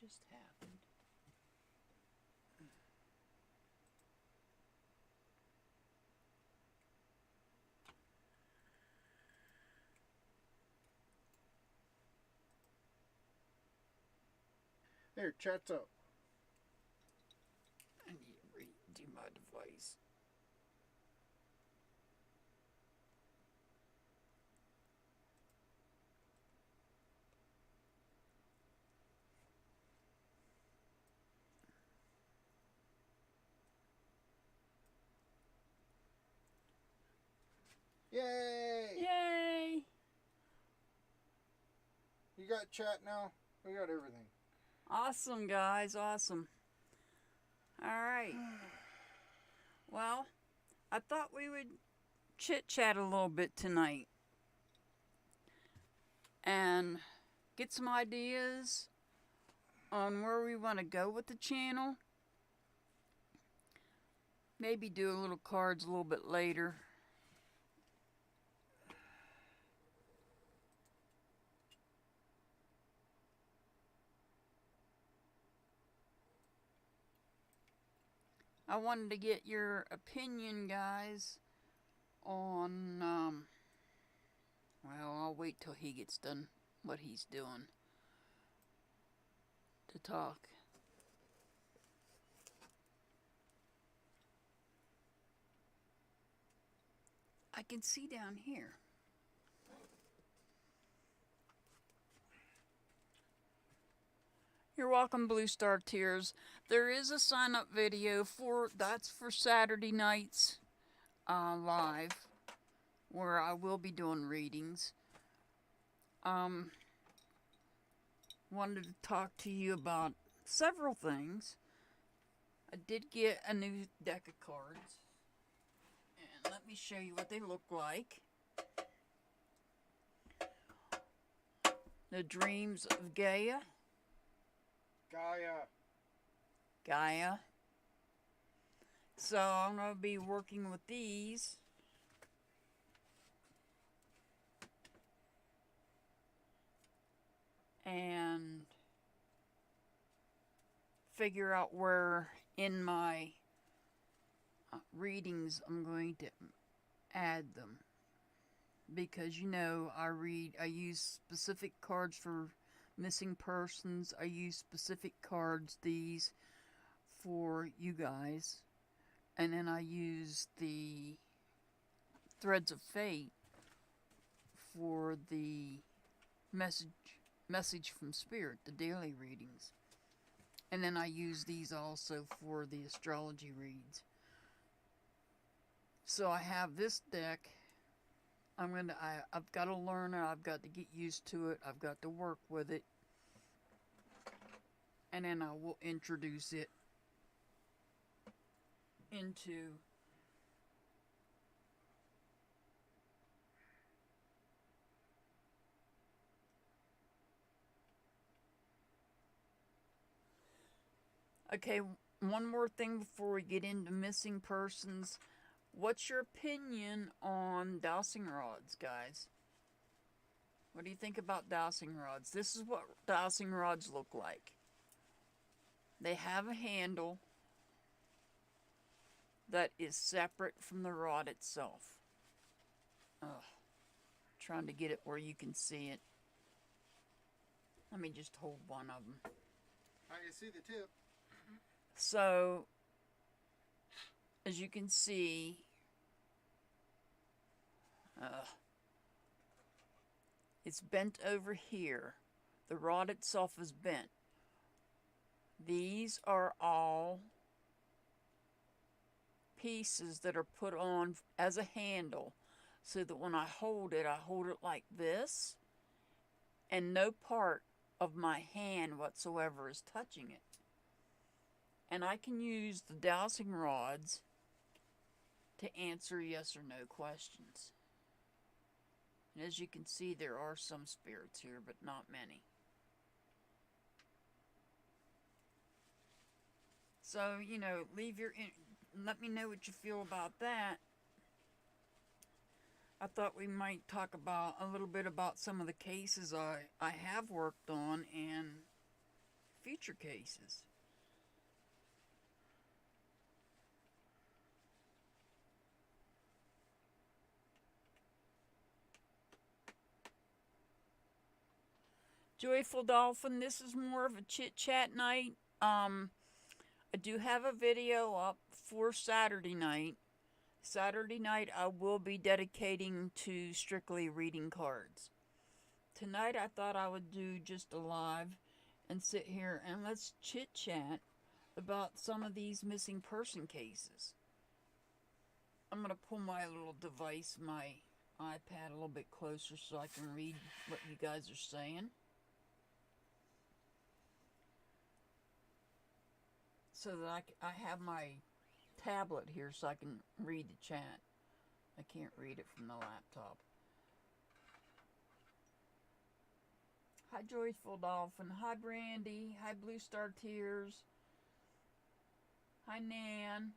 just happened? Here, chat's up. I need to redo my device. Yay! Yay! You got chat now? We got everything. Awesome, guys. Awesome. All right. Well, I thought we would chit-chat a little bit tonight and get some ideas on where we want to go with the channel. Maybe do a little cards a little bit later. I wanted to get your opinion, guys, on, well, I'll wait till he gets done what he's doing to talk. I can see down here. You're welcome, Blue Star Tears. There is a sign-up video that's for Saturday nights live, where I will be doing readings. Wanted to talk to you about several things. I did get a new deck of cards, and let me show you what they look like. The Dreams of Gaia. Gaia. So I'm going to be working with these. And figure out where in my readings I'm going to add them. Because, you know, I use specific cards for missing persons. I use specific cards, these, for you guys. And then I use the Threads of Fate for the message from Spirit, the daily readings. And then I use these also for the astrology reads. So I have this deck. I've got to learn it. I've got to get used to it. I've got to work with it. And then I will introduce it into okay, one more thing before we get into missing persons. What's your opinion on dowsing rods, guys? What do you think about dowsing rods? This is what dowsing rods look like. They have a handle that is separate from the rod itself. Trying to get it where you can see it. Let me just hold one of them. I can see the tip. So, as you can see, it's bent over here. The rod itself is bent. These are all pieces that are put on as a handle, so that when I hold it like this, and no part of my hand whatsoever is touching it. And I can use the dowsing rods to answer yes or no questions. And as you can see, there are some spirits here, but not many. So, you know, let me know what you feel about that. I thought we might talk about a little bit about some of the cases I have worked on, and future cases. Joyful Dolphin, this is more of a chit-chat night. I do have a video up for Saturday night. Saturday night I will be dedicating to strictly reading cards. Tonight I thought I would do just a live and sit here and let's chit-chat about some of these missing person cases. I'm going to pull my little device, my iPad, a little bit closer so I can read what you guys are saying. So that I have my tablet here so I can read the chat. I can't read it from the laptop. Hi Joyful Dolphin. Hi Brandy. Hi Blue Star Tears. Hi Nan.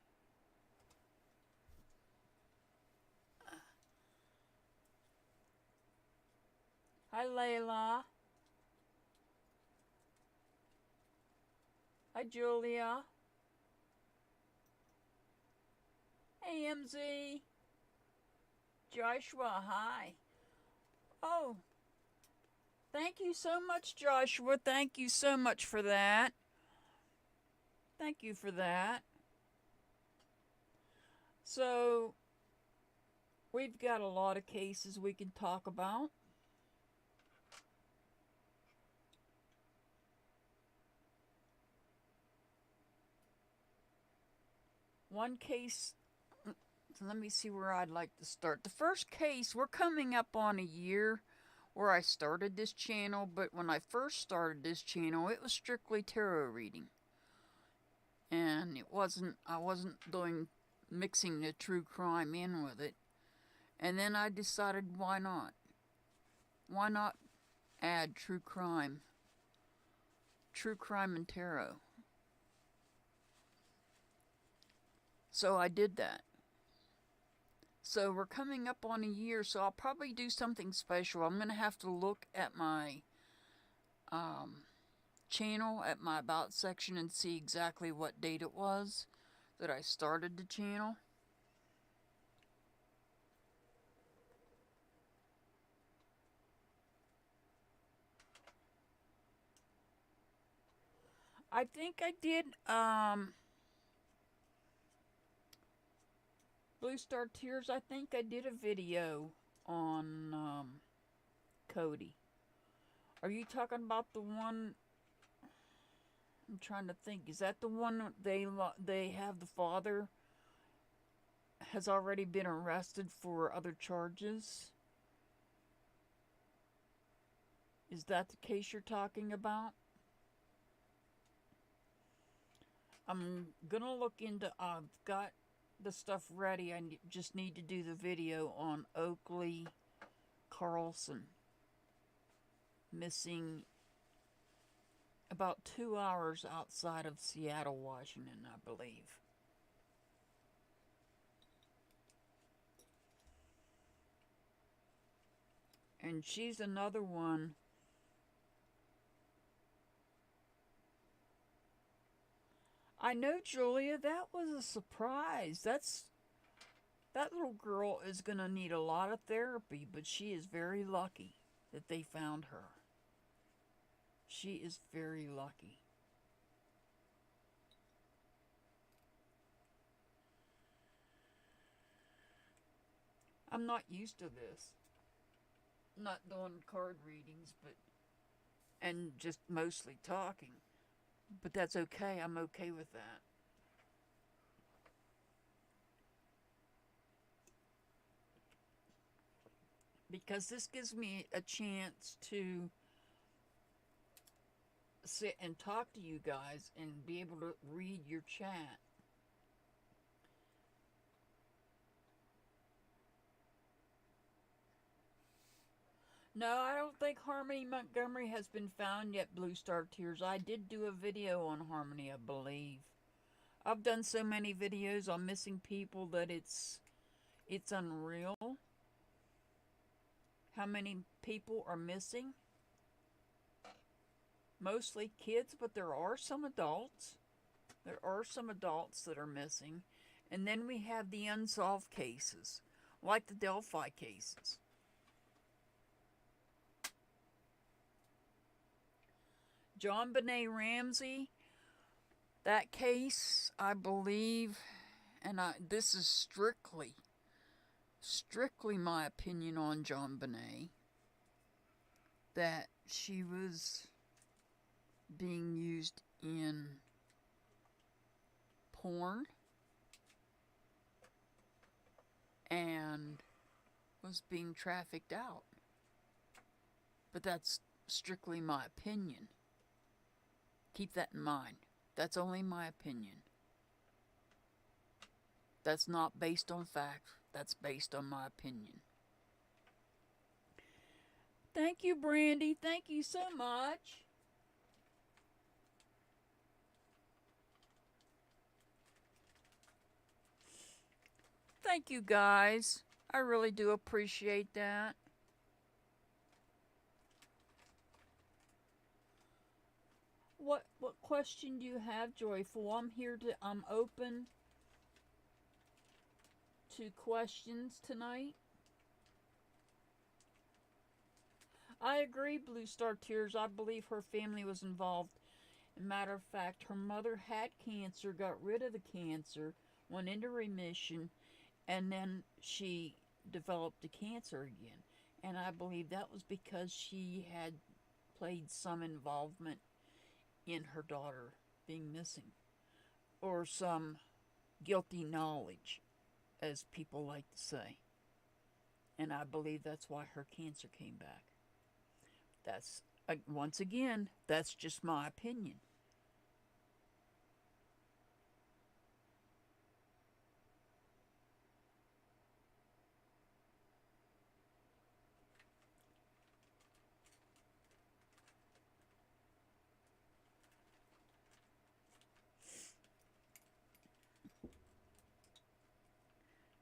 Hi Layla. Hi Julia. Hey MZ. Joshua, hi. Oh, thank you so much, Joshua. Thank you so much for that. Thank you for that. So, we've got a lot of cases we can talk about. One case, let me see where I'd like to start. The first case, we're coming up on a year where I started this channel, but when I first started this channel, it was strictly tarot reading. And I wasn't mixing the true crime in with it. And then I decided, why not? Why not add true crime? True crime and tarot. So I did that. So we're coming up on a year, so I'll probably do something special. I'm going to have to look at my channel, at my About section, and see exactly what date it was that I started the channel. I think I did, Blue Star Tears, I think I did a video on, Cody. Are you talking about the one, I'm trying to think, is that the one they have the father has already been arrested for other charges? Is that the case you're talking about? I'm gonna look into, I've got the stuff ready. I just need to do the video on Oakley Carlson. Missing about 2 hours outside of Seattle, Washington, I believe. And she's another one. I know, Julia, that was a surprise. That little girl is going to need a lot of therapy, but she is very lucky that they found her. She is very lucky. I'm not used to this. Not doing card readings, and just mostly talking. But that's okay. I'm okay with that. Because this gives me a chance to sit and talk to you guys and be able to read your chat. No, I don't think Harmony Montgomery has been found yet, Blue Star Tears. I did do a video on Harmony, I believe. I've done so many videos on missing people that it's unreal. How many people are missing? Mostly kids, but there are some adults. There are some adults that are missing. And then we have the unsolved cases, like the Delphi cases. John Benet Ramsey, that case, I believe, and this is strictly my opinion on John Benet, that she was being used in porn and was being trafficked out. But that's strictly my opinion. Keep that in mind. That's only my opinion. That's not based on facts. That's based on my opinion. Thank you, Brandy. Thank you so much. Thank you, guys. I really do appreciate that. What question do you have, Joyful? I'm open to questions tonight. I agree, Blue Star Tears. I believe her family was involved. As a matter of fact, her mother had cancer, got rid of the cancer, went into remission, and then she developed the cancer again. And I believe that was because she had played some involvement in her daughter being missing, or some guilty knowledge, as people like to say. And I believe that's why her cancer came back. That's, once again, that's just my opinion.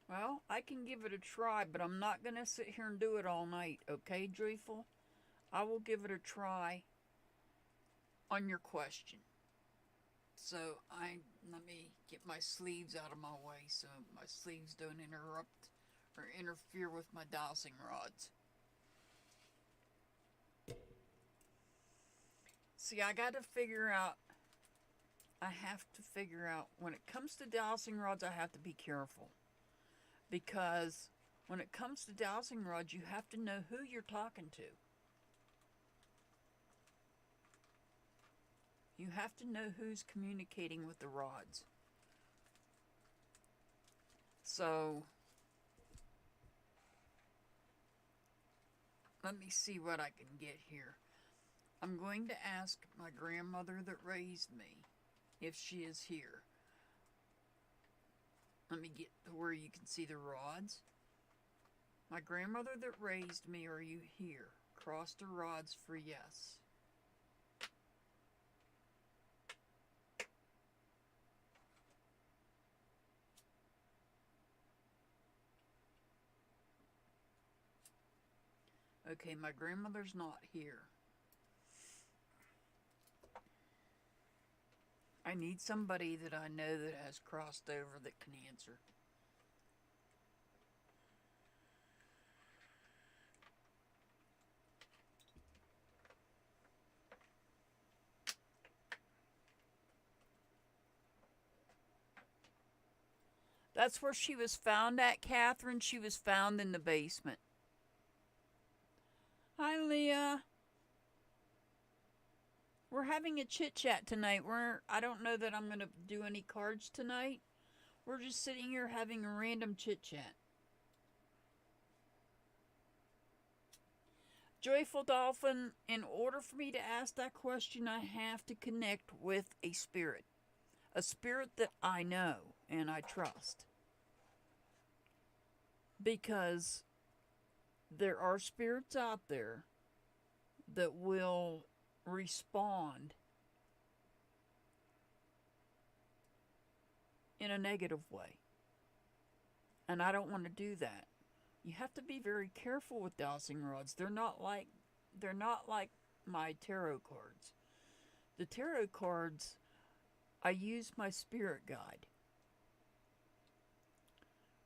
Well, I can give it a try, but I'm not going to sit here and do it all night, okay, Joyful? I will give it a try on your question. So, let me get my sleeves out of my way so my sleeves don't interrupt or interfere with my dowsing rods. See, I have to figure out, when it comes to dowsing rods, I have to be careful. Because when it comes to dowsing rods, you have to know who you're talking to. You have to know who's communicating with the rods. So, let me see what I can get here. I'm going to ask my grandmother that raised me if she is here. Let me get to where you can see the rods. My grandmother that raised me, are you here? Cross the rods for yes. Okay, my grandmother's not here. I need somebody that I know that has crossed over that can answer. That's where she was found at, Catherine. She was found in the basement. Hi, Leah. We're having a chit-chat tonight. I don't know that I'm going to do any cards tonight. We're just sitting here having a random chit-chat. Joyful Dolphin, in order for me to ask that question, I have to connect with a spirit. A spirit that I know and I trust. Because there are spirits out there that will respond in a negative way. And I don't want to do that. You have to be very careful with dowsing rods. They're not like my tarot cards. The tarot cards, I use my spirit guide.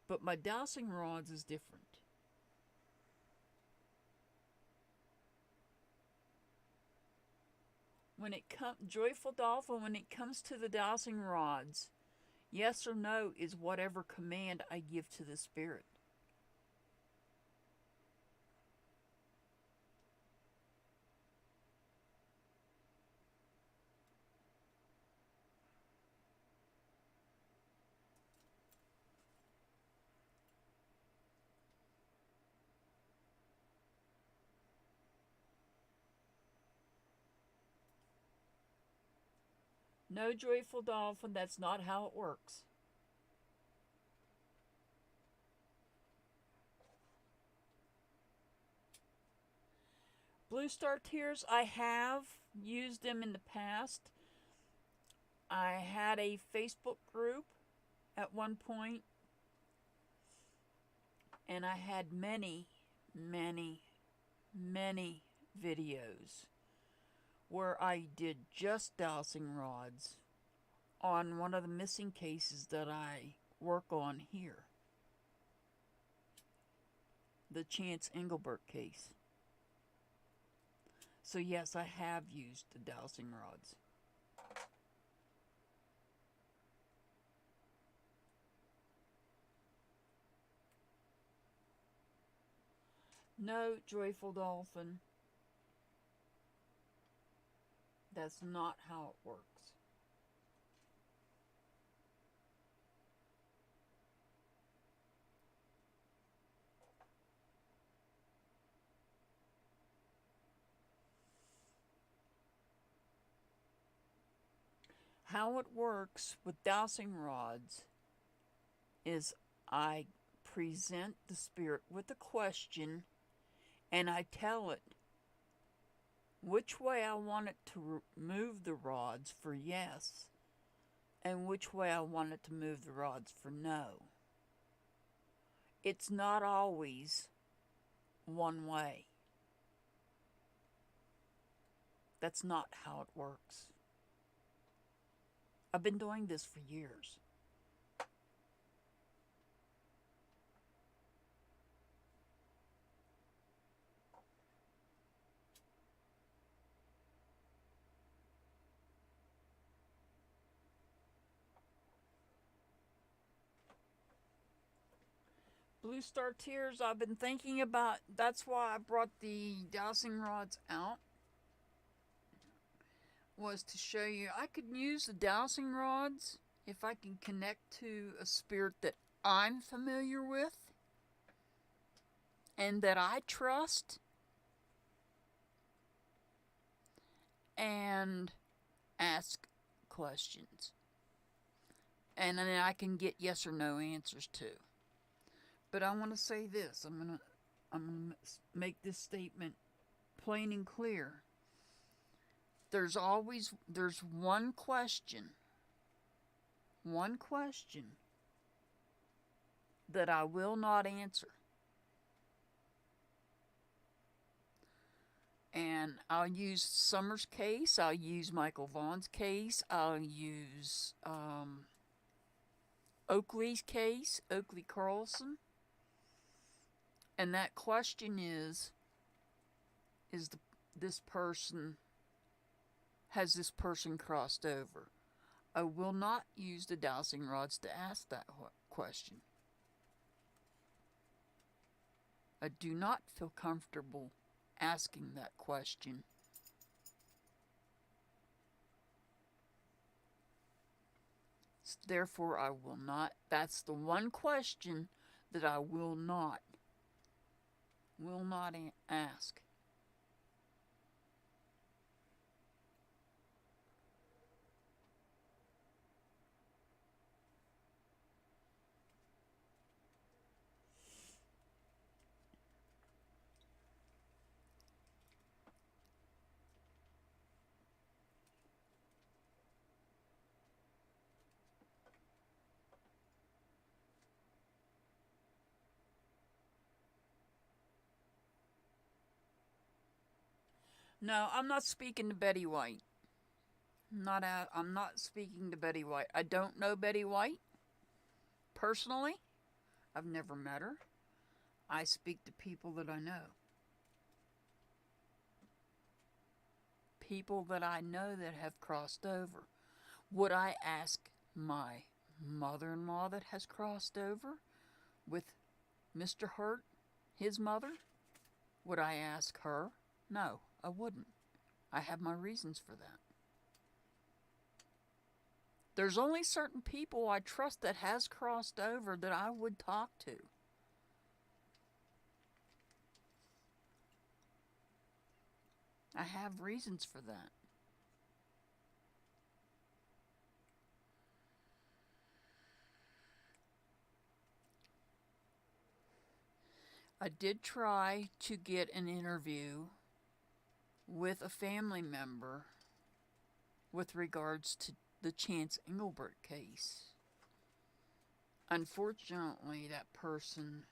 But my dowsing rods is different. When it comes, Joyful Dolphin, when it comes to the dowsing rods, yes or no is whatever command I give to the spirit. No, Joyful Dolphin, that's not how it works. Blue Star Tears, I have used them in the past. I had a Facebook group at one point, and I had many, many, many videos where I did just dowsing rods on one of the missing cases that I work on here. The Chance Engelbert case. So yes, I have used the dowsing rods. No, Joyful Dolphin. That's not how it works. How it works with dowsing rods is I present the spirit with a question and I tell it which way I want it to move the rods for yes and which way I want it to move the rods for no. It's not always one way. That's not how it works. I've been doing this for years. Blue Star Tears, I've been thinking about, that's why I brought the dowsing rods out, was to show you I could use the dowsing rods if I can connect to a spirit that I'm familiar with and that I trust, and ask questions. And then I can get yes or no answers too. But I want to say this. I'm gonna make this statement plain and clear. There's one question that I will not answer. And I'll use Summer's case, I'll use Michael Vaughn's case, I'll use Oakley's case, Oakley Carlson. And that question is this person, has this person crossed over? I will not use the dowsing rods to ask that question. I do not feel comfortable asking that question. Therefore, I will not. That's the one question that I will not ask. No, I'm not speaking to Betty White. I'm not speaking to Betty White. I don't know Betty White personally. I've never met her. I speak to people that I know. People that I know that have crossed over. Would I ask my mother-in-law that has crossed over with Mr. Hurt, his mother? Would I ask her? No, I wouldn't. I have my reasons for that. There's only certain people I trust that has crossed over that I would talk to. I have reasons for that. I did try to get an interview with a family member with regards to the Chance Engelbert case. Unfortunately, that person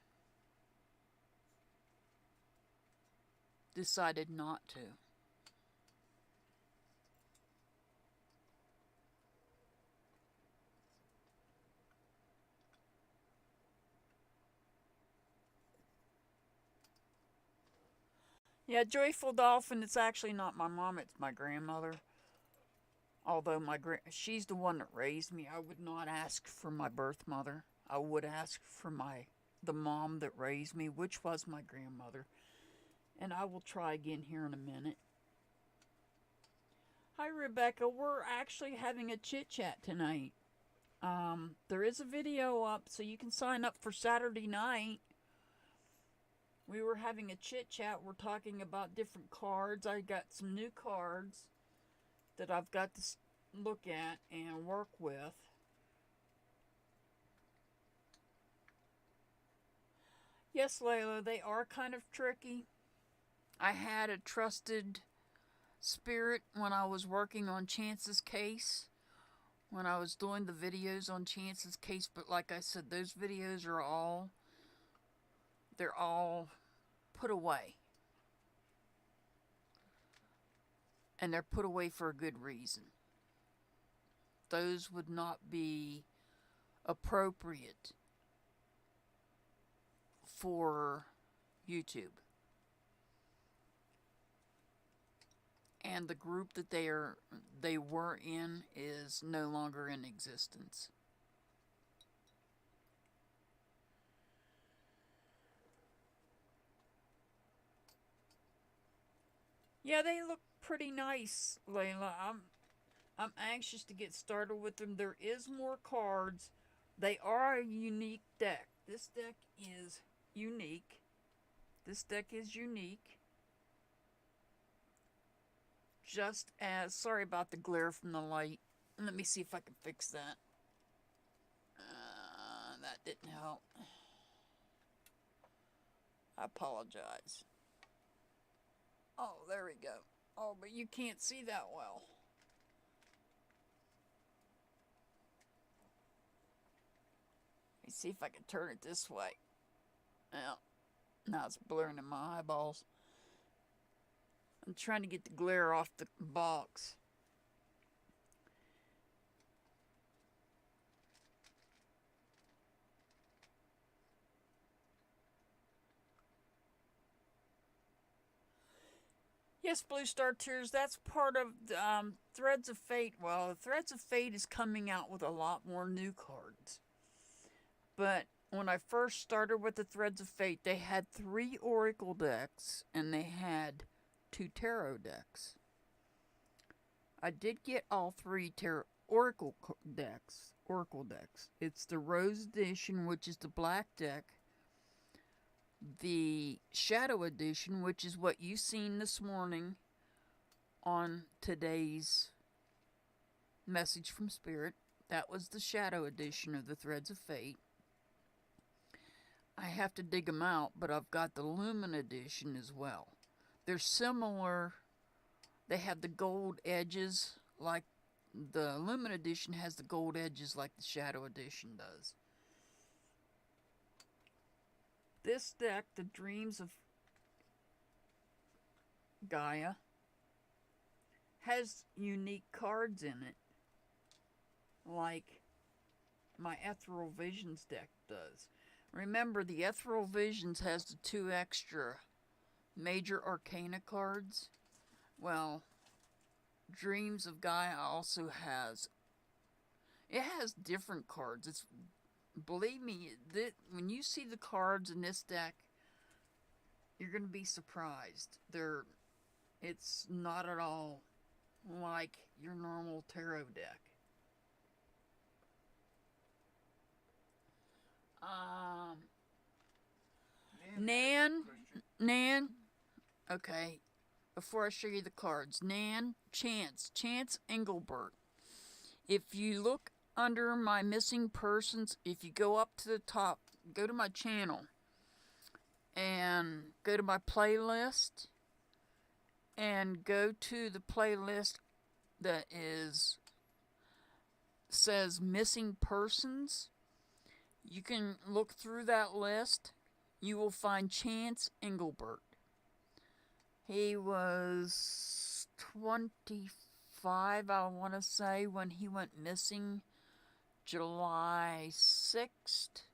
decided not to. Yeah, Joyful Dolphin, it's actually not my mom, it's my grandmother. Although she's the one that raised me, I would not ask for my birth mother. I would ask for the mom that raised me, which was my grandmother. And I will try again here in a minute. Hi, Rebecca. We're actually having a chit-chat tonight. There is a video up, so you can sign up for Saturday night. We were having a chit-chat. We're talking about different cards. I got some new cards that I've got to look at and work with. Yes, Layla, they are kind of tricky. I had a trusted spirit when I was working on Chance's case, when I was doing the videos on Chance's case, but like I said, those videos are all put away. And they're put away for a good reason. Those would not be appropriate for YouTube. And the group that they were in is no longer in existence. Yeah, they look pretty nice, Layla. I'm anxious to get started with them. There is more cards. They are a unique deck. This deck is unique. Just as, sorry about the glare from the light. Let me see if I can fix that. That didn't help. I apologize. Oh, there we go. Oh, but you can't see that well. Let me see if I can turn it this way. Well, now it's blurring in my eyeballs. I'm trying to get the glare off the box. Yes, Blue Star Tears, that's part of Threads of Fate. Well, Threads of Fate is coming out with a lot more new cards. But when I first started with the Threads of Fate, they had 3 Oracle decks and they had 2 Tarot decks. I did get all 3 Oracle decks. It's the Rose Edition, which is the black deck. The Shadow Edition, which is what you seen this morning on today's message from Spirit. That was the Shadow Edition of the Threads of Fate. I have to dig them out, but I've got the Lumen Edition as well. They're similar. They have the gold edges, like the Lumen Edition has the gold edges like the Shadow Edition does. This deck, the Dreams of Gaia, has unique cards in it, like my Ethereal Visions deck does. Remember, the Ethereal Visions has the 2 extra major arcana cards. Well, Dreams of Gaia also has, it has different cards. It's, believe me, when you see the cards in this deck, you're going to be surprised. It's not at all like your normal tarot deck. Nan, okay, before I show you the cards, Chance Engelbert. If you look under my missing persons, if you go up to the top, go to my channel, and go to my playlist, and go to the playlist that says missing persons. You can look through that list. You will find Chance Engelbert. He was 25, I want to say, when he went missing, July 6th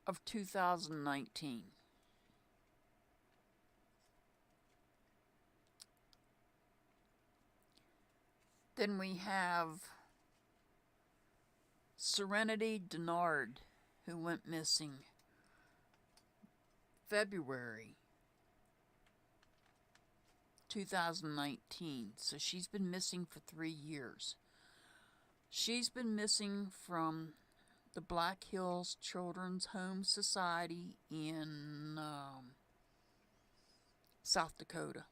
of 2019. Then we have Serenity Dinard, who went missing February 2019. So she's been missing for 3 years. She's been missing from the Black Hills Children's Home Society in South Dakota.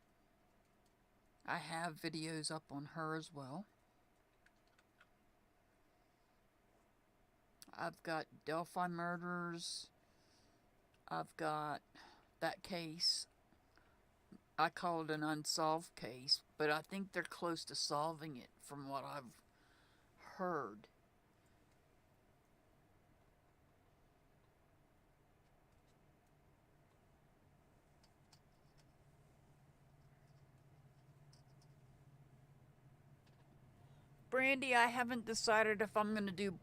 I have videos up on her as well. I've got Delphi Murders. I've got that case. I call it an unsolved case, but I think they're close to solving it from what I've heard. Brandy, I haven't decided if I'm going to do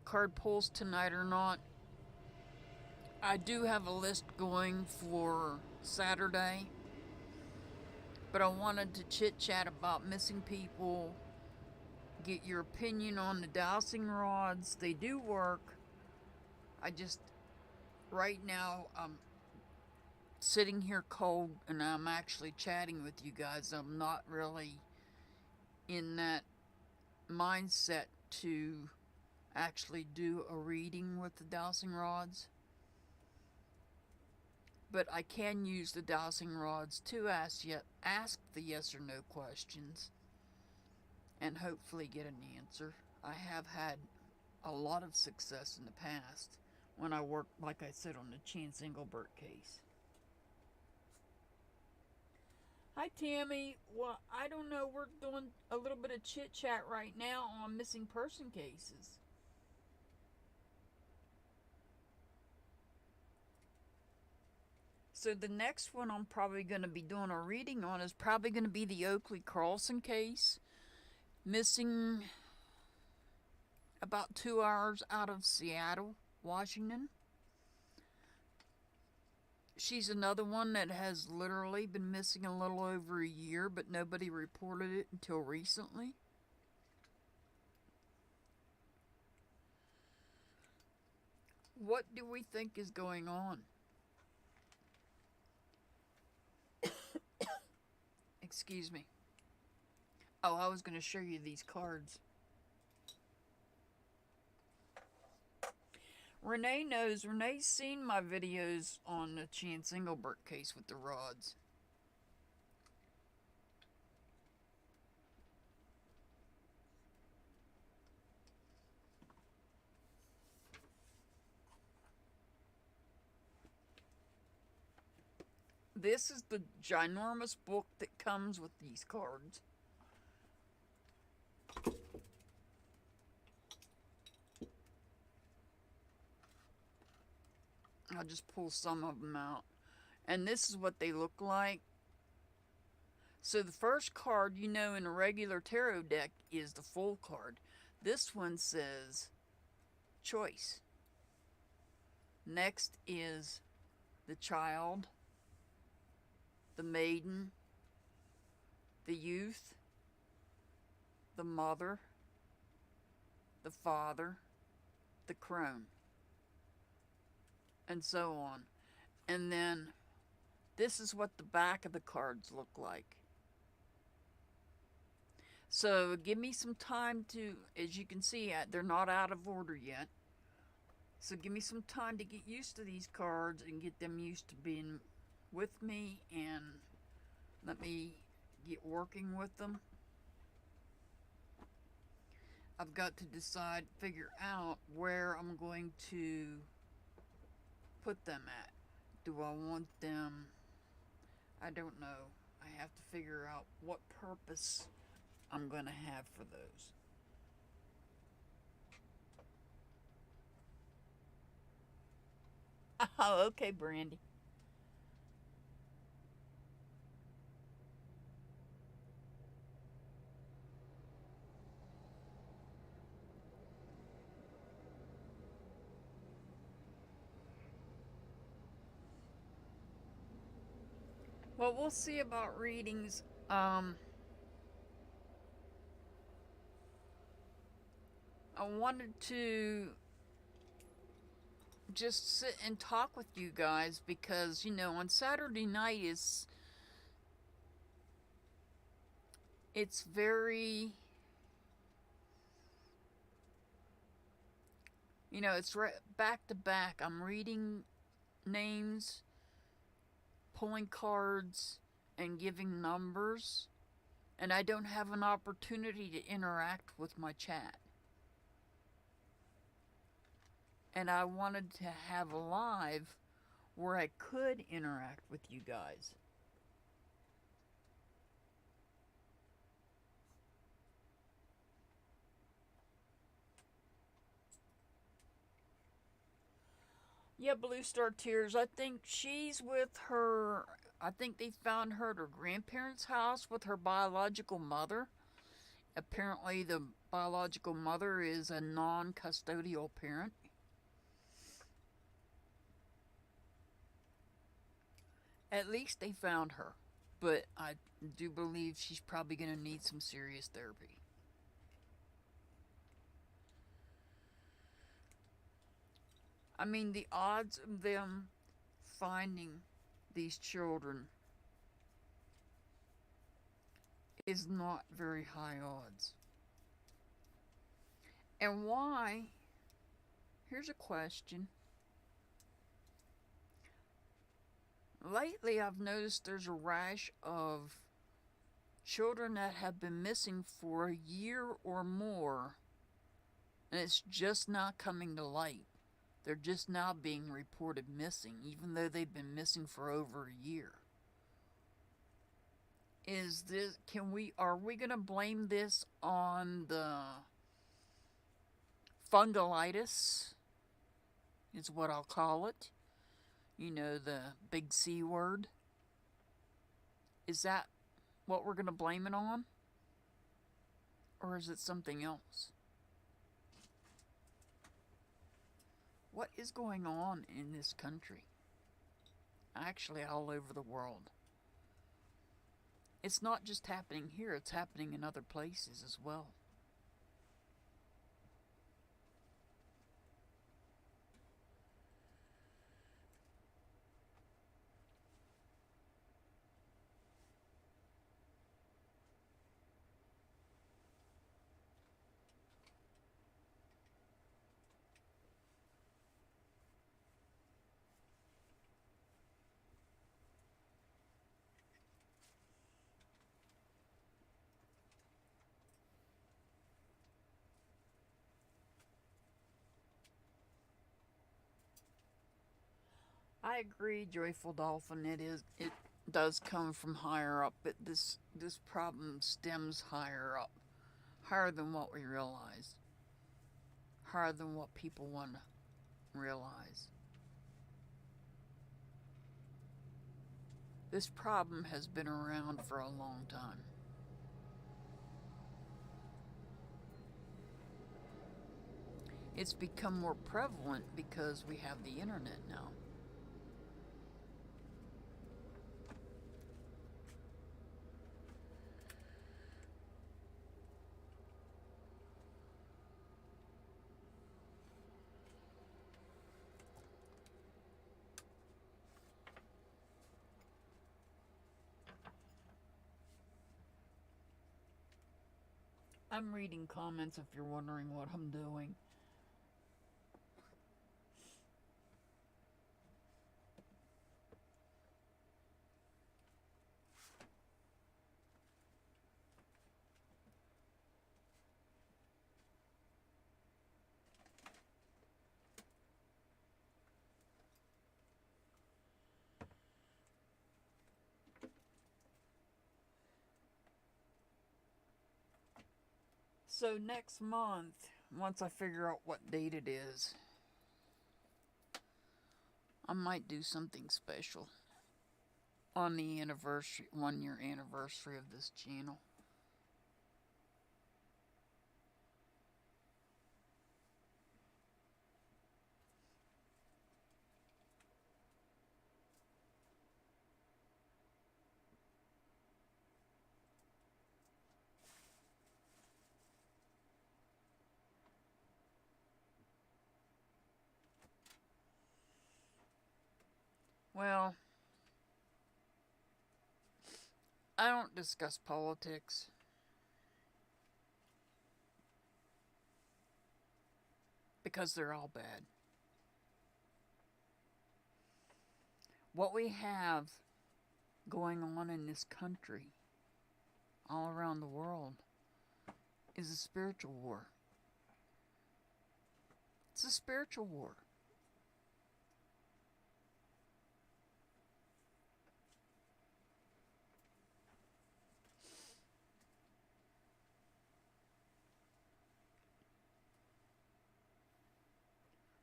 card pulls tonight or not. I do have a list going for Saturday, but I wanted to chit chat about missing people, get your opinion on the dowsing rods. They do work. Right now, I'm sitting here cold and I'm actually chatting with you guys. I'm not really in that mindset to actually do a reading with the dowsing rods. But I can use the dowsing rods to ask the yes or no questions and hopefully get an answer. I have had a lot of success in the past when I worked, like I said, on the Chance Engelbert case. Hi, Tammy. Well, I don't know. We're doing a little bit of chit chat right now on missing person cases. So the next one I'm probably going to be doing a reading on is probably going to be the Oakley Carlson case. Missing about 2 hours out of Seattle, Washington. She's another one that has literally been missing a little over a year, but nobody reported it until recently. What do we think is going on? Excuse me. Oh, I was going to show you these cards. Renee knows. Renee's seen my videos on the Chance Engelbert case with the rods. This is the ginormous book that comes with these cards. I'll just pull some of them out. And this is what they look like. So the first card, you know, in a regular tarot deck is the Fool card. This one says choice. Next is the Child, the Maiden, the Youth, the Mother, the Father, the Crone, and so on. And then this is what the back of the cards look like. So give me some time to, as you can see, they're not out of order yet. So give me some time to get used to these cards and get them used to being with me, and let me get working with them. I've got to figure out where I'm going to put them at. Do I want them? I don't know. I have to figure out what purpose I'm going to have for those. Oh, okay, Brandy. Well, we'll see about readings. I wanted to just sit and talk with you guys because, you know, on Saturday night it's very, you know, it's right back to back. I'm reading names, pulling cards, and giving numbers, and I don't have an opportunity to interact with my chat. And I wanted to have a live where I could interact with you guys. Yeah, Blue Star Tears, I think she's with her, I think they found her at her grandparents' house with her biological mother. Apparently the biological mother is a non-custodial parent. At least they found her, but I do believe she's probably going to need some serious therapy. I mean, the odds of them finding these children is not very high odds. And why? Here's a question. Lately, I've noticed there's a rash of children that have been missing for a year or more, and it's just not coming to light. They're just now being reported missing, even though they've been missing for over a year. Are we going to blame this on the fungalitis, is what I'll call it? You know, the big C word. Is that what we're going to blame it on? Or is it something else? What is going on in this country? Actually, all over the world. It's not just happening here, it's happening in other places as well. I agree, Joyful Dolphin. It does come from higher up, but this problem stems higher up, higher than what we realize, higher than what people want to realize. This problem has been around for a long time. It's become more prevalent because we have the internet now. I'm reading comments if you're wondering what I'm doing. So next month, once I figure out what date it is, I might do something special on the anniversary, 1-year anniversary of this channel. Well, I don't discuss politics. Because they're all bad. What we have going on in this country, all around the world, is a spiritual war. It's a spiritual war.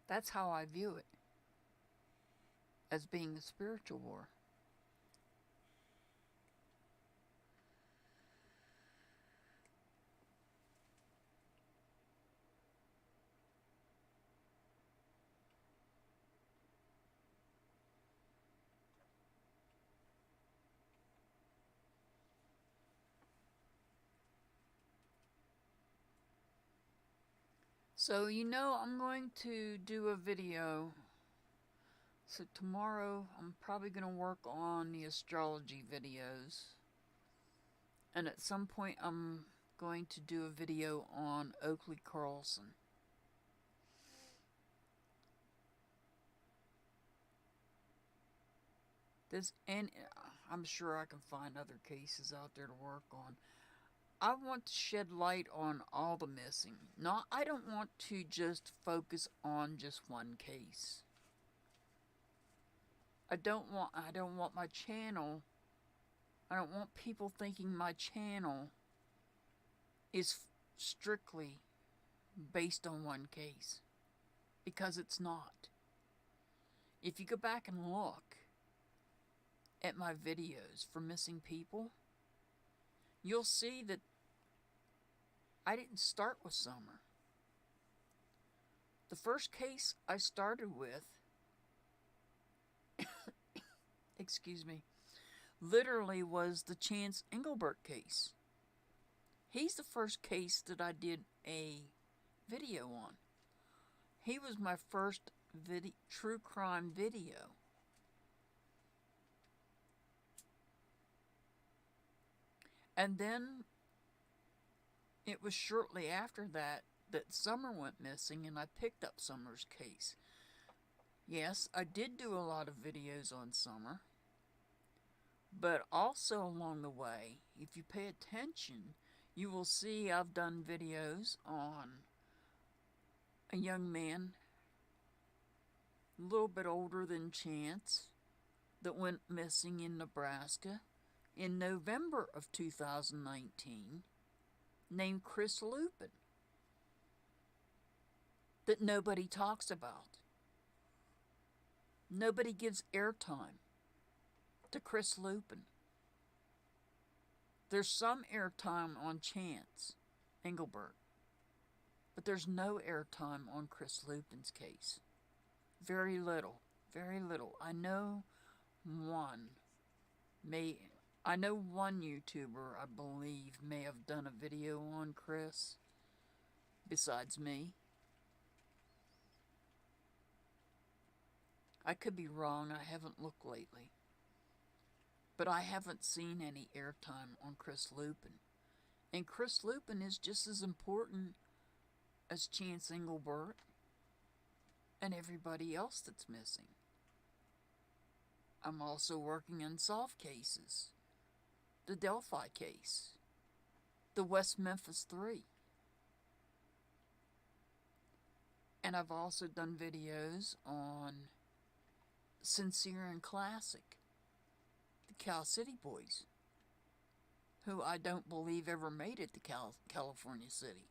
That's how I view it, as being a spiritual war. So, I'm going to do a video. So tomorrow, I'm probably going to work on the astrology videos. And at some point, I'm going to do a video on Oakley Carlson. And I'm sure I can find other cases out there to work on. I want to shed light on all the missing. I don't want to just focus on just one case. I don't want my channel, I don't want people thinking my channel is strictly based on one case. Because it's not. If you go back and look at my videos for missing people, you'll see that I didn't start with Summer. The first case I started with, literally was the Chance Engelbert case. He's the first case that I did a video on. He was my first true crime video. And then it was shortly after that Summer went missing, and I picked up Summer's case. Yes, I did do a lot of videos on Summer, but also along the way, if you pay attention, you will see I've done videos on a young man, a little bit older than Chance, that went missing in Nebraska in November of 2019, named Chris Lupin, that nobody talks about. Nobody gives airtime to Chris Lupin. There's some airtime on Chance Engelbert, but there's no airtime on Chris Lupin's case. Very little, very little. I know one YouTuber, I believe, may have done a video on Chris, besides me. I could be wrong, I haven't looked lately. But I haven't seen any airtime on Chris Lupin. And Chris Lupin is just as important as Chance Engelbert and everybody else that's missing. I'm also working on solved cases. The Delphi case. The West Memphis 3. And I've also done videos on Sincere and Classic. The Cal City Boys. Who I don't believe ever made it to California City.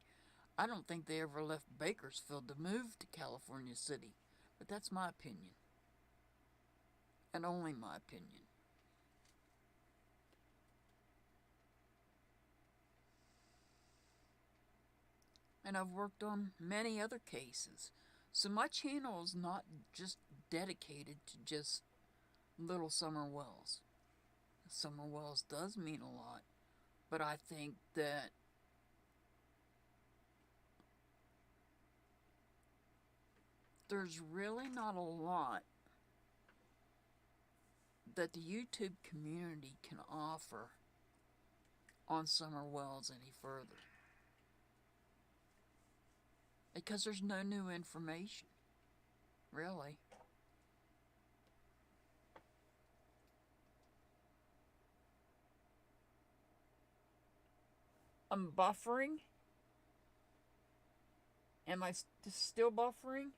I don't think they ever left Bakersfield to move to California City. But that's my opinion. And only my opinion. And I've worked on many other cases. So my channel is not just dedicated to just Little Summer Wells. Summer Wells does mean a lot. But I think that there's really not a lot that the YouTube community can offer on Summer Wells any further. Because there's no new information. Really. I'm buffering. Am I still buffering?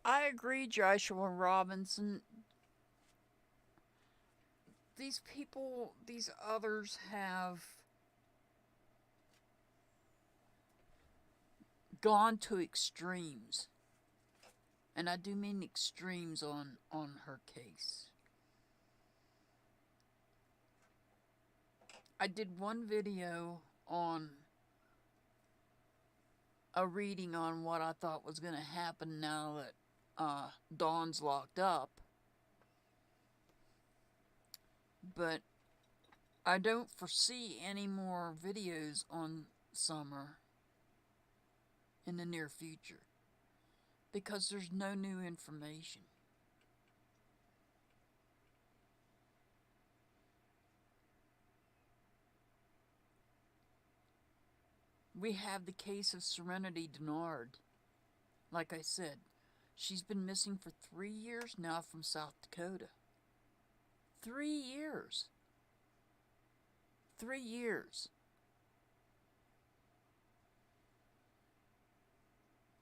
I agree, Joshua Robinson. These people, these others have gone to extremes. And I do mean extremes on her case. I did one video on a reading on what I thought was going to happen now that Dawn's locked up. But I don't foresee any more videos on Summer in the near future. Because there's no new information. We have the case of Serenity Dinard. Like I said, she's been missing for 3 years now from South Dakota. 3 years. 3 years.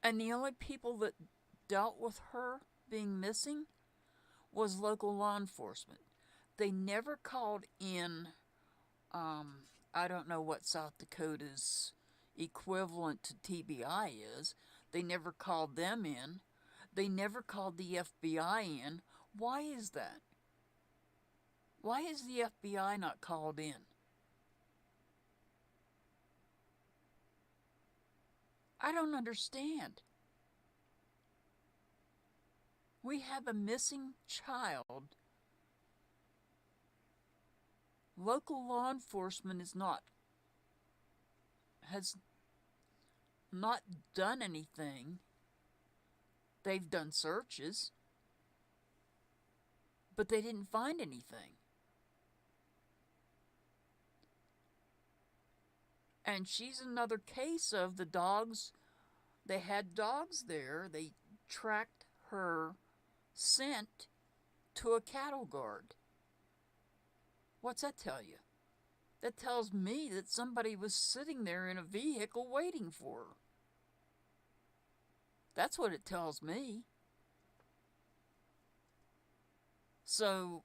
And the only people that dealt with her being missing was local law enforcement. They never called in, I don't know what South Dakota's equivalent to TBI is. They never called them in. They never called the FBI in. Why is that? Why is the FBI not called in? I don't understand. We have a missing child. Local law enforcement has not done anything. They've done searches, but they didn't find anything. And she's another case of the dogs. They had dogs there. They tracked her scent to a cattle guard. What's that tell you? That tells me that somebody was sitting there in a vehicle waiting for her. That's what it tells me. So,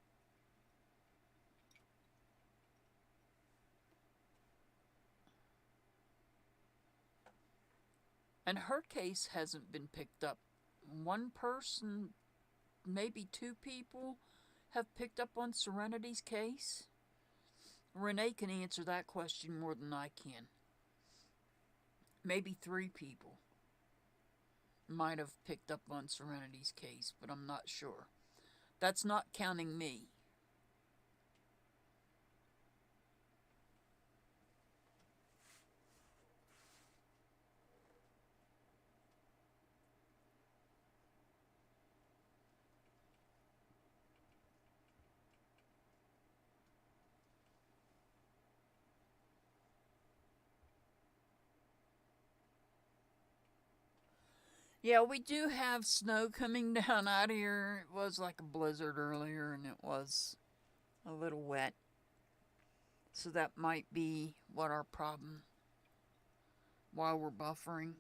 and her case hasn't been picked up. One person, maybe two people, have picked up on Serenity's case. Renee can answer that question more than I can. Maybe 3 people might have picked up on Serenity's case, but I'm not sure. That's not counting me. Yeah, we do have snow coming down out here. It was like a blizzard earlier, and it was a little wet. So that might be what our problem while we're buffering.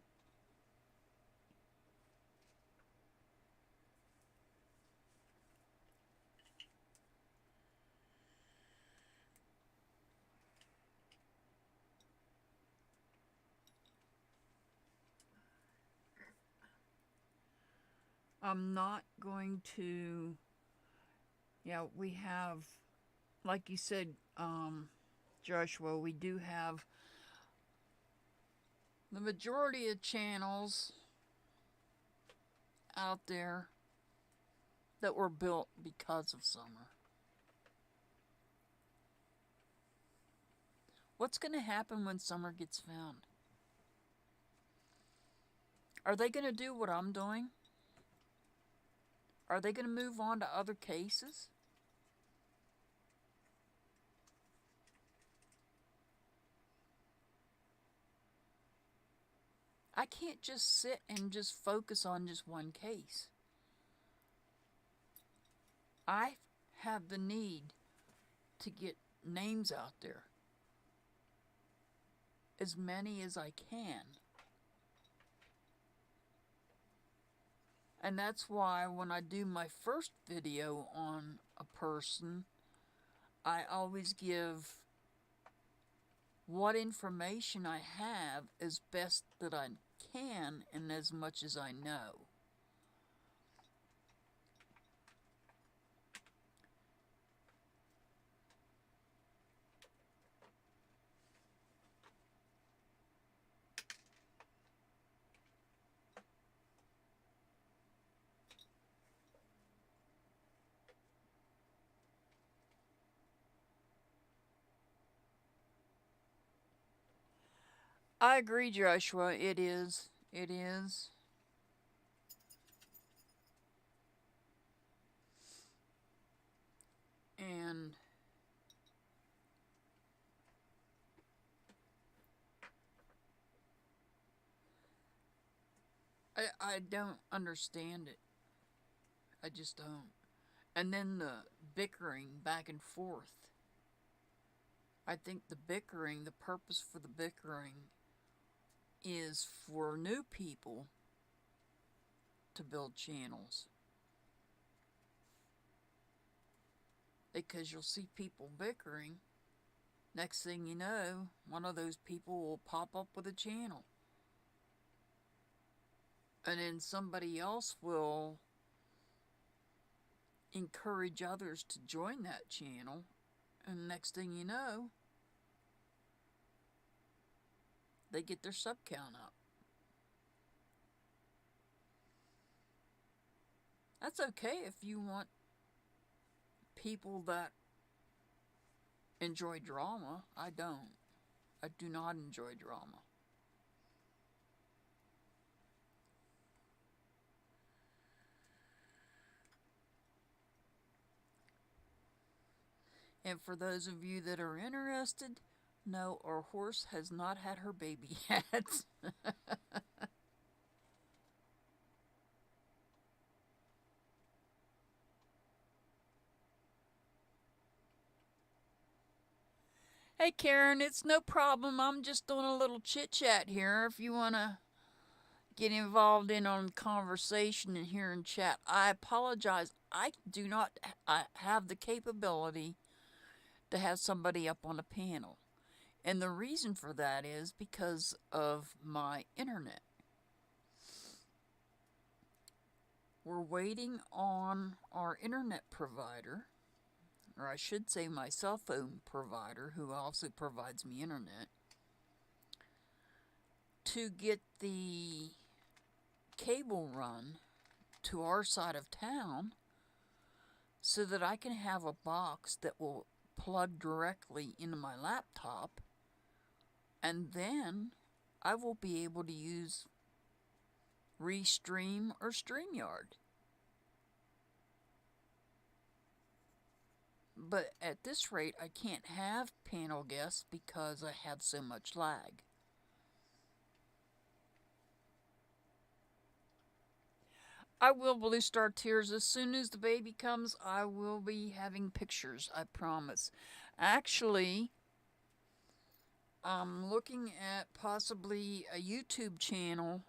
I'm not going to. Yeah, we have, like you said, Joshua, we do have the majority of channels out there that were built because of summer. What's going to happen when summer gets found? Are they going to do what I'm doing? Are they going to move on to other cases? I can't just sit and just focus on just one case. I have the need to get names out there. As many as I can. And that's why when I do my first video on a person, I always give what information I have as best that I can and as much as I know. I agree, Joshua. It is. It is. And I don't understand it. I just don't. And then the bickering back and forth. I think the bickering, the purpose for the bickering is for new people to build channels. Because you'll see people bickering. Next thing you know, one of those people will pop up with a channel. And then somebody else will encourage others to join that channel. And next thing you know, they get their sub count up. That's okay if you want people that enjoy drama. I don't. I do not enjoy drama. And for those of you that are interested, No, our horse has not had her baby yet. Hey Karen, it's no problem. I'm just doing a little chit chat here. If you want to get involved in on conversation and here in chat, I apologize. I do not have the capability to have somebody up on a panel. And the reason for that is because of my internet. We're waiting on our internet provider, or I should say my cell phone provider, who also provides me internet, to get the cable run to our side of town so that I can have a box that will plug directly into my laptop, and then I will be able to use Restream or StreamYard. But at this rate, I can't have panel guests because I have so much lag. I will Blue Star Tears. As soon as the baby comes, I will be having pictures, I promise. Actually, I'm looking at possibly a YouTube channel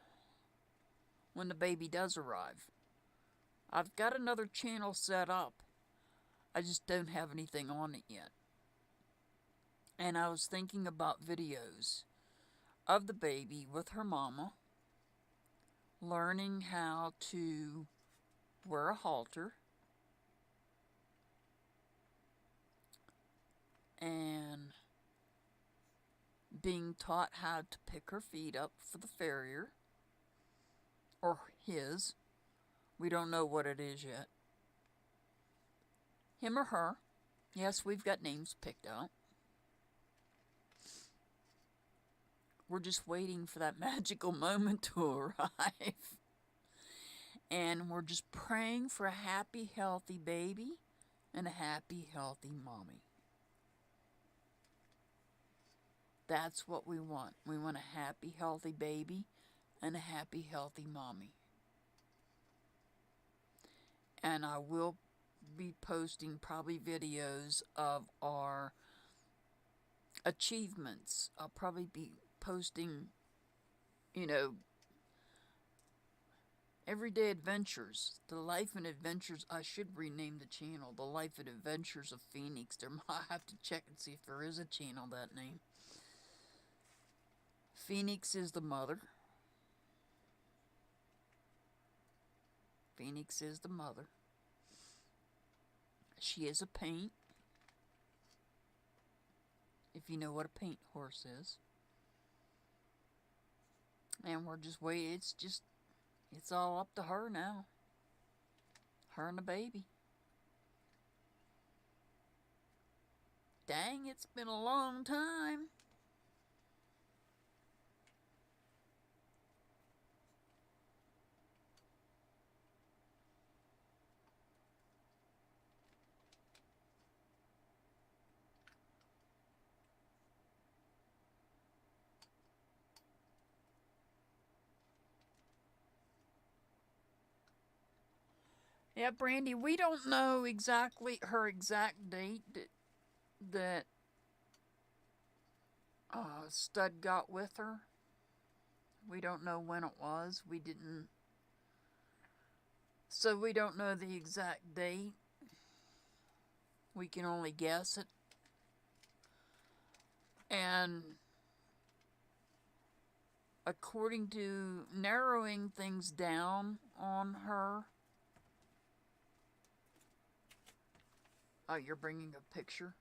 when the baby does arrive. I've got another channel set up. I just don't have anything on it yet. And I was thinking about videos of the baby with her mama, learning how to wear a halter, and being taught how to pick her feet up for the farrier, or his. We don't know what it is yet. Him or her. Yes, we've got names picked out. We're just waiting for that magical moment to arrive. And we're just praying for a happy, healthy baby and a happy, healthy mommy. That's what we want. We want a happy, healthy baby and a happy, healthy mommy. And I will be posting probably videos of our achievements. I'll probably be posting, everyday adventures, the life and adventures. I should rename the channel The Life and Adventures of Phoenix. There might have to check and see if there is a channel that name. Phoenix is the mother. Phoenix is the mother. She is a paint, if you know what a paint horse is. And we're just waiting. It's all up to her now. Her and the baby. Dang, it's been a long time. Yeah, Brandy, we don't know exactly her exact date that Stud got with her. We don't know when it was. So we don't know the exact date. We can only guess it. And according to narrowing things down on her, oh, you're bringing a picture?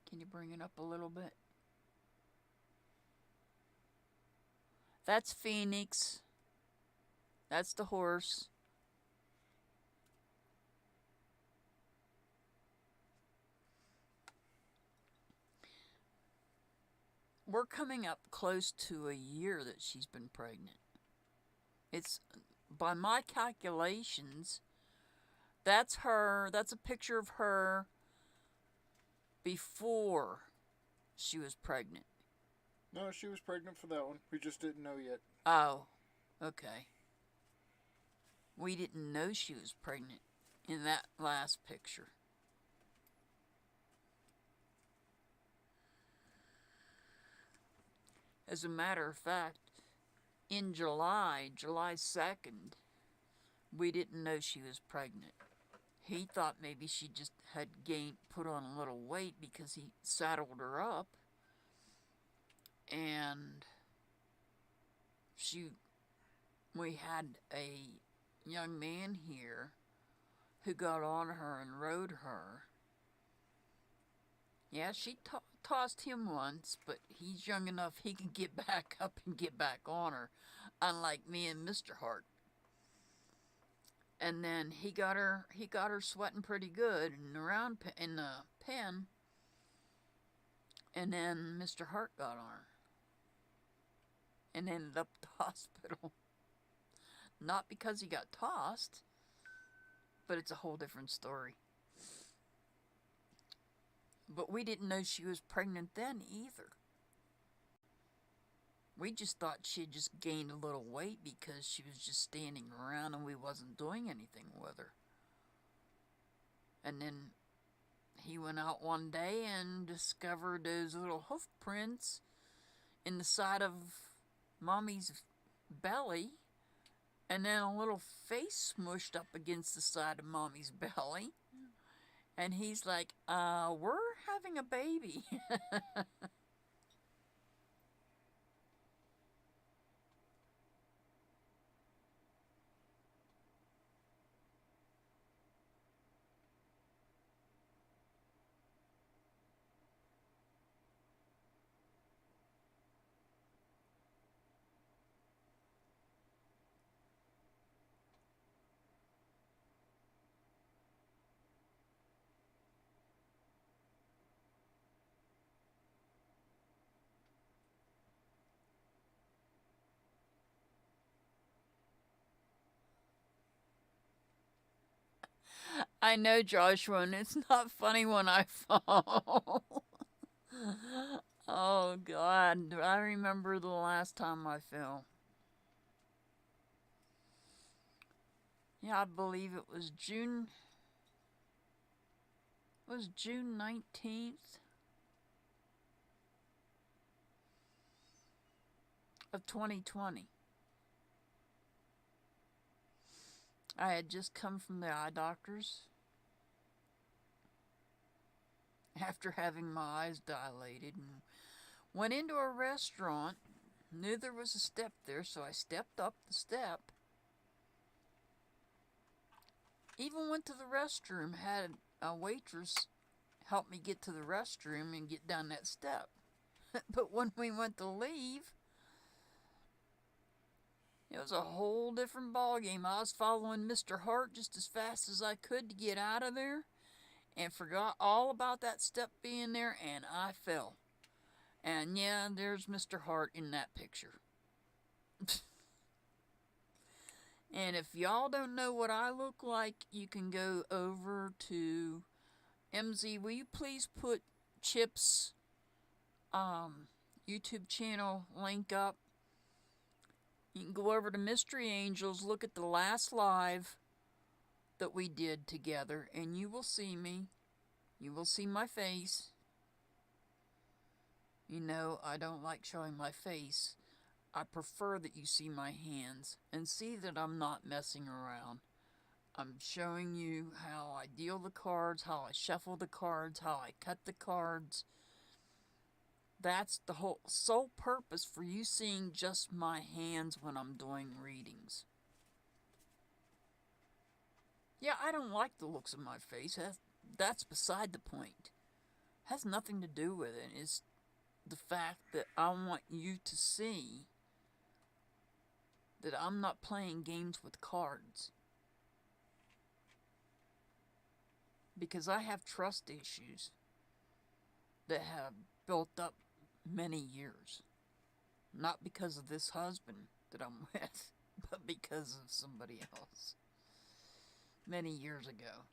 Can you bring it up a little bit? That's Phoenix. That's the horse. We're coming up close to a year that she's been pregnant. It's, by my calculations, That's her. That's a picture of her before she was pregnant. No, she was pregnant for that one. We just didn't know yet. Oh, okay. We didn't know she was pregnant in that last picture. As a matter of fact, in July 2nd, we didn't know she was pregnant. He thought maybe she just had put on a little weight because he saddled her up. And we had a young man here who got on her and rode her. Yeah, she tossed him once, but he's young enough he can get back up and get back on her, unlike me and Mr. Hart. And then he got her sweating pretty good in the pen. And then Mr. Hart got on her and ended up at the hospital. Not because he got tossed, but it's a whole different story. But we didn't know she was pregnant then either. We just thought she had just gained a little weight because she was just standing around and we wasn't doing anything with her. And then he went out one day and discovered those little hoof prints in the side of Mommy's belly, and then a little face smushed up against the side of Mommy's belly. And he's like, we're having a baby. I know, Joshua, and it's not funny when I fall. Oh, God. I remember the last time I fell. Yeah, I believe it was June 19th of 2020. I had just come from the eye doctor's after having my eyes dilated and went into a restaurant. Knew there was a step there, so I stepped up the step. Even went to the restroom, had a waitress help me get to the restroom and get down that step. But when we went to leave, it was a whole different ballgame. I was following Mr. Hart just as fast as I could to get out of there and forgot all about that step being there, and I fell. And yeah, there's Mr. Hart in that picture. And if y'all don't know what I look like, you can go over to MZ. Will you please put Chip's YouTube channel link up? You can go over to Mystery Angels, look at the last live that we did together, and you will see me. You will see my face. You know, I don't like showing my face. I prefer that you see my hands and see that I'm not messing around. I'm showing you how I deal the cards, how I shuffle the cards, how I cut the cards. That's the whole sole purpose for you seeing just my hands when I'm doing readings. Yeah, I don't like the looks of my face. That's beside the point. Has nothing to do with it. It's the fact that I want you to see that I'm not playing games with cards. Because I have trust issues that have built up many years. Not because of this husband that I'm with, but because of somebody else. many years ago.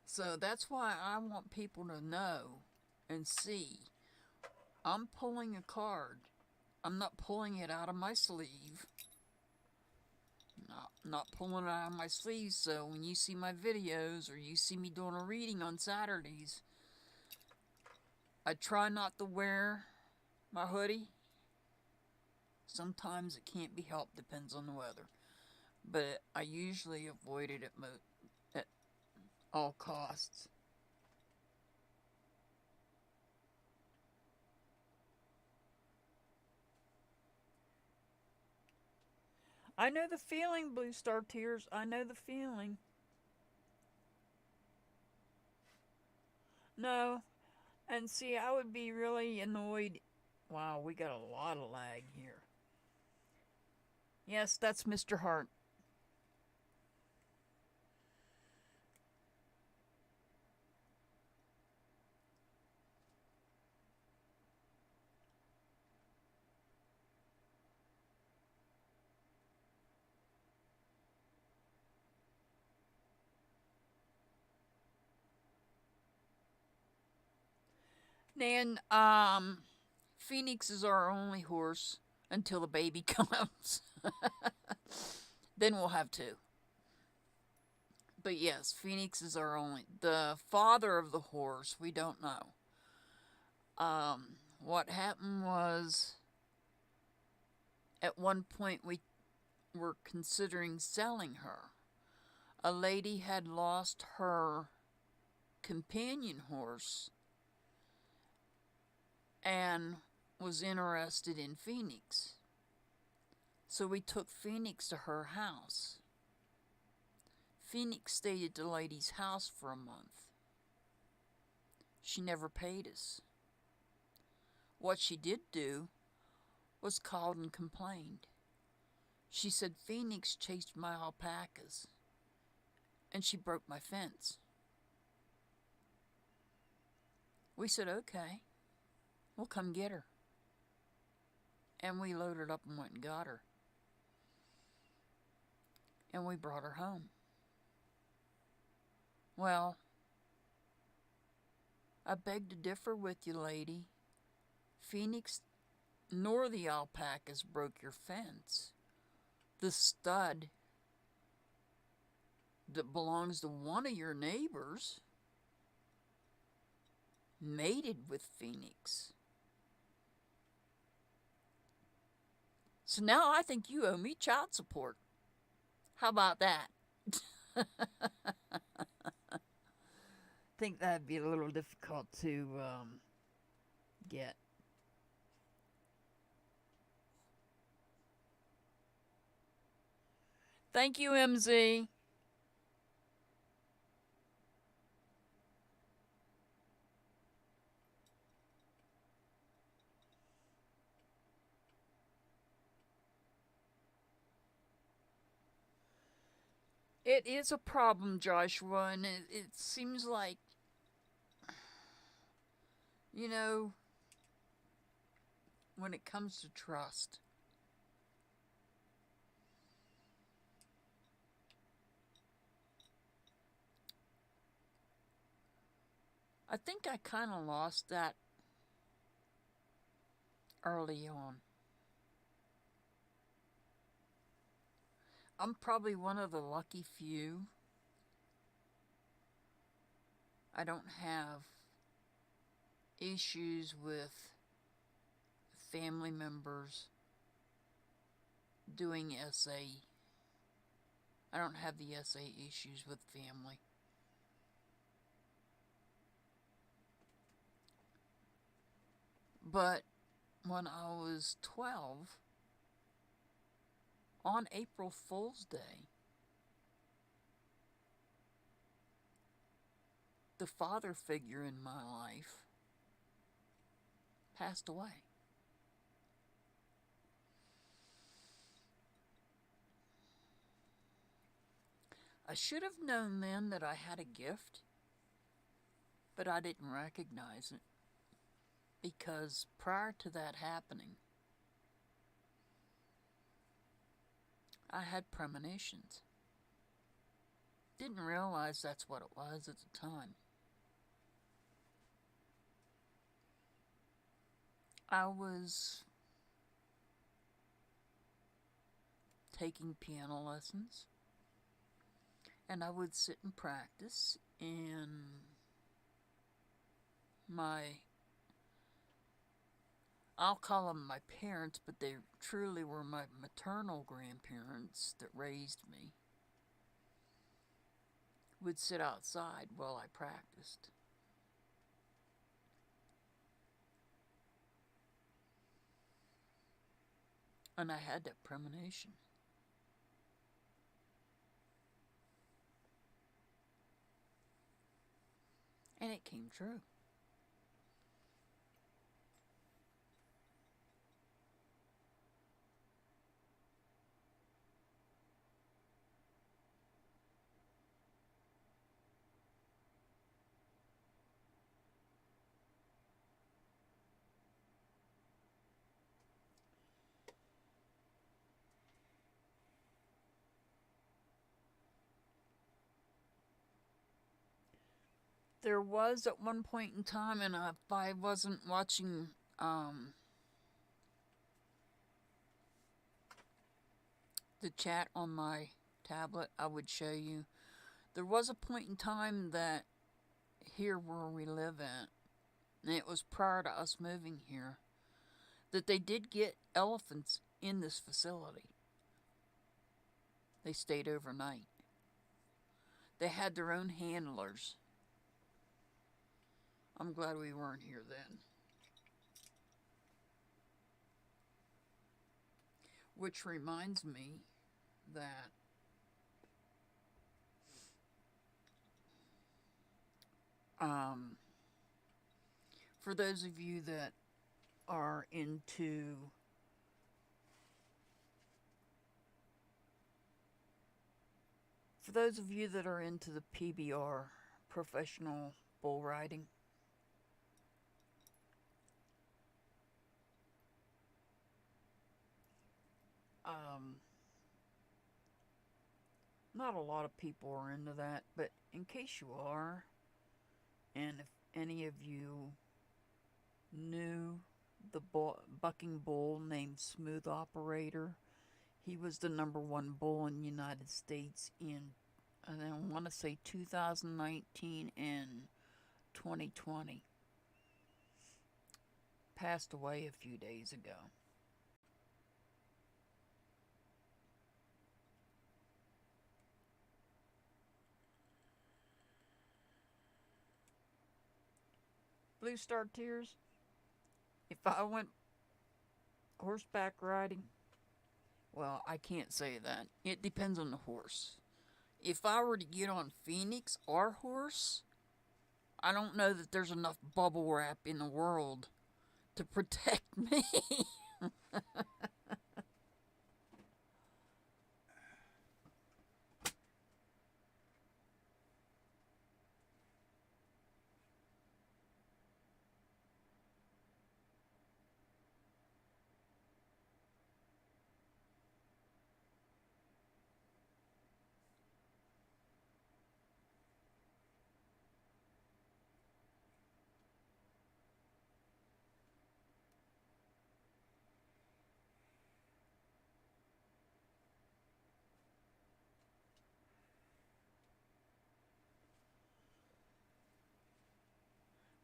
So that's why I want people to know and see. I'm pulling a card. I'm not pulling it out of my sleeve. Not pulling it out of my sleeve, so when you see my videos or you see me doing a reading on Saturdays, I try not to wear my hoodie. Sometimes it can't be helped, depends on the weather. But I usually avoid it at all costs. I know the feeling, Blue Star Tears. I know the feeling. No. And see, I would be really annoyed. Wow, we got a lot of lag here. Yes, that's Mr. Hart. Nan, Phoenix is our only horse until the baby comes. Then we'll have two. But yes, Phoenix is our only. The father of the horse, we don't know. What happened was, at one point we were considering selling her. A lady had lost her companion horse and was interested in Phoenix. So we took Phoenix to her house. Phoenix stayed at the lady's house for a month. She never paid us. What she did do was called and complained. She said Phoenix chased my alpacas and she broke my fence. We said, okay, we'll come get her. And we loaded up and went and got her. And we brought her home. Well, I beg to differ with you, lady. Phoenix nor the alpacas broke your fence. The stud that belongs to one of your neighbors mated with Phoenix. So now I think you owe me child support. How about that? Think that'd be a little difficult to get. Thank you, MZ. It is a problem, Joshua, and it seems like, you know, when it comes to trust, I think I kind of lost that early on. I'm probably one of the lucky few. I don't have issues with family members doing SA. I don't have the SA issues with family. But when I was 12, on April Fool's Day, the father figure in my life passed away. I should have known then that I had a gift, but I didn't recognize it, because prior to that happening, I had premonitions. Didn't realize that's what it was at the time. I was taking piano lessons, and I would sit and practice, and I'll call them my parents, but they truly were my maternal grandparents that raised me, would sit outside while I practiced. And I had that premonition. And it came true. There was at one point in time, and if I wasn't watching the chat on my tablet, I would show you. There was a point in time that here where we live at, and it was prior to us moving here, that they did get elephants in this facility. They stayed overnight. They had their own handlers. I'm glad we weren't here then. Which reminds me that for those of you that are into the PBR, professional bull riding, not a lot of people are into that, but in case you are, and if any of you knew the bucking bull named Smooth Operator, he was the #1 bull in the United States in, I want to say 2019 and 2020. Passed away a few days ago. Blue Star Tears, if I went horseback riding, well, I can't say that. It depends on the horse. If I were to get on Phoenix, our horse, I don't know that there's enough bubble wrap in the world to protect me.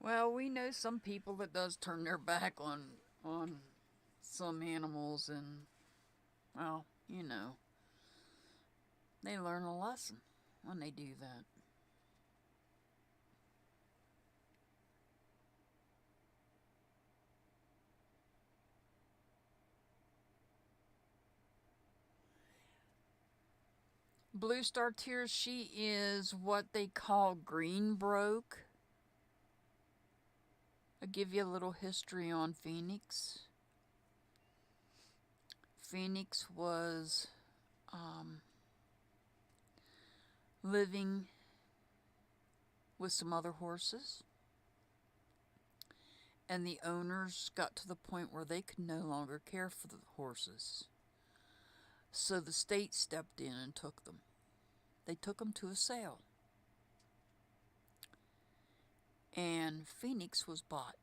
Well, we know some people that does turn their back on some animals, and, well, you know, they learn a lesson when they do that. Blue Star Tears, she is what they call green broke. I'll give you a little history on Phoenix. Phoenix was living with some other horses, and the owners got to the point where they could no longer care for the horses. So the state stepped in and took them. They took them to a sale. And Phoenix was bought.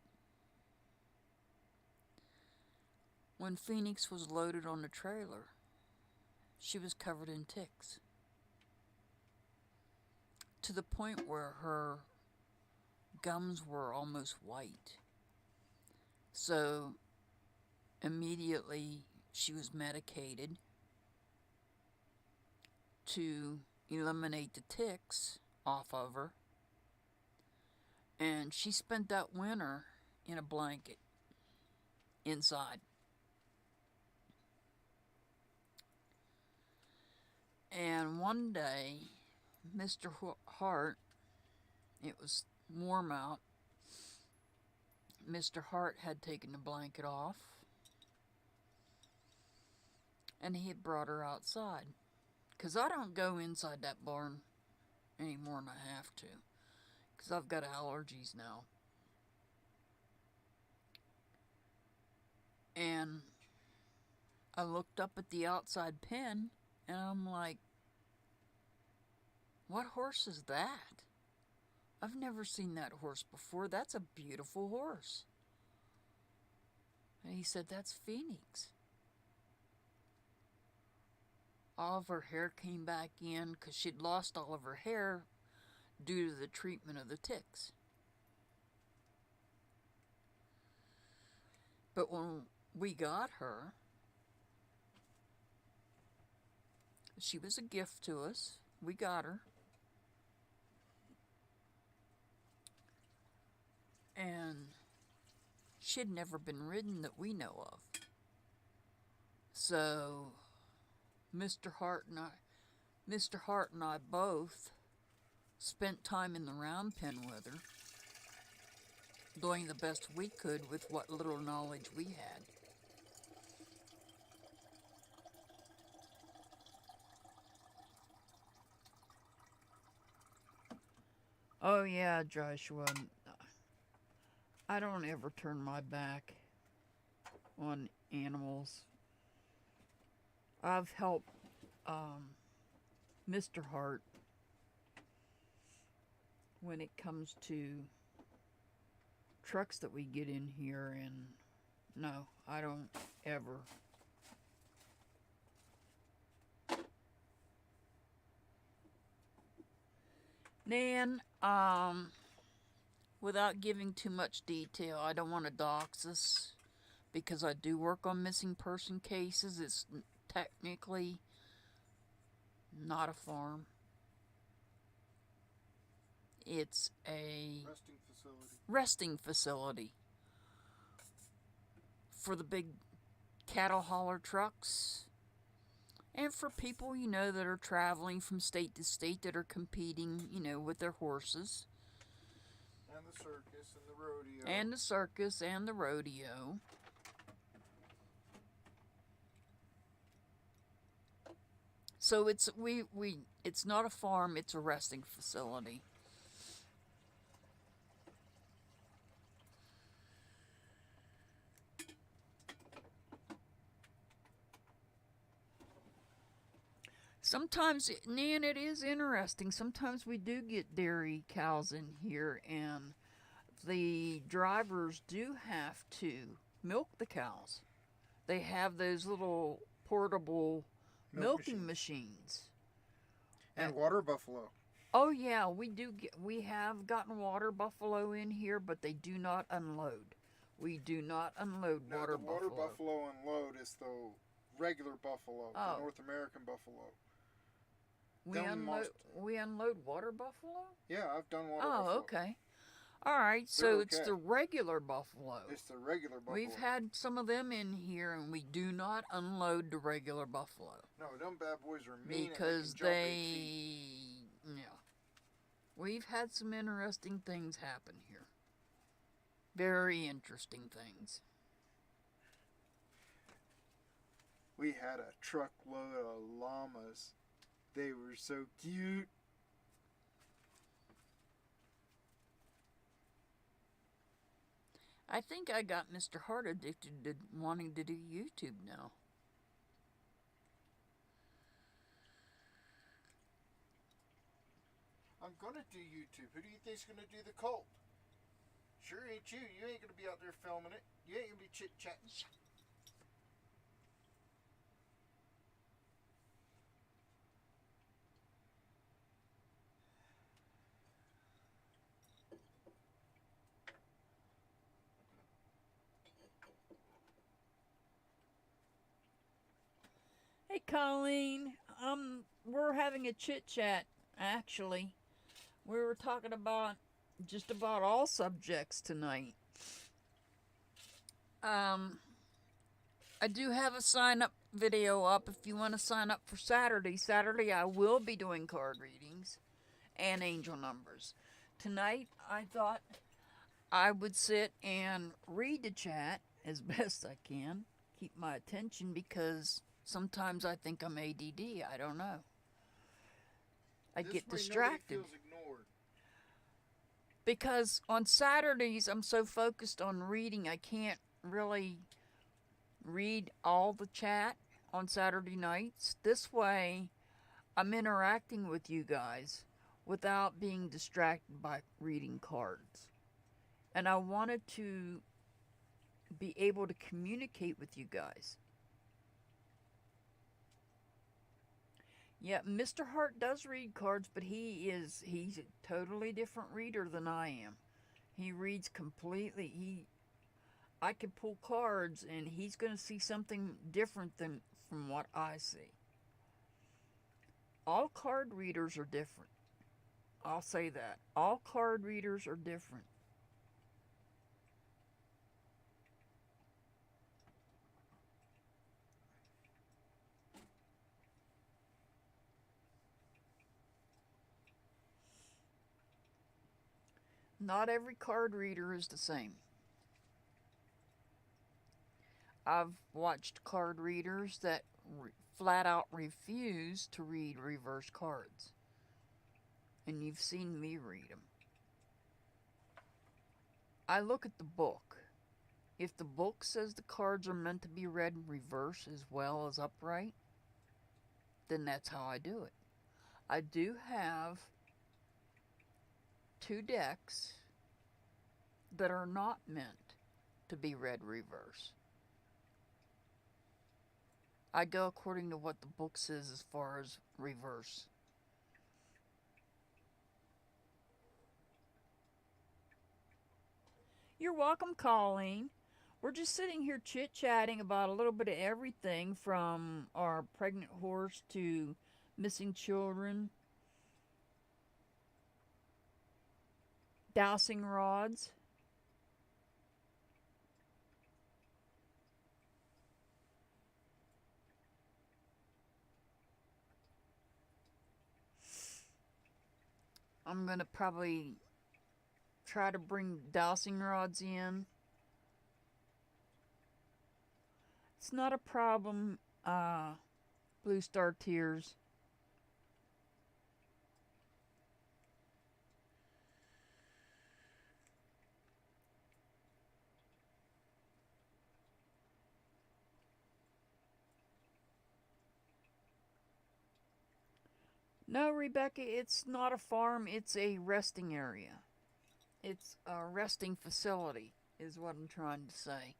When Phoenix was loaded on the trailer, she was covered in ticks. To the point where her gums were almost white. So immediately she was medicated to eliminate the ticks off of her. And she spent that winter in a blanket inside. And one day, Mr. Hart, it was warm out, Mr. Hart had taken the blanket off, and he had brought her outside. Because I don't go inside that barn any more than I have to, because I've got allergies now. And I looked up at the outside pen, and I'm like, what horse is that? I've never seen that horse before. That's a beautiful horse. And he said, that's Phoenix. All of her hair came back in because she'd lost all of her hair due to the treatment of the ticks. But when we got her, she was a gift to us. We got her. And she'd never been ridden that we know of. So Mr. Hart and I both spent time in the round pen with her, doing the best we could with what little knowledge we had. Oh yeah, Joshua, I don't ever turn my back on animals. I've helped Mr. Hart when it comes to trucks that we get in here, and no, I don't ever. Nan, without giving too much detail, I don't want to dox us because I do work on missing person cases. It's technically not a farm. It's a resting facility for the big cattle hauler trucks and for people, you know, that are traveling from state to state that are competing, you know, with their horses. And the circus and the rodeo. And the circus and the rodeo. So it's it's not a farm, it's a resting facility. Sometimes, Nan, it is interesting. Sometimes we do get dairy cows in here, and the drivers do have to milk the cows. They have those little portable milking machines. And water buffalo. Oh yeah, we have gotten water buffalo in here, but they do not unload. We do not unload water buffalo. The water buffalo unload is the regular buffalo, the North American buffalo. We unload water buffalo? Yeah, I've done water buffalo. Oh, okay. All right, so it's the regular buffalo. It's the regular buffalo. We've had some of them in here, and we do not unload the regular buffalo. No, them bad boys are mean. Because yeah. We've had some interesting things happen here. Very interesting things. We had a truckload of llamas. They were so cute. I think I got Mr. Hart addicted to wanting to do YouTube now. I'm gonna do YouTube. Who do you think's gonna do the cult? Sure ain't you. You ain't gonna be out there filming it. You ain't gonna be chit-chatting. Hey, Colleen. We're having a chit chat, actually. We were talking about just about all subjects tonight. I do have a sign up video up if you want to sign up for Saturday. Saturday, I will be doing card readings and angel numbers. Tonight, I thought I would sit and read the chat as best I can, keep my attention, because sometimes I think I'm ADD. I don't know. I get distracted. Nobody feels ignored. Because on Saturdays, I'm so focused on reading, I can't really read all the chat on Saturday nights. This way, I'm interacting with you guys without being distracted by reading cards. And I wanted to be able to communicate with you guys. Yeah, Mr. Hart does read cards, but he's a totally different reader than I am. He reads completely. I can pull cards and he's going to see something different than from what I see. All card readers are different. I'll say that. All card readers are different. Not every card reader is the same. I've watched card readers that flat out refuse to read reverse cards. And you've seen me read them. I look at the book. If the book says the cards are meant to be read in reverse as well as upright, then that's how I do it. I do have 2 decks that are not meant to be read reverse. I go according to what the book says as far as reverse. You're welcome, Colleen. We're just sitting here chit-chatting about a little bit of everything from our pregnant horse to missing children, dowsing rods. I'm going to probably try to bring dowsing rods in. It's not a problem, Blue Star Tears. No, Rebecca, it's not a farm, it's a resting area. It's a resting facility, is what I'm trying to say.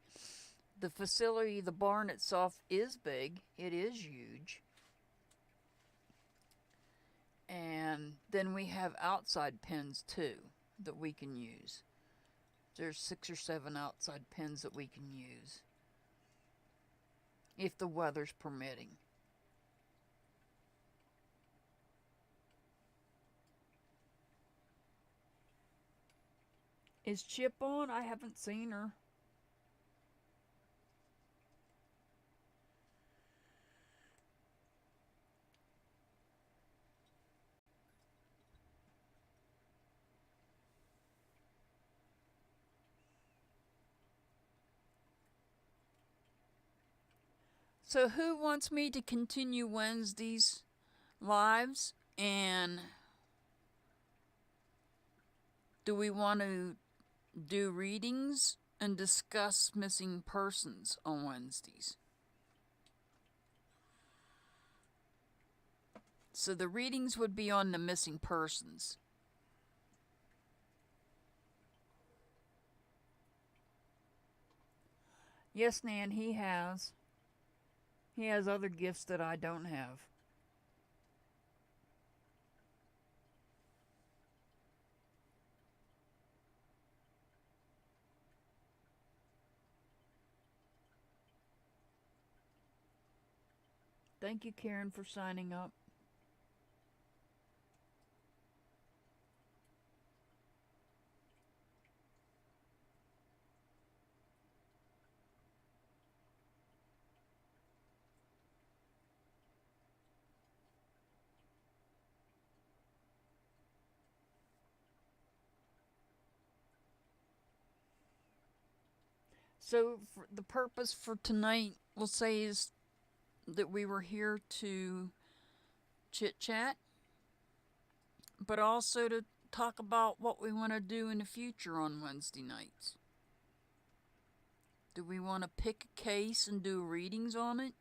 The facility, the barn itself is big. It is huge. And then we have outside pens too that we can use. There's 6 or 7 outside pens that we can use, if the weather's permitting. Is Chip on? I haven't seen her. So who wants me to continue Wednesday's lives? And do we want to do readings and discuss missing persons on Wednesdays? So the readings would be on the missing persons. Yes, Nan, he has. He has other gifts that I don't have. Thank you, Karen, for signing up. So, the purpose for tonight, we'll say, is that we were here to chit chat, but also to talk about what we want to do in the future on Wednesday nights. Do we want to pick a case and do readings on it?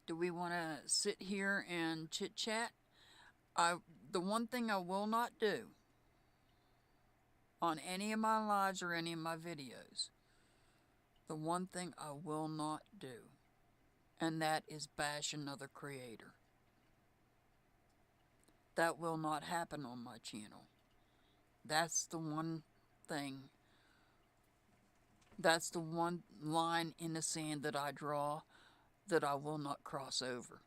Do we want to sit here and chit chat? The one thing I will not do on any of my lives or any of my videos, the one thing I will not do, and that is bash another creator. That will not happen on my channel. That's the one thing. That's the one line in the sand that I draw that I will not cross over.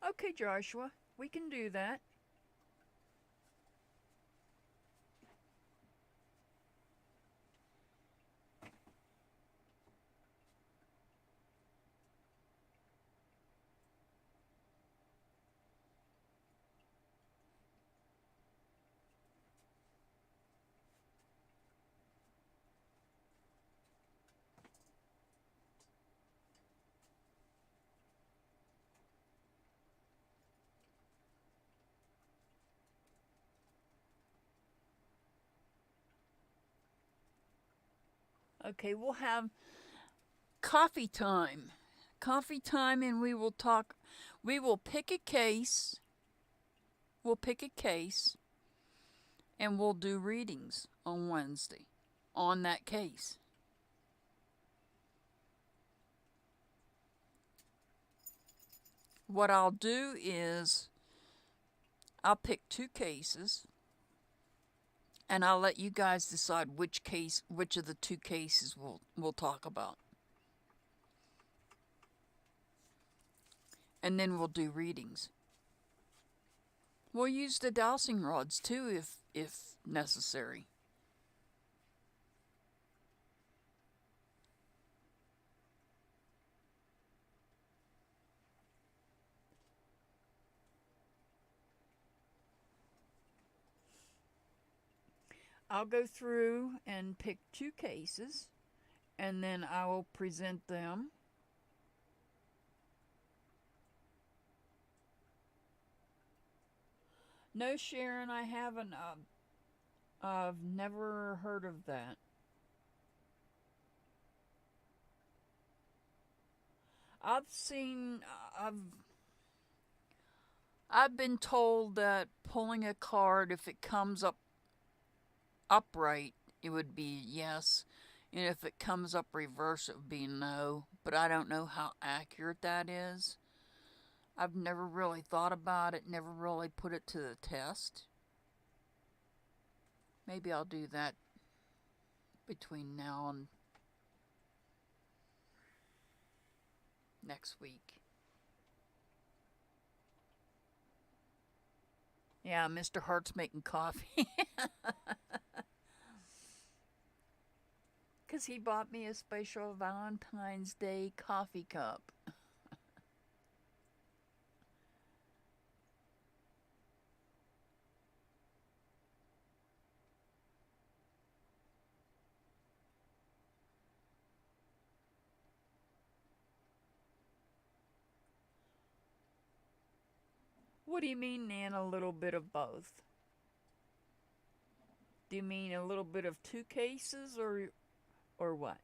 Okay, Joshua, we can do that. Okay, we'll have coffee time. Coffee time, and we will talk. We will pick a case. We'll pick a case, and we'll do readings on Wednesday on that case. What I'll do is I'll pick two cases, and I'll let you guys decide which of the two cases we'll talk about. And then we'll do readings. We'll use the dowsing rods too if necessary. I'll go through and pick two cases, and then I will present them. No, Sharon, I haven't. I've never heard of that. I've been told that pulling a card, if it comes up upright, it would be yes, and if it comes up reverse, it would be no. But I don't know how accurate that is. I've never really thought about it, never really put it to the test. Maybe I'll do that between now and next week. Yeah, Mr. Hart's making coffee. Because he bought me a special Valentine's Day coffee cup. What do you mean, Nan, a little bit of both? Do you mean a little bit of two cases or what?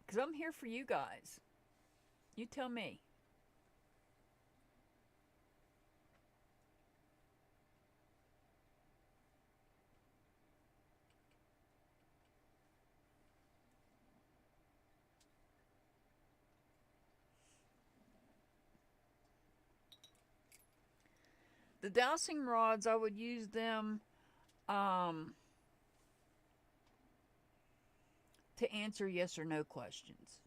Because I'm here for you guys. You tell me. The dowsing rods, I would use them to answer yes or no questions.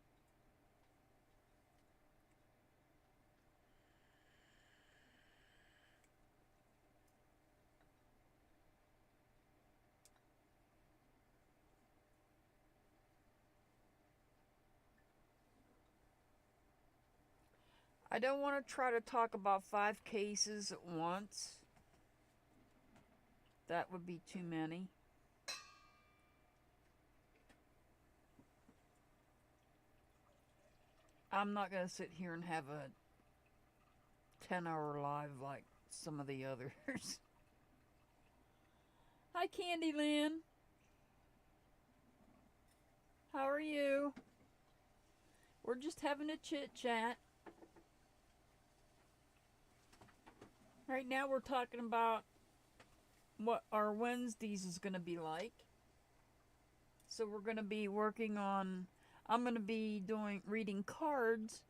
I don't want to try to talk about 5 cases at once. That would be too many. I'm not going to sit here and have a 10-hour live like some of the others. Hi, Candyland. How are you? We're just having a chit chat. Right now we're talking about what our Wednesdays is going to be like. So we're going to be working on, I'm going to be reading cards,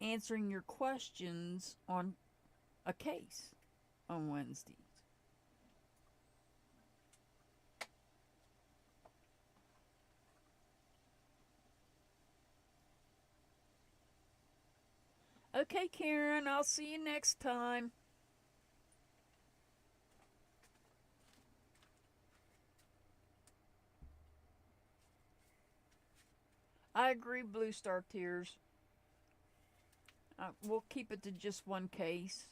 answering your questions on a case on Wednesdays. Okay, Karen, I'll see you next time. I agree, Blue Star Tears. We'll keep it to just one case.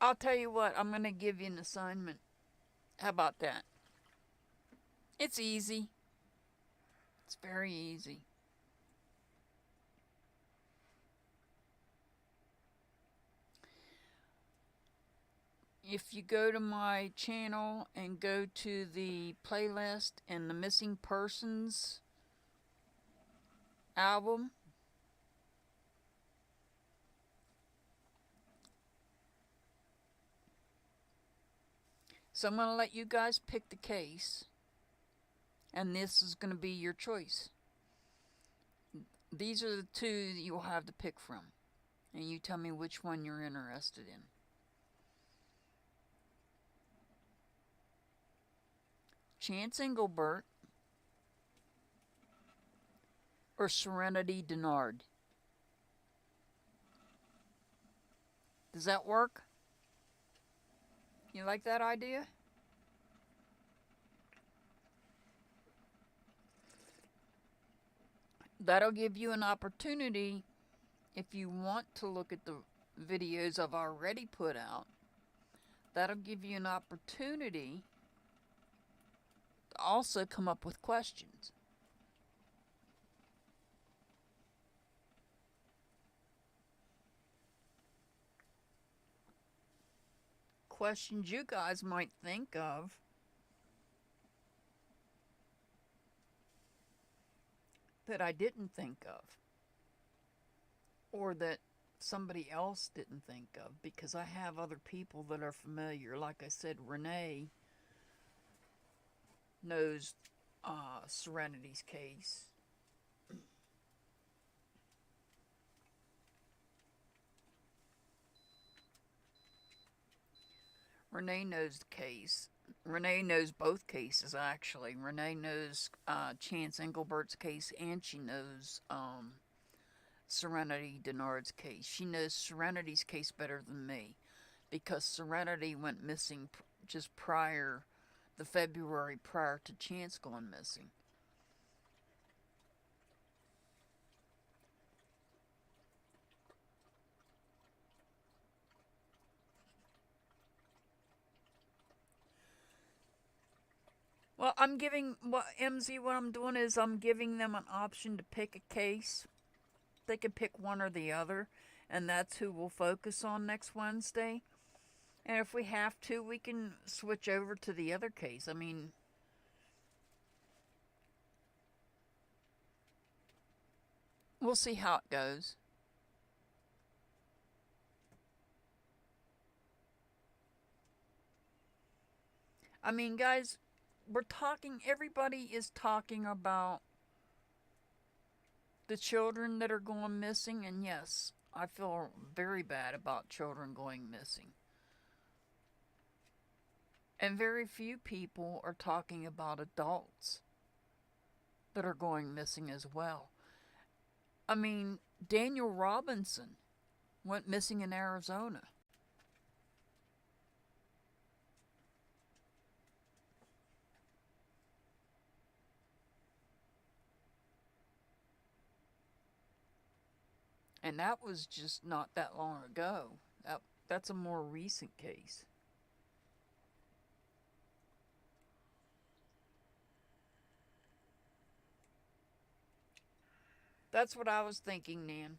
I'll tell you what, I'm going to give you an assignment. How about that? It's easy. It's very easy. If you go to my channel and go to the playlist and the Missing Persons album, so I'm going to let you guys pick the case, and this is going to be your choice. These are the 2 that you'll have to pick from, and you tell me which one you're interested in. Chance Engelbert or Serenity Dinard. Does that work? You like that idea? That'll give you an opportunity, if you want to look at the videos I've already put out, that'll give you an opportunity to also come up with questions. Questions you guys might think of that I didn't think of, or that somebody else didn't think of, because I have other people that are familiar. Like I said, Renee knows Serenity's case. Renee knows the case. Renee knows both cases, actually. Renee knows Chance Engelbert's case, and she knows Serenity Dinard's case. She knows Serenity's case better than me, because Serenity went missing just prior, the February prior to Chance going missing. Well, what I'm doing is I'm giving them an option to pick a case. They can pick one or the other, and that's who we'll focus on next Wednesday. And if we have to, we can switch over to the other case. I mean, we'll see how it goes. I mean, guys, everybody is talking about the children that are going missing, and yes, I feel very bad about children going missing. And very few people are talking about adults that are going missing as well. I mean, Daniel Robinson went missing in Arizona. And that was just not that long ago. That's a more recent case. That's what I was thinking, Nan.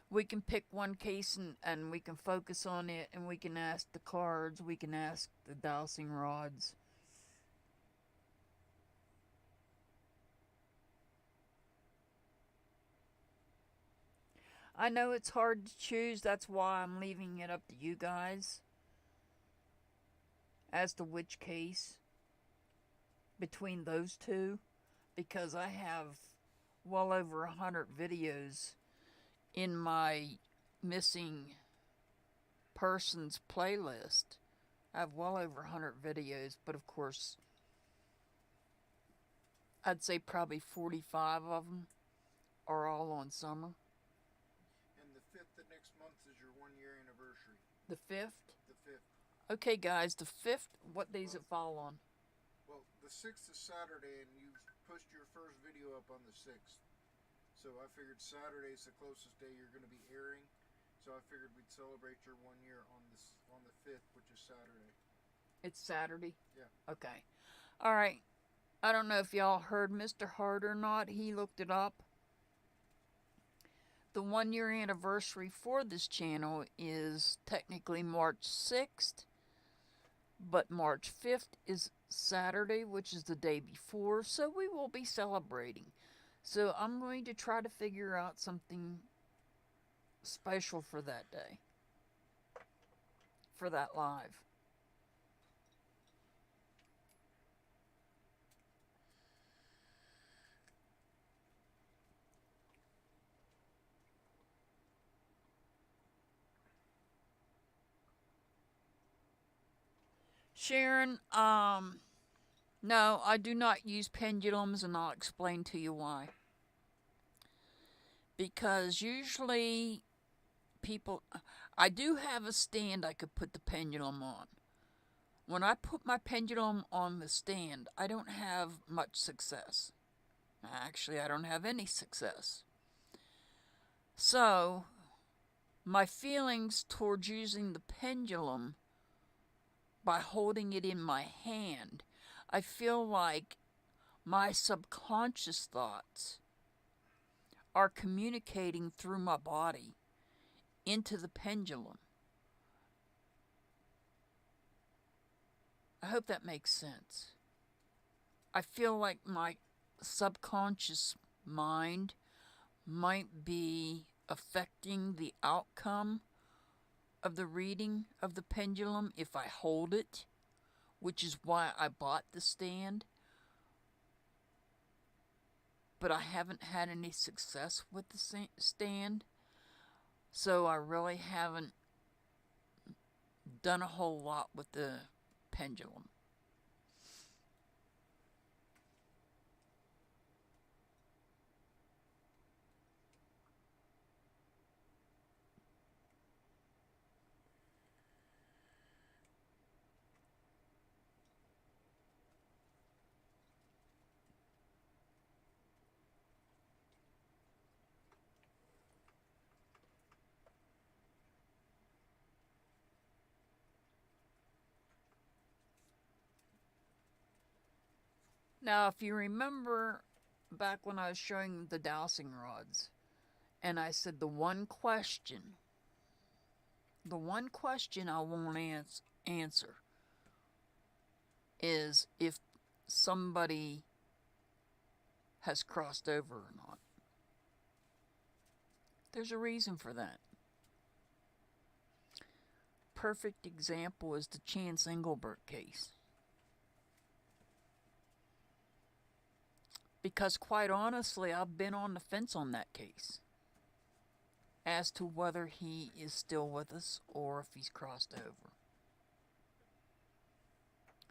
We can pick one case and we can focus on it, and we can ask the cards, we can ask the dowsing rods. I know it's hard to choose, that's why I'm leaving it up to you guys as to which case between those two, because I have well over 100 videos in my missing persons playlist. I have well over 100 videos, but of course, I'd say probably 45 of them are all on summer. And the 5th of next month is your 1-year anniversary. The 5th? The 5th. Okay, guys, the 5th, what days it fall on? Well, the 6th is Saturday, and you pushed your first video up on the 6th. So I figured Saturday's the closest day you're going to be airing. So I figured we'd celebrate your 1 year on the 5th, which is Saturday. It's Saturday? Yeah. Okay. All right. I don't know if y'all heard Mr. Hart or not. He looked it up. The 1-year anniversary for this channel is technically March 6th, but March 5th is Saturday, which is the day before, so we will be celebrating. So I'm going to try to figure out something special for that day, for that live. Sharon, no, I do not use pendulums, and I'll explain to you why. Because usually I do have a stand I could put the pendulum on. When I put my pendulum on the stand, I don't have much success. Actually, I don't have any success. So, my feelings towards using the pendulum by holding it in my hand, I feel like my subconscious thoughts are communicating through my body into the pendulum. I hope that makes sense. I feel like my subconscious mind might be affecting the outcome of the reading of the pendulum if I hold it, which is why I bought the stand. But I haven't had any success with the stand, so I really haven't done a whole lot with the pendulum. Now, if you remember back when I was showing the dowsing rods, and I said the one question I won't answer is if somebody has crossed over or not. There's a reason for that. Perfect example is the Chance Engelbert case. Because quite honestly, I've been on the fence on that case as to whether he is still with us or if he's crossed over.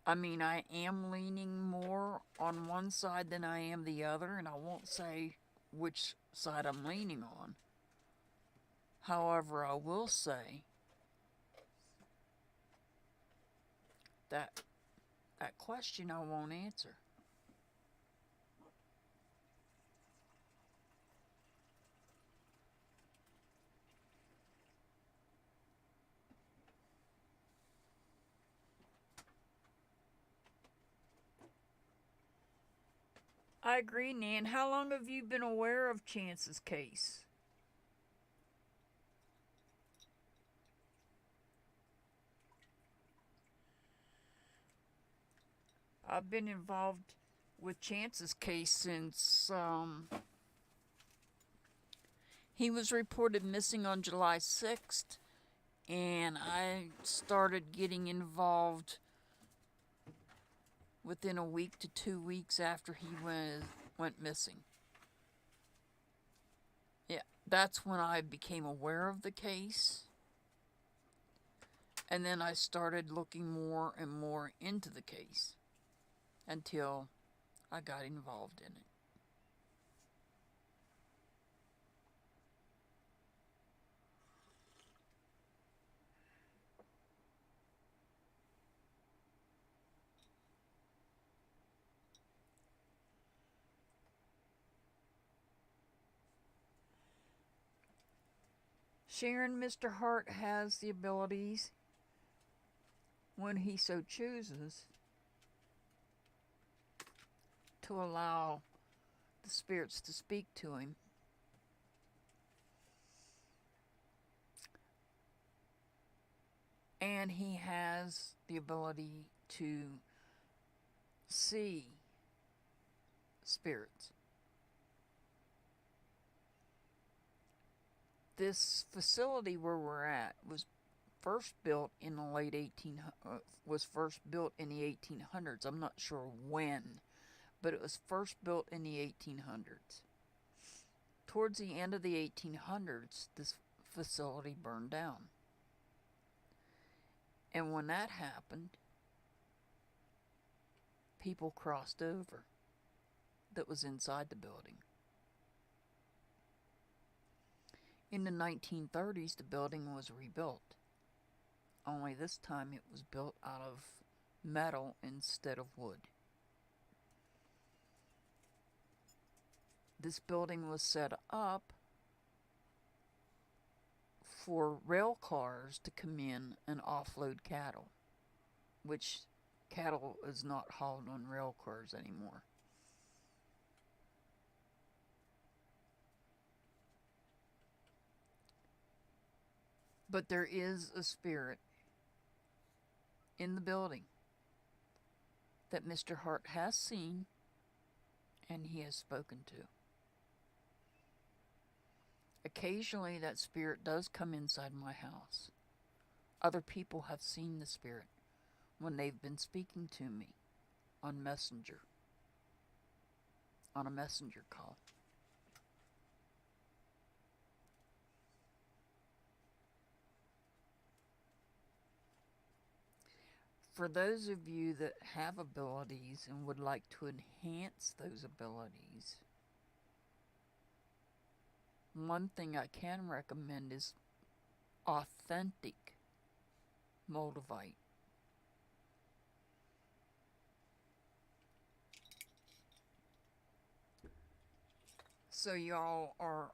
I mean, I am leaning more on one side than I am the other, and I won't say which side I'm leaning on. However, I will say that question I won't answer. I agree, Nan. How long have you been aware of Chance's case? I've been involved with Chance's case since he was reported missing on July 6th, and I started getting involved within a week to 2 weeks after he went missing. Yeah, that's when I became aware of the case. And then I started looking more and more into the case until I got involved in it. Sharon, Mr. Hart has the abilities, when he so chooses, to allow the spirits to speak to him. And he has the ability to see spirits. This facility where we're at was first built in the was first built in the 1800s. I'm not sure when, but it was first built in the 1800s. Towards the end of the 1800s, this facility burned down. And when that happened, people crossed over that was inside the building. In the 1930s, the building was rebuilt. Only this time it was built out of metal instead of wood. This building was set up for rail cars to come in and offload cattle, which cattle is not hauled on rail cars anymore. But there is a spirit in the building that Mr. Hart has seen and he has spoken to. Occasionally that spirit does come inside my house. Other people have seen the spirit when they've been speaking to me on a messenger call. For those of you that have abilities and would like to enhance those abilities, one thing I can recommend is authentic Moldavite. So y'all are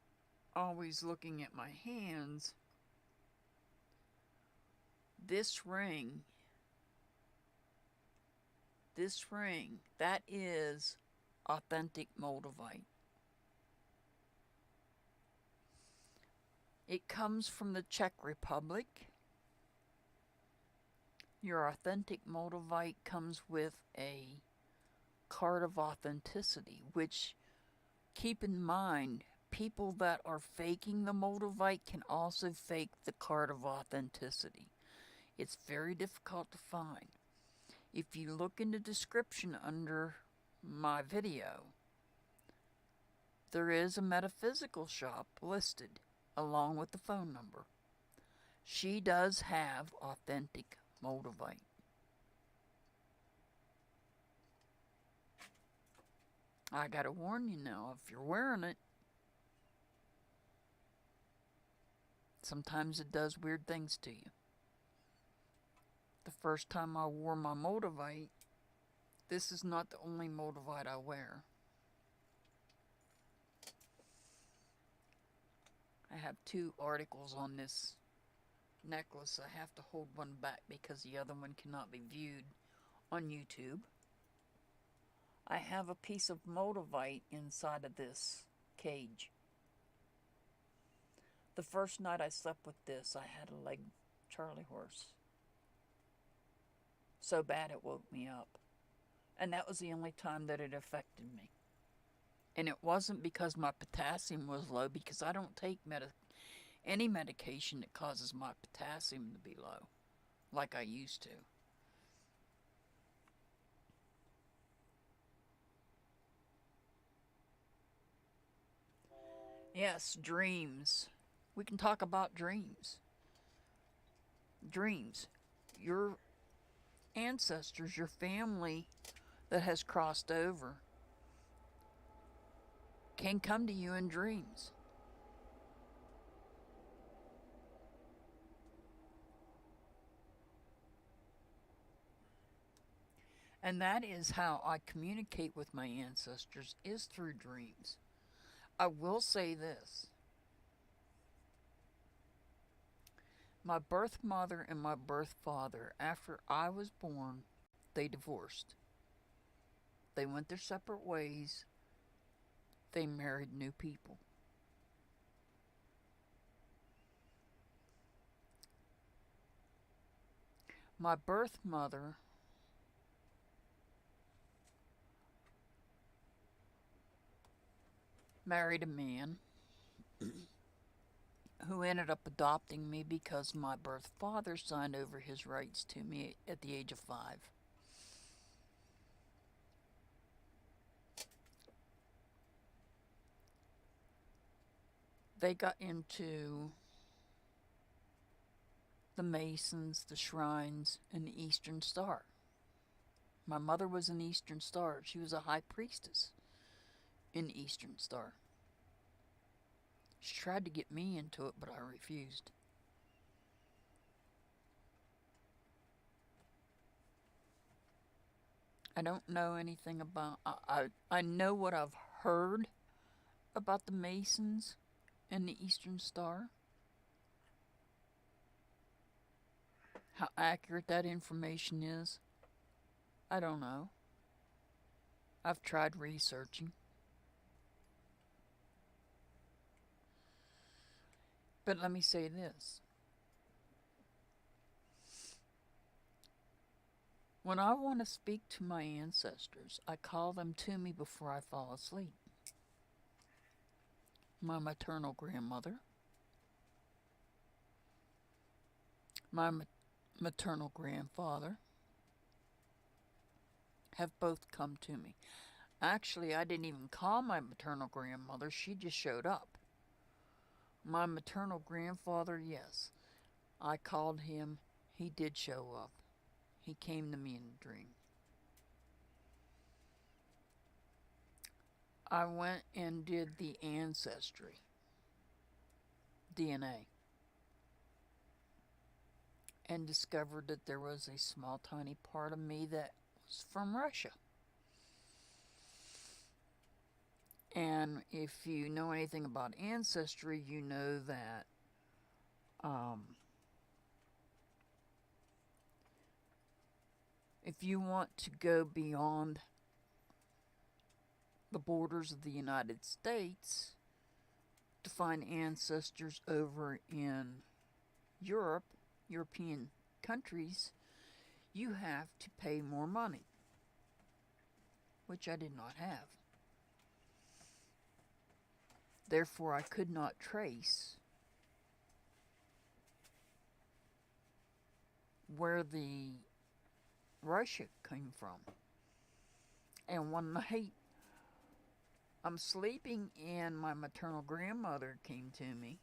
always looking at my hands. This ring, that is authentic Moldavite. It comes from the Czech Republic. Your authentic Moldavite comes with a card of authenticity, which, keep in mind, people that are faking the Moldavite can also fake the card of authenticity. It's very difficult to find. If you look in the description under my video, there is a metaphysical shop listed along with the phone number. She does have authentic Moldavite. I gotta warn you now, if you're wearing it, sometimes it does weird things to you. The first time I wore my Moldavite, this is not the only Moldavite I wear. I have 2 articles on this necklace. I have to hold one back because the other one cannot be viewed on YouTube. I have a piece of Moldavite inside of this cage. The first night I slept with this, I had a leg Charlie horse. So bad it woke me up. And that was the only time that it affected me. And it wasn't because my potassium was low, because I don't take any medication that causes my potassium to be low, like I used to. Yes, dreams. We can talk about dreams. Dreams. Your ancestors, your family that has crossed over, can come to you in dreams. And that is how I communicate with my ancestors, is through dreams. I will say this. My birth mother and my birth father, after I was born, they divorced. They went their separate ways. They married new people. My birth mother married a man who ended up adopting me because my birth father signed over his rights to me at the age of 5. They got into the Masons, the shrines, and the Eastern Star. My mother was an Eastern Star. She was a high priestess in Eastern Star. She tried to get me into it, but I refused. I don't know anything about... I know what I've heard about the Masons and the Eastern Star. How accurate that information is, I don't know. I've tried researching. But let me say this. When I want to speak to my ancestors, I call them to me before I fall asleep. My maternal grandmother, my maternal grandfather have both come to me. Actually, I didn't even call my maternal grandmother. She just showed up. My maternal grandfather, yes, I called him. He did show up. He came to me in a dream. I went and did the Ancestry Dna and discovered that there was a small, tiny part of me that was from Russia. And if you know anything about Ancestry, you know that if you want to go beyond the borders of the United States to find ancestors over in Europe, European countries, you have to pay more money, which I did not have. Therefore, I could not trace where the Russia came from. And one night, I'm sleeping and my maternal grandmother came to me.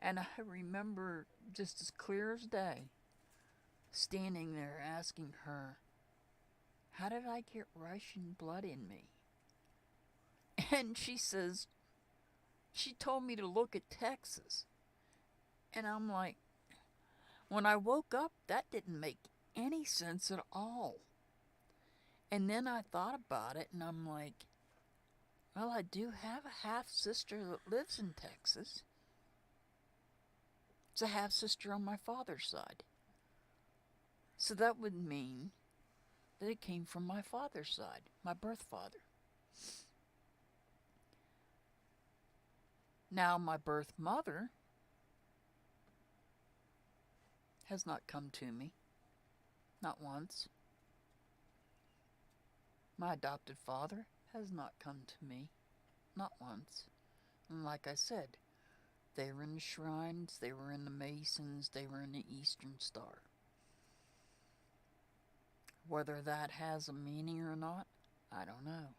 And I remember just as clear as day, standing there asking her, how did I get Russian blood in me? And she says, she told me to look at Texas. And I'm like, when I woke up, that didn't make any sense at all. And then I thought about it, and I'm like, well, I do have a half-sister that lives in Texas. It's a half-sister on my father's side. So that would mean that it came from my father's side, my birth father. Now, my birth mother has not come to me, not once. My adopted father has not come to me, not once. And like I said, they were in the shrines, they were in the Masons, they were in the Eastern Star. Whether that has a meaning or not, I don't know.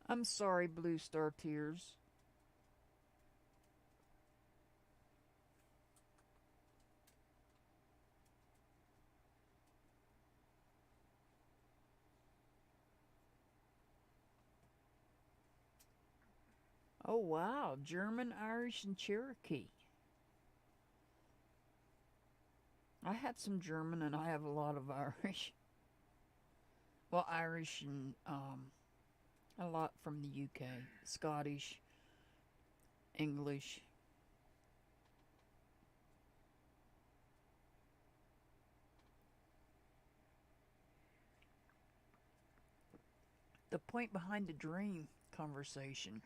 I'm sorry, Blue Star Tears. Oh, wow. German, Irish, and Cherokee. I had some German and I have a lot of Irish. Well, Irish and a lot from the UK. Scottish, English. The point behind the dream conversation.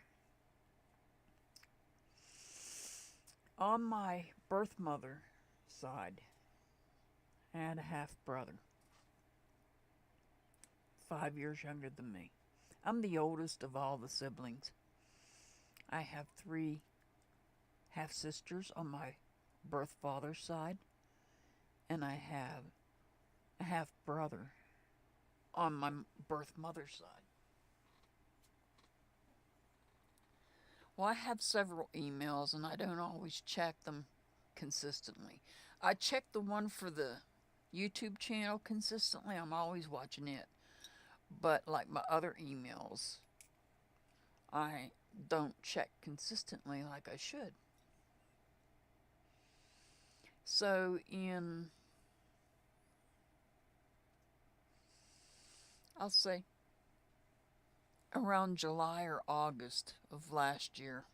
On my birth mother side, I had a half brother, 5 years younger than me. I'm the oldest of all the siblings. I have 3 half sisters on my birth father's side, and I have a half brother on my birth mother's side. Well, I have several emails and I don't always check them consistently. I check the one for the YouTube channel consistently. I'm always watching it. But like my other emails, I don't check consistently like I should. So I'll say around July or August of last year,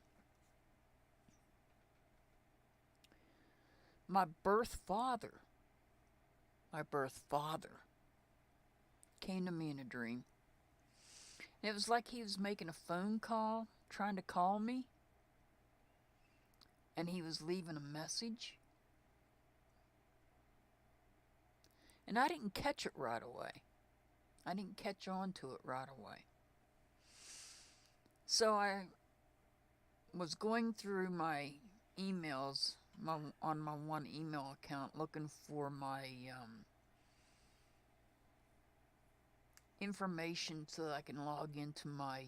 my birth father came to me in a dream. And it was like he was making a phone call, trying to call me, and he was leaving a message. And I didn't catch it right away. I didn't catch on to it right away. So I was going through my emails on my one email account looking for my information so that I can log into my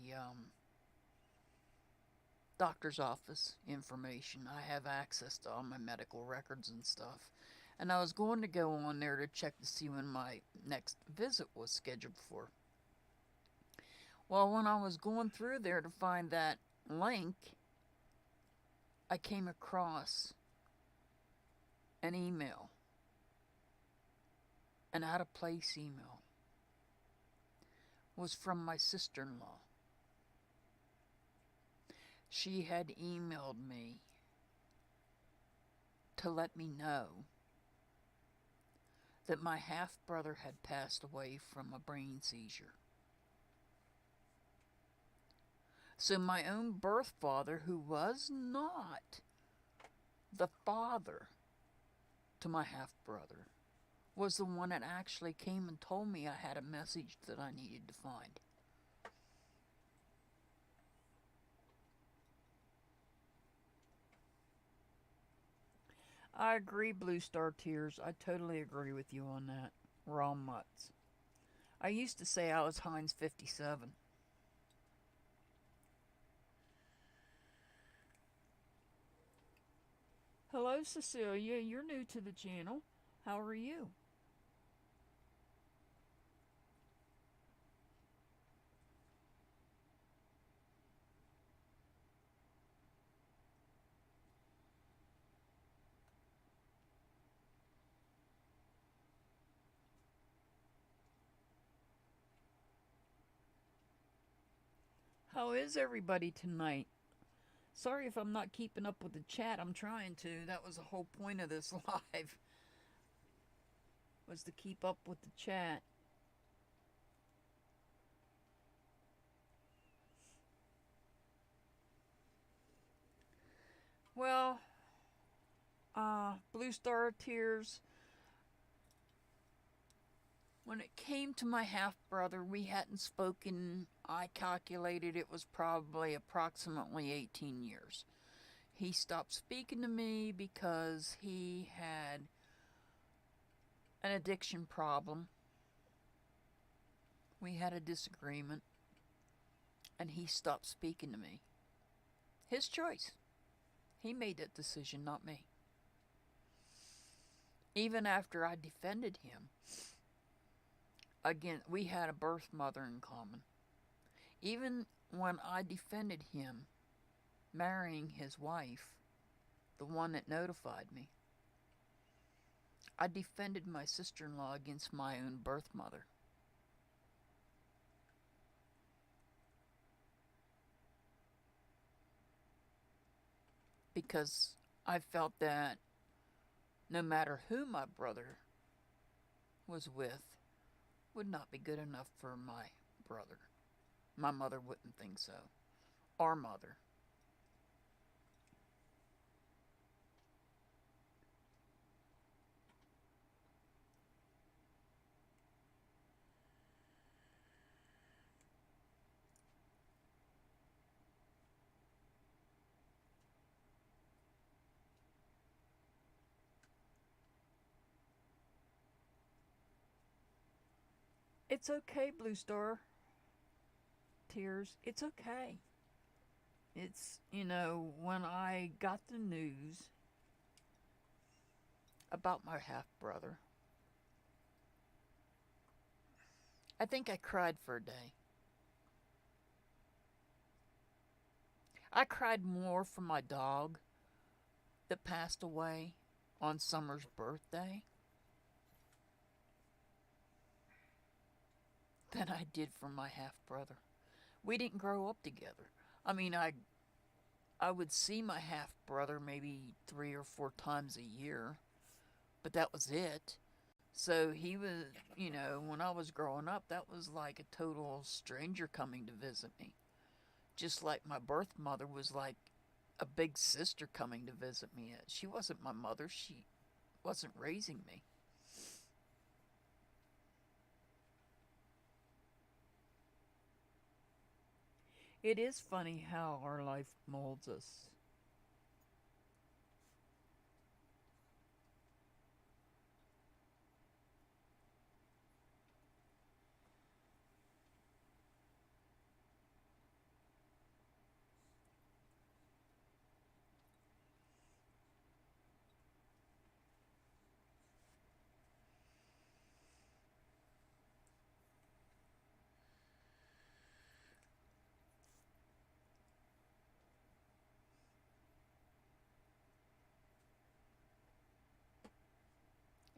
doctor's office information. I have access to all my medical records and stuff. And I was going to go on there to check to see when my next visit was scheduled for. Well, when I was going through there to find that link, I came across an email, an out-of-place email. was from my sister-in-law. She had emailed me to let me know that my half-brother had passed away from a brain seizure. So my own birth father, who was not the father to my half-brother, was the one that actually came and told me I had a message that I needed to find. I agree, Blue Star Tears. I totally agree with you on that. Raw mutts. I used to say I was Heinz 57. Hello, Cecilia. You're new to the channel. How are you? How is everybody tonight? Sorry if I'm not keeping up with the chat. I'm trying to. That was the whole point of this live, was to keep up with the chat. Well, Blue Star Tears, when it came to my half-brother, we hadn't spoken. I calculated it was probably approximately 18 years. He stopped speaking to me because he had an addiction problem. We had a disagreement, and he stopped speaking to me. His choice. He made that decision, not me. Even after I defended him, again, we had a birth mother in common. Even when I defended him marrying his wife, the one that notified me, I defended my sister-in-law against my own birth mother. Because I felt that no matter who my brother was with, would not be good enough for my brother. My mother wouldn't think so. Our mother. It's okay, Blue Star Tears. It's okay. It's, when I got the news about my half-brother, I think I cried for a day. I cried more for my dog that passed away on Summer's birthday than I did for my half-brother. We didn't grow up together. I mean, I would see my half-brother maybe 3 or 4 times a year, but that was it. So he was, when I was growing up, that was like a total stranger coming to visit me. Just like my birth mother was like a big sister coming to visit me. She wasn't my mother. She wasn't raising me. It is funny how our life molds us.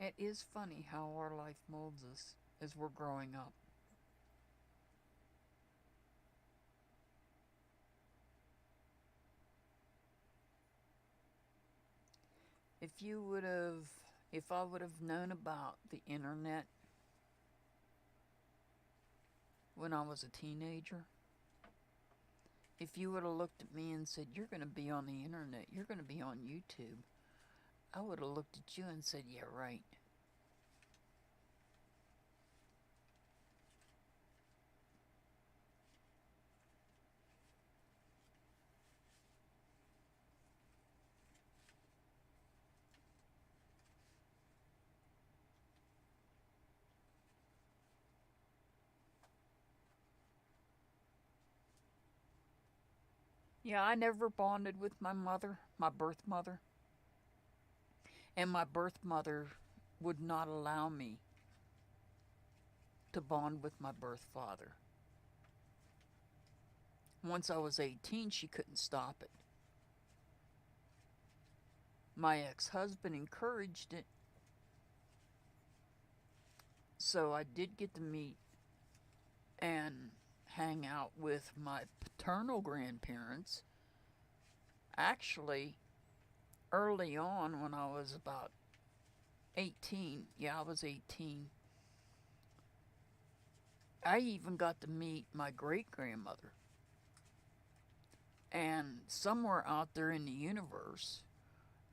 It is funny how our life molds us as we're growing up. if I would have known about the internet when I was a teenager, if you would have looked at me and said, you're going to be on the internet, you're going to be on YouTube, I would have looked at you and said, yeah, right. Yeah, I never bonded with my mother, my birth mother. And my birth mother would not allow me to bond with my birth father. Once I was 18, she couldn't stop it. My ex-husband encouraged it. So I did get to meet and hang out with my paternal grandparents. Actually, early on when I was about 18, I was 18, I even got to meet my great-grandmother. And somewhere out there in the universe,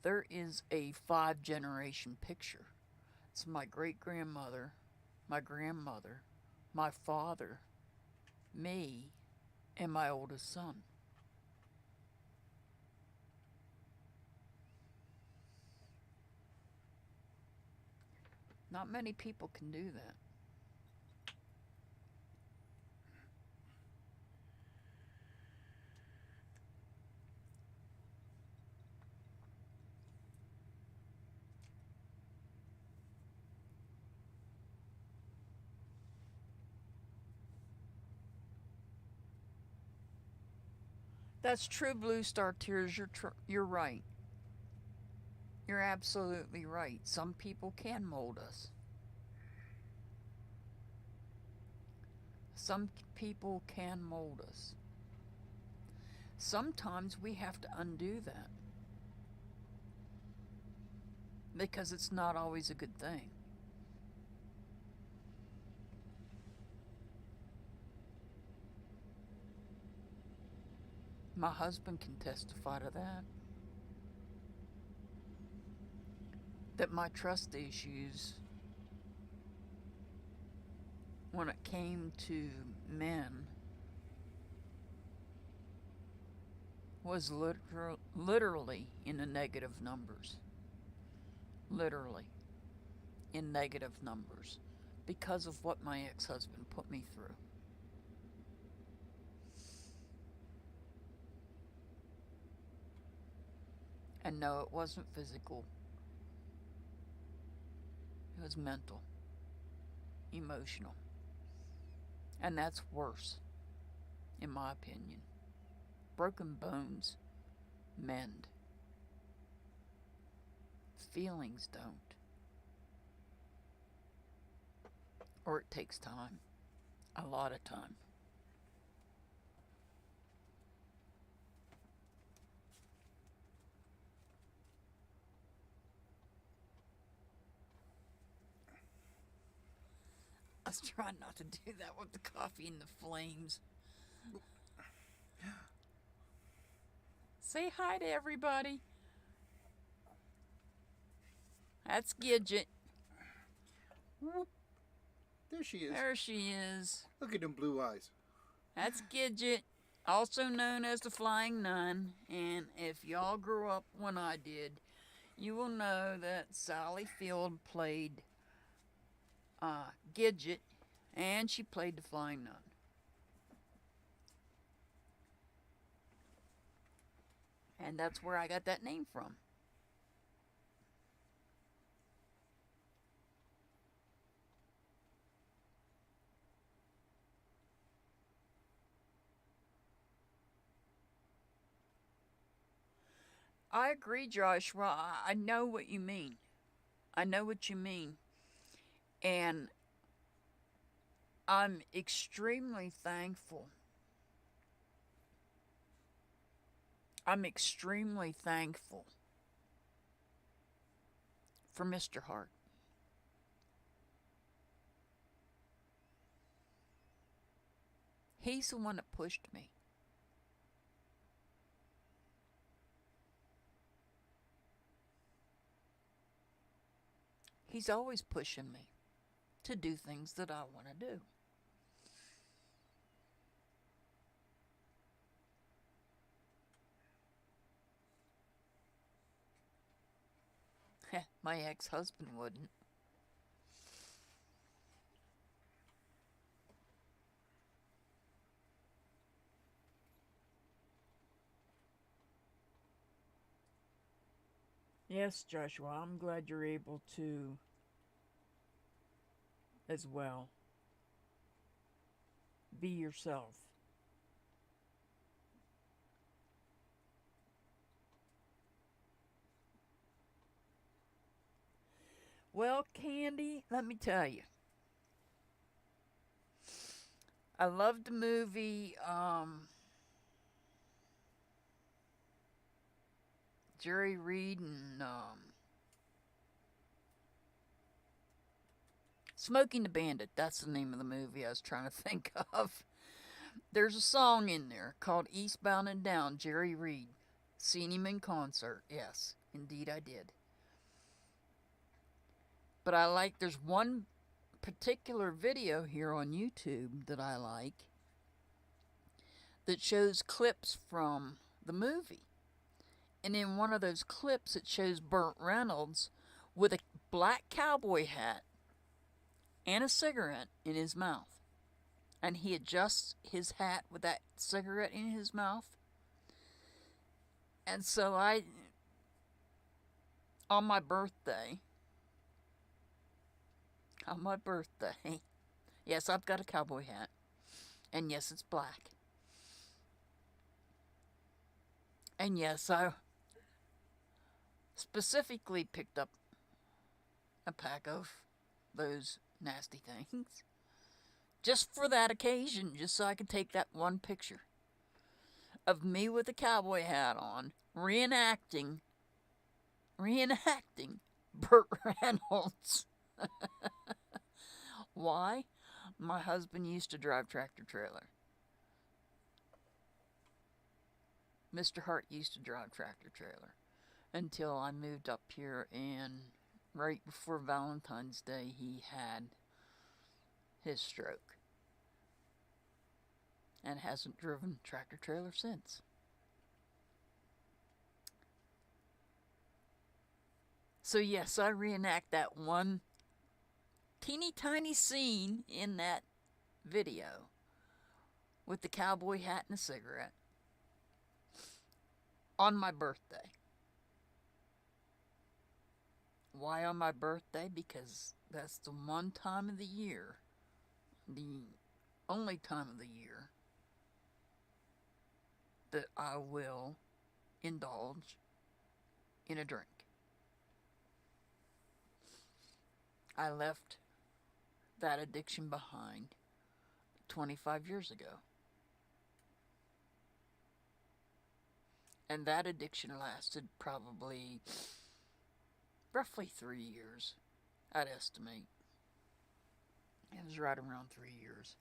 there is a 5-generation picture. It's my great-grandmother, my grandmother, my father, me, and my oldest son. Not many people can do that. That's true, Blue Star Tears. You're right. You're absolutely right. Some people can mold us. Some people can mold us. Sometimes we have to undo that because it's not always a good thing. My husband can testify to that. That my trust issues, when it came to men, was literally in the negative numbers. Literally in negative numbers because of what my ex-husband put me through. And no, it wasn't physical. It was mental, emotional. And that's worse, in my opinion. Broken bones mend. Feelings don't. Or it takes time. A lot of time. I was trying not to do that with the coffee and the flames. Say hi to everybody. That's Gidget. Whoop. There she is. There she is. Look at them blue eyes. That's Gidget, also known as the Flying Nun. And if y'all grew up when I did, you will know that Sally Field played Gidget, and she played the Flying Nun. And that's where I got that name from. I agree, Joshua. I know what you mean. I know what you mean. And I'm extremely thankful. I'm extremely thankful for Mr. Hart. He's the one that pushed me. He's always pushing me to do things that I want to do. My ex-husband wouldn't. Yes, Joshua, I'm glad you're able to as well be yourself. Well, Candy, let me tell you. I loved the movie Jerry Reed and Smoking the Bandit. That's the name of the movie I was trying to think of. There's a song in there called Eastbound and Down, Jerry Reed. Seen him in concert. Yes, indeed I did. But there's one particular video here on YouTube that I like that shows clips from the movie. And in one of those clips, it shows Burt Reynolds with a black cowboy hat and a cigarette in his mouth. And he adjusts his hat with that cigarette in his mouth. And so on my birthday, yes, I've got a cowboy hat. And yes, it's black. And yes, I specifically picked up a pack of those nasty things just for that occasion, just so I could take that one picture of me with a cowboy hat on, reenacting Burt Reynolds. Why? My husband used to drive tractor trailer. Mr. Hart used to drive tractor trailer until I moved up here, and right before Valentine's Day he had his stroke and hasn't driven tractor trailer since. So yes, I reenact that one teeny tiny scene in that video with the cowboy hat and a cigarette on my birthday. Why on my birthday? Because that's the one time of the year, the only time of the year, that I will indulge in a drink. I left that addiction behind 25 years ago. And that addiction lasted probably roughly 3 years, I'd estimate. It was right around 3 years.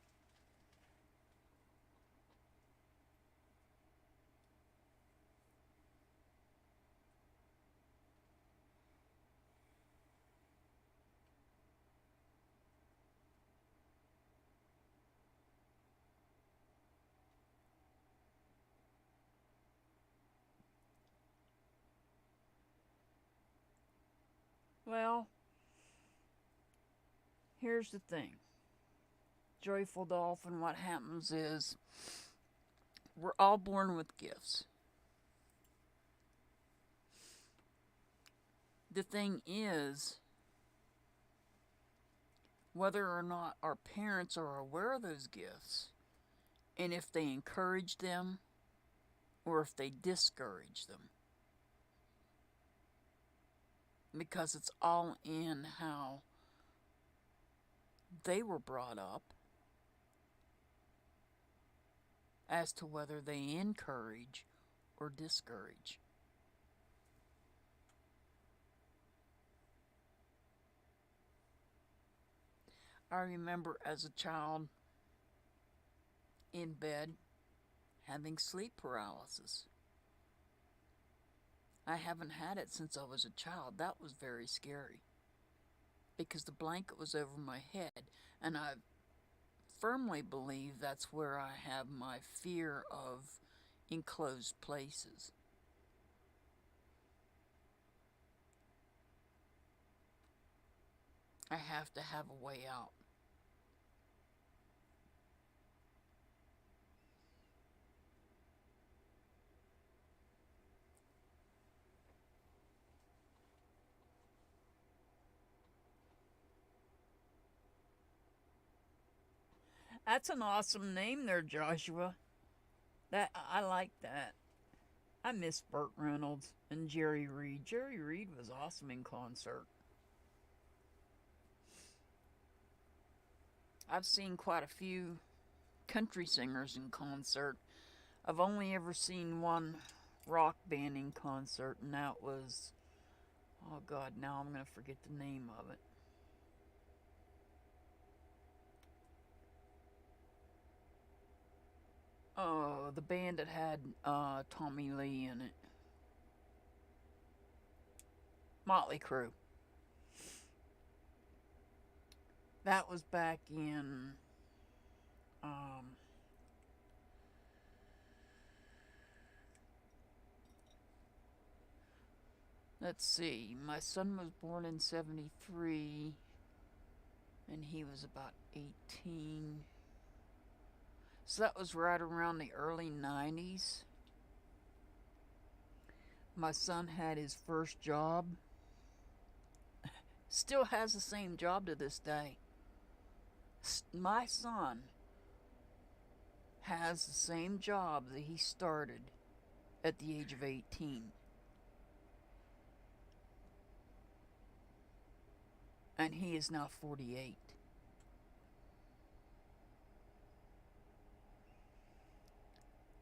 Well, here's the thing. Joyful Dolphin, what happens is we're all born with gifts. The thing is, whether or not our parents are aware of those gifts, and if they encourage them, or if they discourage them. Because it's all in how they were brought up as to whether they encourage or discourage. I remember as a child in bed having sleep paralysis. I haven't had it since I was a child. That was very scary because the blanket was over my head, and I firmly believe that's where I have my fear of enclosed places. I have to have a way out. That's an awesome name there, Joshua. That I like that. I miss Burt Reynolds and Jerry Reed. Jerry Reed was awesome in concert. I've seen quite a few country singers in concert. I've only ever seen one rock band in concert, and that was, oh God, now I'm going to forget the name of it. Oh, the band that had Tommy Lee in it. Motley Crue. That was back in let's see, my son was born in 73 and he was about 18. So that was right around the early 90s. My son had his first job. Still has the same job to this day. My son has the same job that he started at the age of 18. And he is now 48.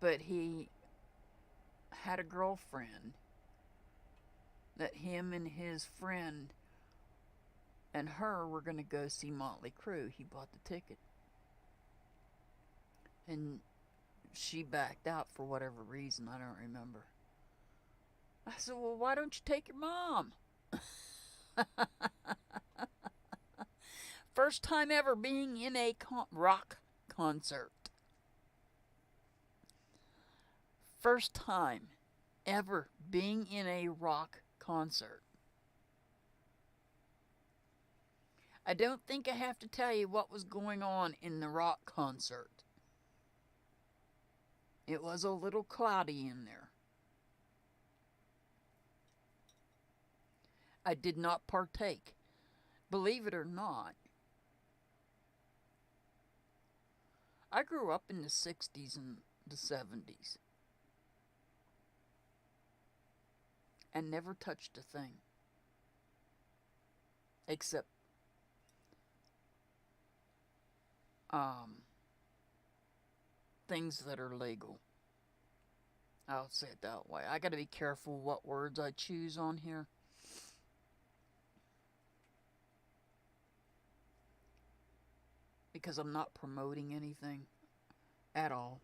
But he had a girlfriend that him and his friend and her were going to go see Motley Crue. He bought the ticket. And she backed out for whatever reason. I don't remember. I said, well, why don't you take your mom? First time ever being in a rock concert. First time ever being in a rock concert. I don't think I have to tell you what was going on in the rock concert. It was a little cloudy in there. I did not partake. Believe it or not, I grew up in the 60s and the 70s and never touched a thing except things that are legal. I'll say it that way. I got to be careful what words I choose on here. Because I'm not promoting anything at all.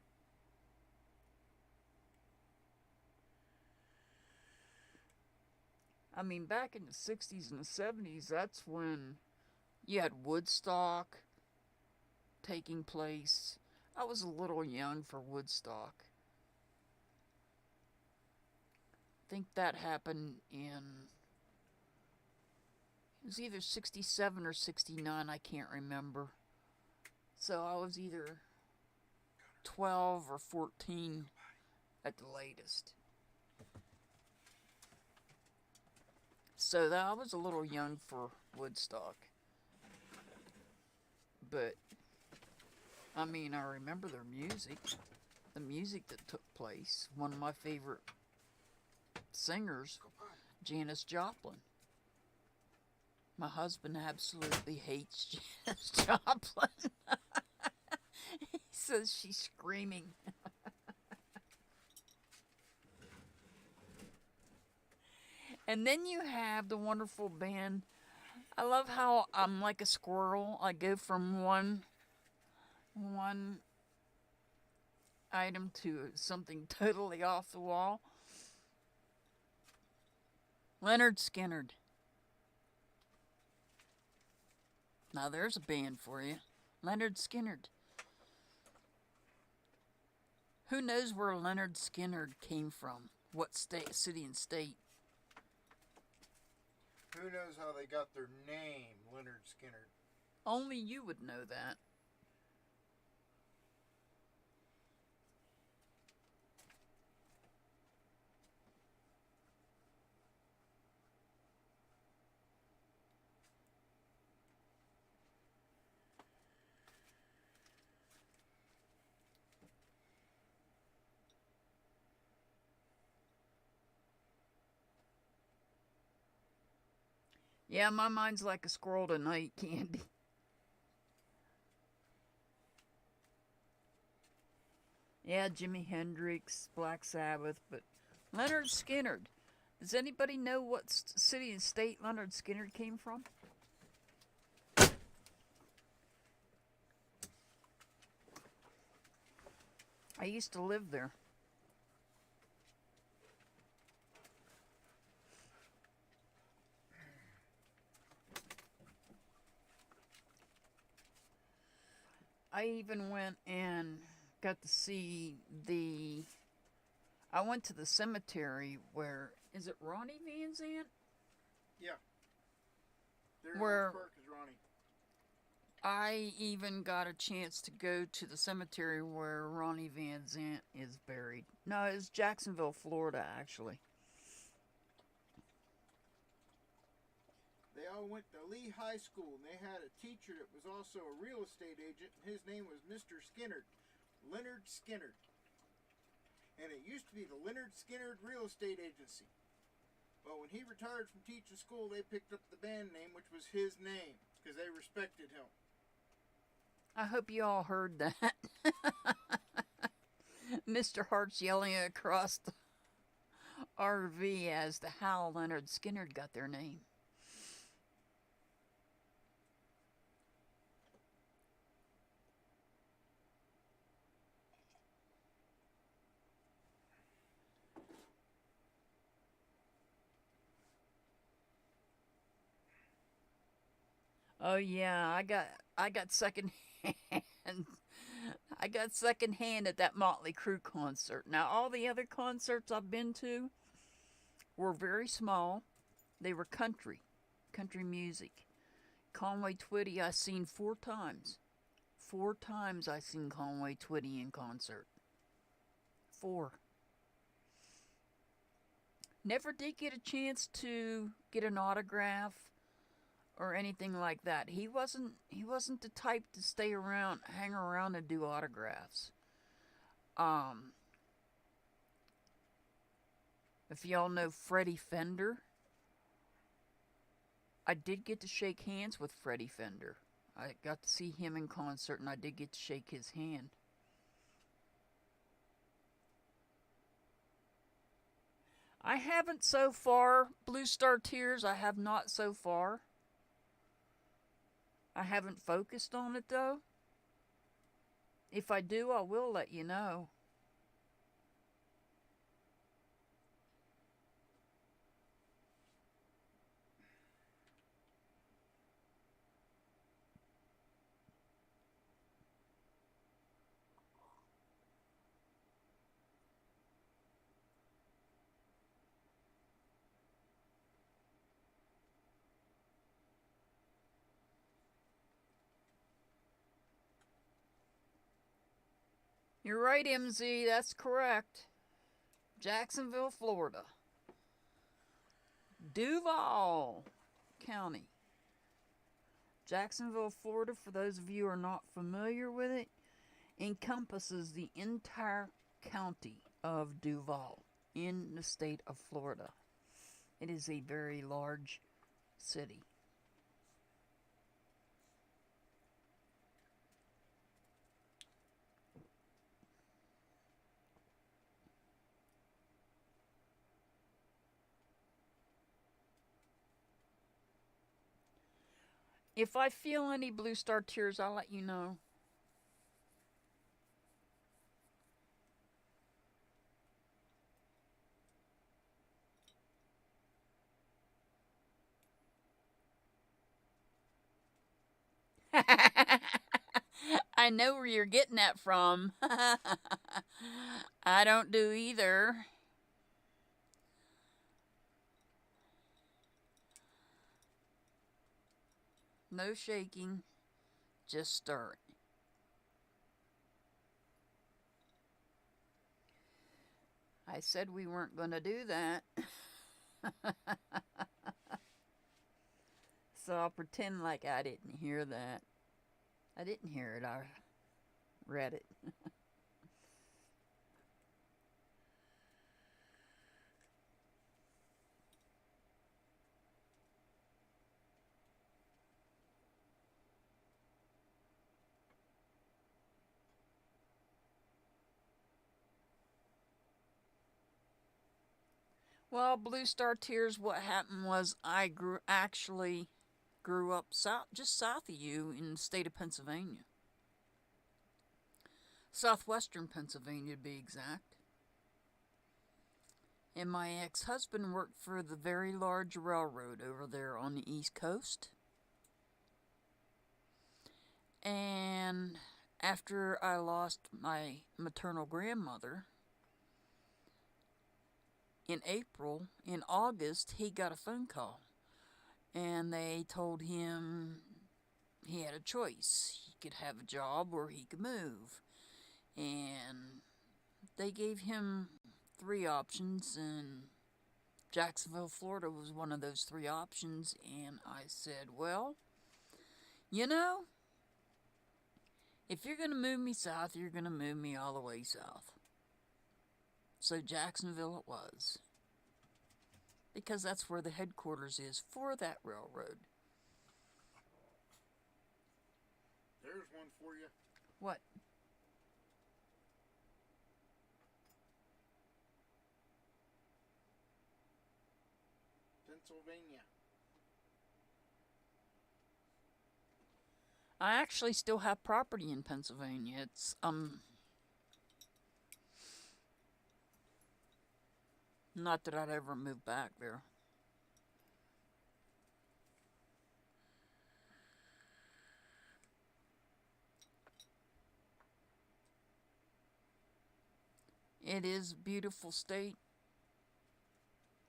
I mean, back in the 60s and the 70s, that's when you had Woodstock taking place. I was a little young for Woodstock. I think that happened in, it was either 67 or 69, I can't remember. So I was either 12 or 14 at the latest. So I was a little young for Woodstock. But, I mean, I remember their music. The music that took place. One of my favorite singers, Janis Joplin. My husband absolutely hates Janis Joplin. He says she's screaming. And then you have the wonderful band. I love how I'm like a squirrel. I go from one item to something totally off the wall. Leonard Skinnard. Now there's a band for you. Leonard Skinnard. Who knows where Leonard Skinnard came from? What state, city and state? Who knows how they got their name, Leonard Skinner? Only you would know that. Yeah, my mind's like a squirrel tonight, Candy. Yeah, Jimi Hendrix, Black Sabbath, but Leonard Skinnard. Does anybody know what city and state Leonard Skinnard came from? I used to live there. I even went and got to see I went to the cemetery where, is it Ronnie Van Zant? Yeah. There in Where Park is Ronnie. I even got a chance to go to the cemetery where Ronnie Van Zant is buried. No, it's Jacksonville, Florida, actually. They all went to Lee High School, and they had a teacher that was also a real estate agent, and his name was Mr. Skinnard, Leonard Skinnard. And it used to be the Leonard Skinnard Real Estate Agency. But when he retired from teaching school, they picked up the band name, which was his name, because they respected him. I hope you all heard that. Mr. Hart's yelling across the RV as to how Leonard Skinnard got their name. Oh yeah, I got second hand. I got second hand at that Motley Crue concert. Now all the other concerts I've been to were very small. They were country music. Conway Twitty I seen 4 times. 4 times I seen Conway Twitty in concert. 4. Never did get a chance to get an autograph or anything like that. He wasn't the type to stay around, hang around and do autographs. If y'all know Freddie Fender, I did get to shake hands with Freddie Fender. I got to see him in concert and I did get to shake his hand. I haven't so far. Blue Star Tears, I have not so far. I haven't focused on it though. If I do, I will let you know. You're right, MZ, that's correct. Jacksonville, Florida. Duval County. Jacksonville, Florida, for those of you who are not familiar with it, encompasses the entire county of Duval in the state of Florida. It is a very large city. If I feel any blue star tears, I'll let you know. I know where you're getting that from. I don't do either. No shaking, just stir it. I said we weren't going to do that. So I'll pretend like I didn't hear that. I didn't hear it, I read it. Well, Blue Star Tears, what happened was I actually grew up just south of you in the state of Pennsylvania. Southwestern Pennsylvania, to be exact. And my ex-husband worked for the very large railroad over there on the East Coast. And after I lost my maternal grandmother, in August, he got a phone call. And they told him he had a choice. He could have a job or he could move. And they gave him 3 options, and Jacksonville, Florida was one of those 3 options. And I said, well, you know, if you're going to move me south, you're going to move me all the way south. So Jacksonville it was. Because that's where the headquarters is for that railroad. There's one for you. What? Pennsylvania. I actually still have property in Pennsylvania. It's, not that I'd ever move back there. It is a beautiful state,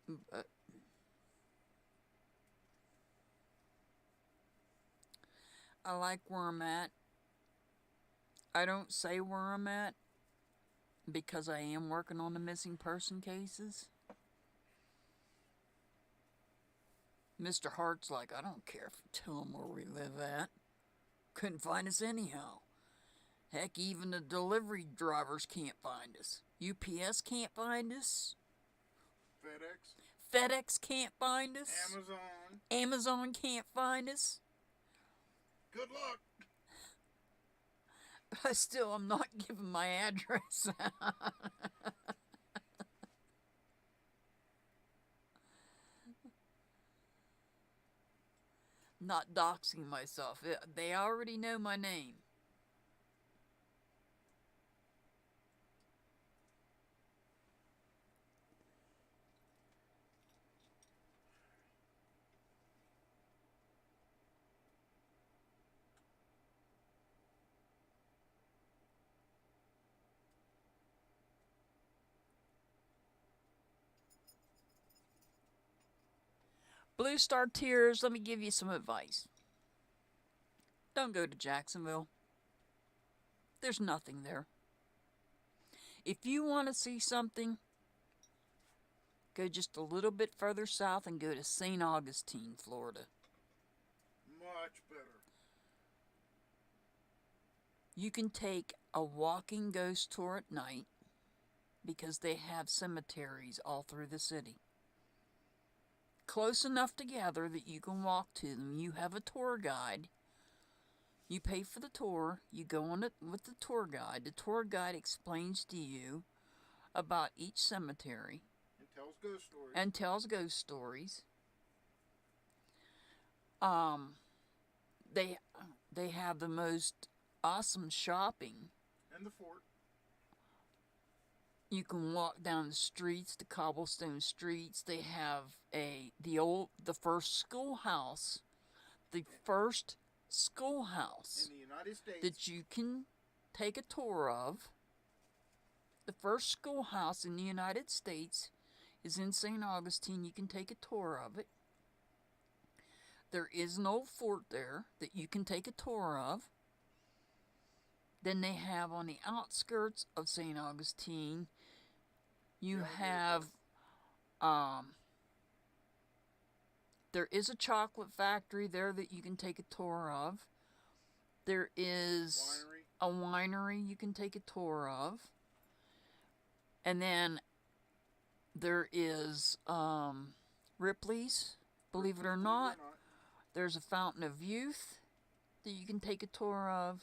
but I like where I'm at. I don't say where I'm at because I am working on the missing person cases. Mr. Hart's like, I don't care if you tell him where we live at. Couldn't find us anyhow. Heck, even the delivery drivers can't find us. UPS can't find us. FedEx can't find us. Amazon can't find us. Good luck. But still, I'm not giving my address out. Not doxing myself. They already know my name. Blue Star Tears, let me give you some advice. Don't go to Jacksonville. There's nothing there. If you want to see something, go just a little bit further south and go to St. Augustine, Florida. Much better. You can take a walking ghost tour at night because they have cemeteries all through the city. Close enough together that you can walk to them. You have a tour guide. You pay for the tour. You go on it with the tour guide. The tour guide explains to you about each cemetery. And tells ghost stories. they have the most awesome shopping. And the fort. You can walk down the streets, the cobblestone streets. They have the first schoolhouse. The first schoolhouse in the United States that you can take a tour of. The first schoolhouse in the United States is in St. Augustine. You can take a tour of it. There is an old fort there that you can take a tour of. Then they have on the outskirts of St. Augustine, you have, there is a chocolate factory there that you can take a tour of. There is a winery you can take a tour of. And then there is Ripley's, believe it or not. There's a Fountain of Youth that you can take a tour of.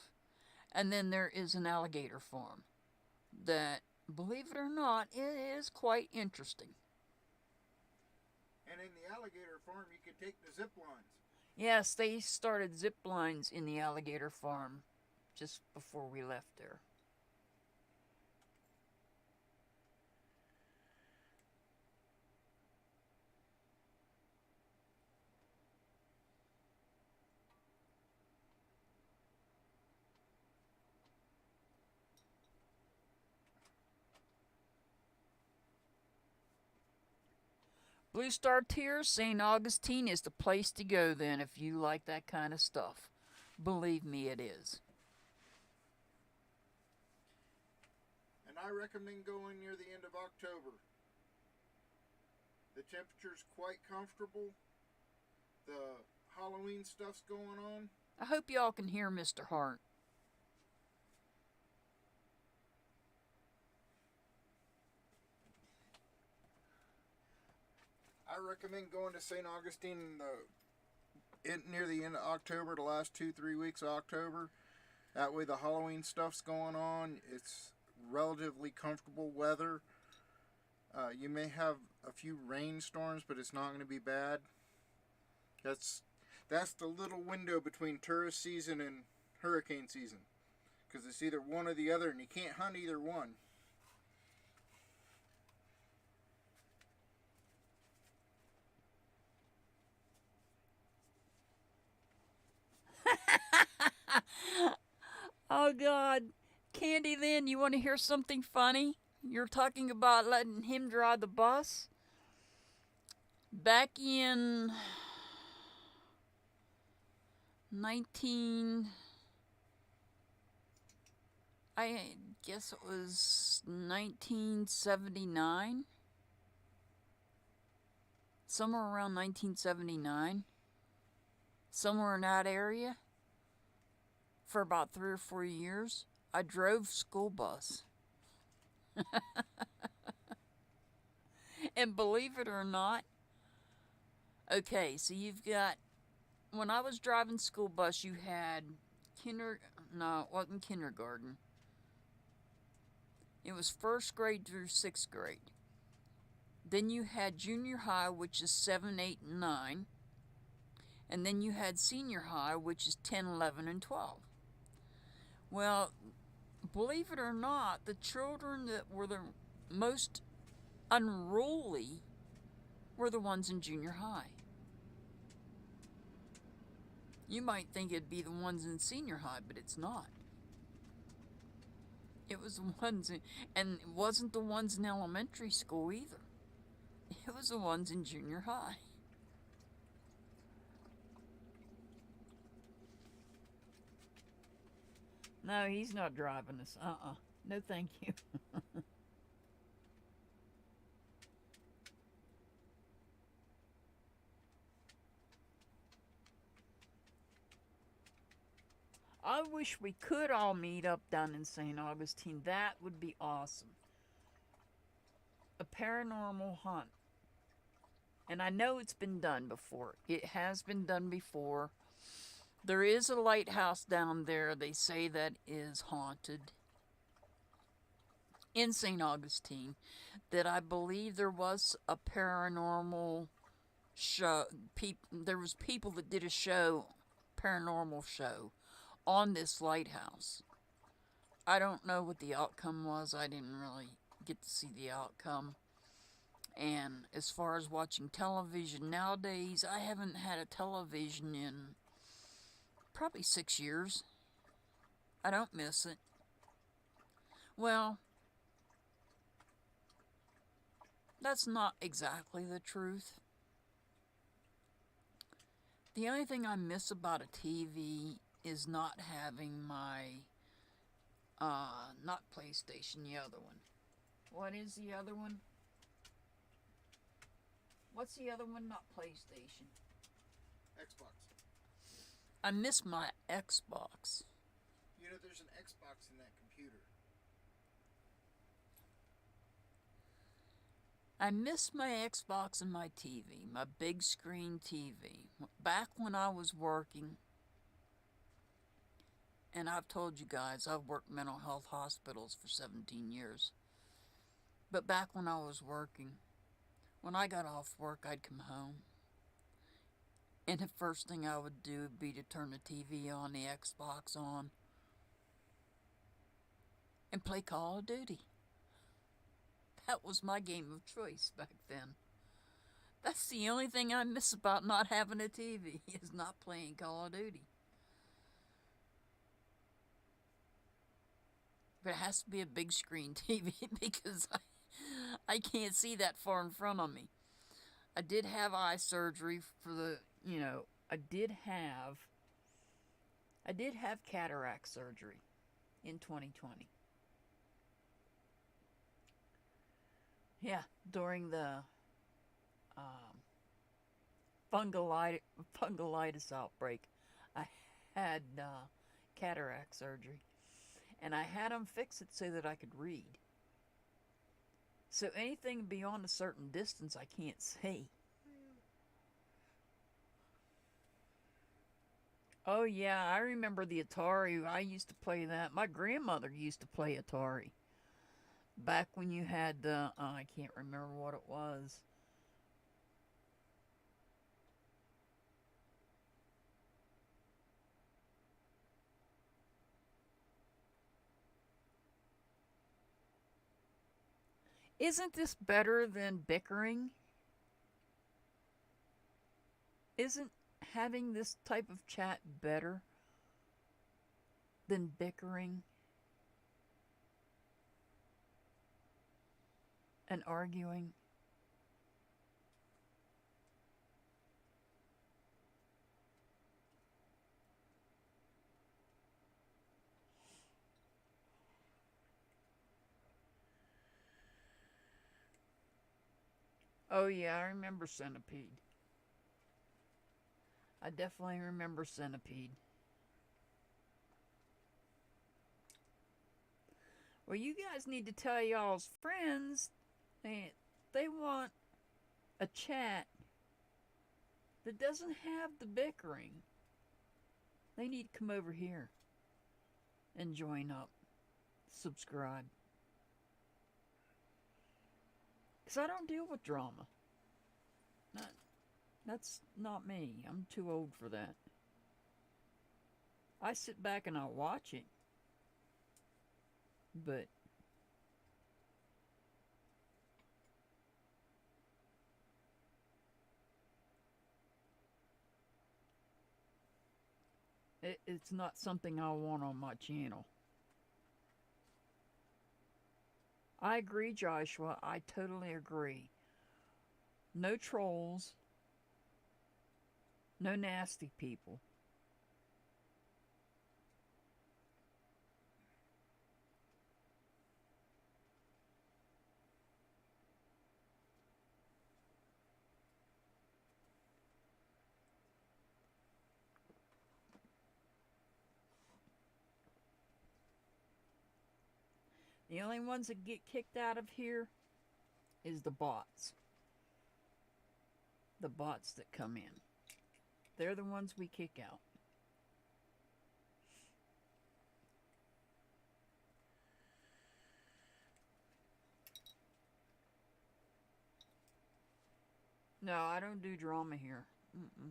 And then there is an alligator farm that, believe it or not, it is quite interesting. And in the alligator farm, you can take the zip lines. Yes, they started zip lines in the alligator farm just before we left there. Blue Star Tiers, St. Augustine is the place to go then if you like that kind of stuff. Believe me, it is. And I recommend going near the end of October. The temperature's quite comfortable. The Halloween stuff's going on. I hope y'all can hear Mr. Hart. I recommend going to St. Augustine near the end of October, the last 2-3 weeks of October. That way the Halloween stuff's going on. It's relatively comfortable weather. You may have a few rainstorms, but it's not going to be bad. That's the little window between tourist season and hurricane season. Because it's either one or the other, and you can't hunt either one. Oh, God. Candy, Lynn, you want to hear something funny? You're talking about letting him drive the bus? Back in 1979? Somewhere around 1979. Somewhere in that area. For about 3 or 4 years, I drove school bus. And believe it or not, okay, so you've got, when I was driving school bus, you had no, it wasn't kindergarten. It was 1st grade through 6th grade. Then you had junior high, which is 7, 8, and 9. And then you had senior high, which is 10, 11, and 12. Well, believe it or not, the children that were the most unruly were the ones in junior high. You might think it'd be the ones in senior high, but it's not. It was the ones in, and it wasn't the ones in elementary school either. It was the ones in junior high. No, he's not driving us. No, thank you. I wish we could all meet up down in St. Augustine. That would be awesome. A paranormal hunt. And I know it's been done before. It has been done before. There is a lighthouse down there, they say, that is haunted in St. Augustine, that I believe there was a paranormal show. There was people that did a show, paranormal show on this lighthouse. I don't know what the outcome was. I didn't really get to see the outcome. And as far as watching television nowadays, I haven't had a television in probably 6 years. I don't miss it. Well, that's not exactly the truth. The only thing I miss about a TV is not having my, not PlayStation, the other one. What is the other one? What's the other one? Not PlayStation. Xbox. I miss my Xbox. You know, there's an Xbox in that computer. I miss my Xbox and my TV, my big screen TV. Back when I was working, and I've told you guys, I've worked mental health hospitals for 17 years. But back when I was working, when I got off work, I'd come home. And the first thing I would do would be to turn the TV on, the Xbox on, and play Call of Duty. That was my game of choice back then. That's the only thing I miss about not having a TV, is not playing Call of Duty. But it has to be a big screen TV because I can't see that far in front of me. I did have eye surgery for the, I did have cataract surgery in 2020. Yeah, during the fungolitis outbreak, I had cataract surgery. And I had them fix it so that I could read. So anything beyond a certain distance, I can't see. Oh yeah, I remember the Atari. I used to play that. My grandmother used to play Atari. Back when you had the, I can't remember what it was. Isn't this better than bickering? Isn't having this type of chat better than bickering and arguing? Oh yeah, I remember Centipede. I definitely remember Centipede. Well, you guys need to tell y'all's friends they want a chat that doesn't have the bickering. They need to come over here and join up. Subscribe. Because I don't deal with drama. That's not me. I'm too old for that. I sit back and I watch it. But it's not something I want on my channel. I agree, Joshua. I totally agree. No trolls. No nasty people. The only ones that get kicked out of here is the bots. The bots that come in. They're the ones we kick out. No, I don't do drama here. Mm-mm.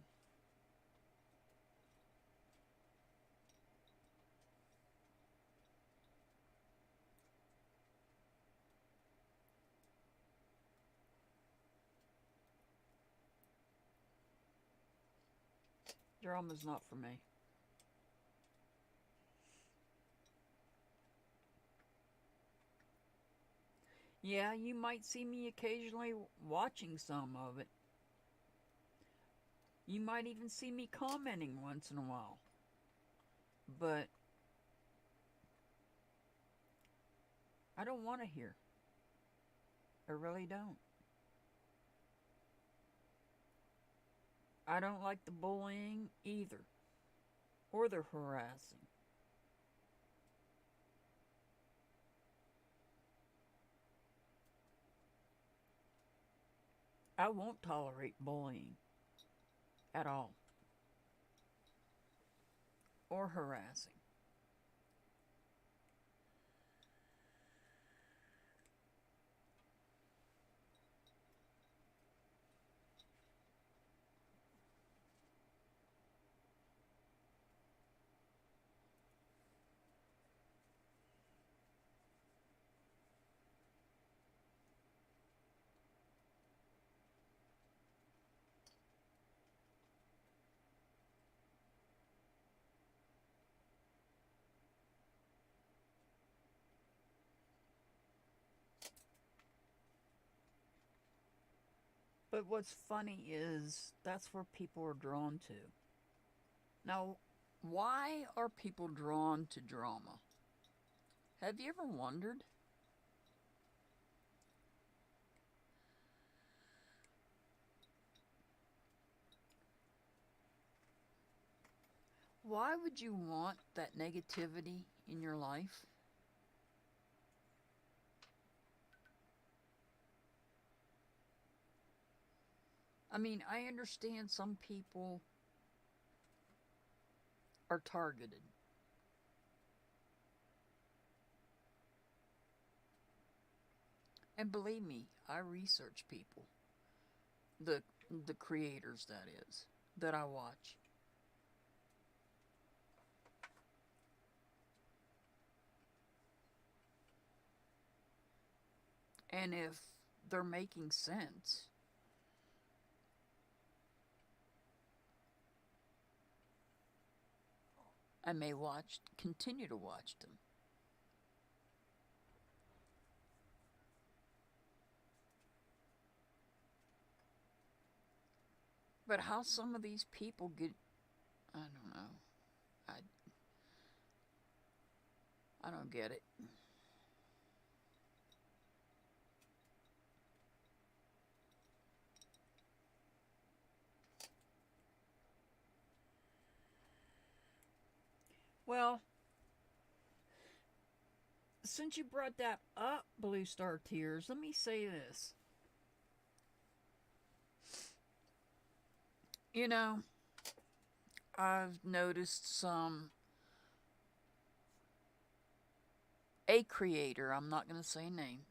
Drama's not for me. Yeah, you might see me occasionally watching some of it. You might even see me commenting once in a while. But I don't want to hear. I really don't. I don't like the bullying either, or the harassing. I won't tolerate bullying at all, or harassing. But what's funny is that's where people are drawn to. Now, why are people drawn to drama? Have you ever wondered? Why would you want that negativity in your life? I mean, I understand some people are targeted. And believe me, I research people. The creators, that is, that I watch. And if they're making sense, I may continue to watch them. But how some of these people get, I don't know. I don't get it. Well, since you brought that up, Blue Star Tears, let me say this. You know, I've noticed a creator, I'm not going to say name,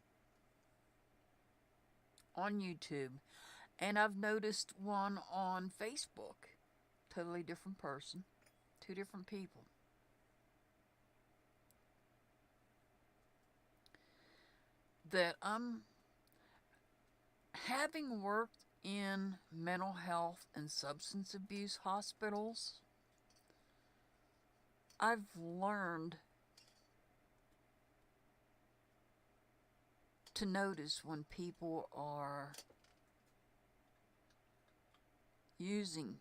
on YouTube, and I've noticed one on Facebook. Totally different person, two different people. That I'm having worked in mental health and substance abuse hospitals, I've learned to notice when people are using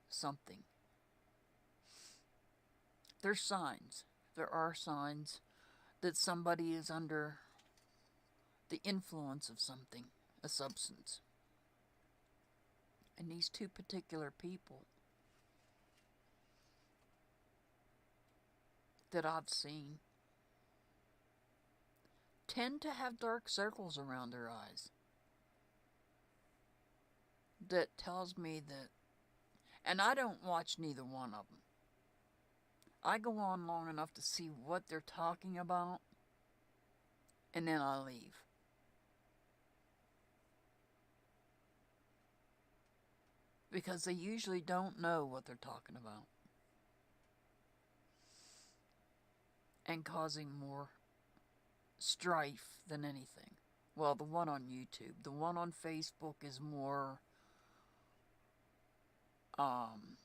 something. There's signs. There are signs that somebody is under the influence of something, a substance. And these two particular people that I've seen tend to have dark circles around their eyes. That tells me that, and I don't watch neither one of them. I go on long enough to see what they're talking about, and then I leave. Because they usually don't know what they're talking about. And causing more strife than anything. Well, the one on YouTube. The one on Facebook is more um,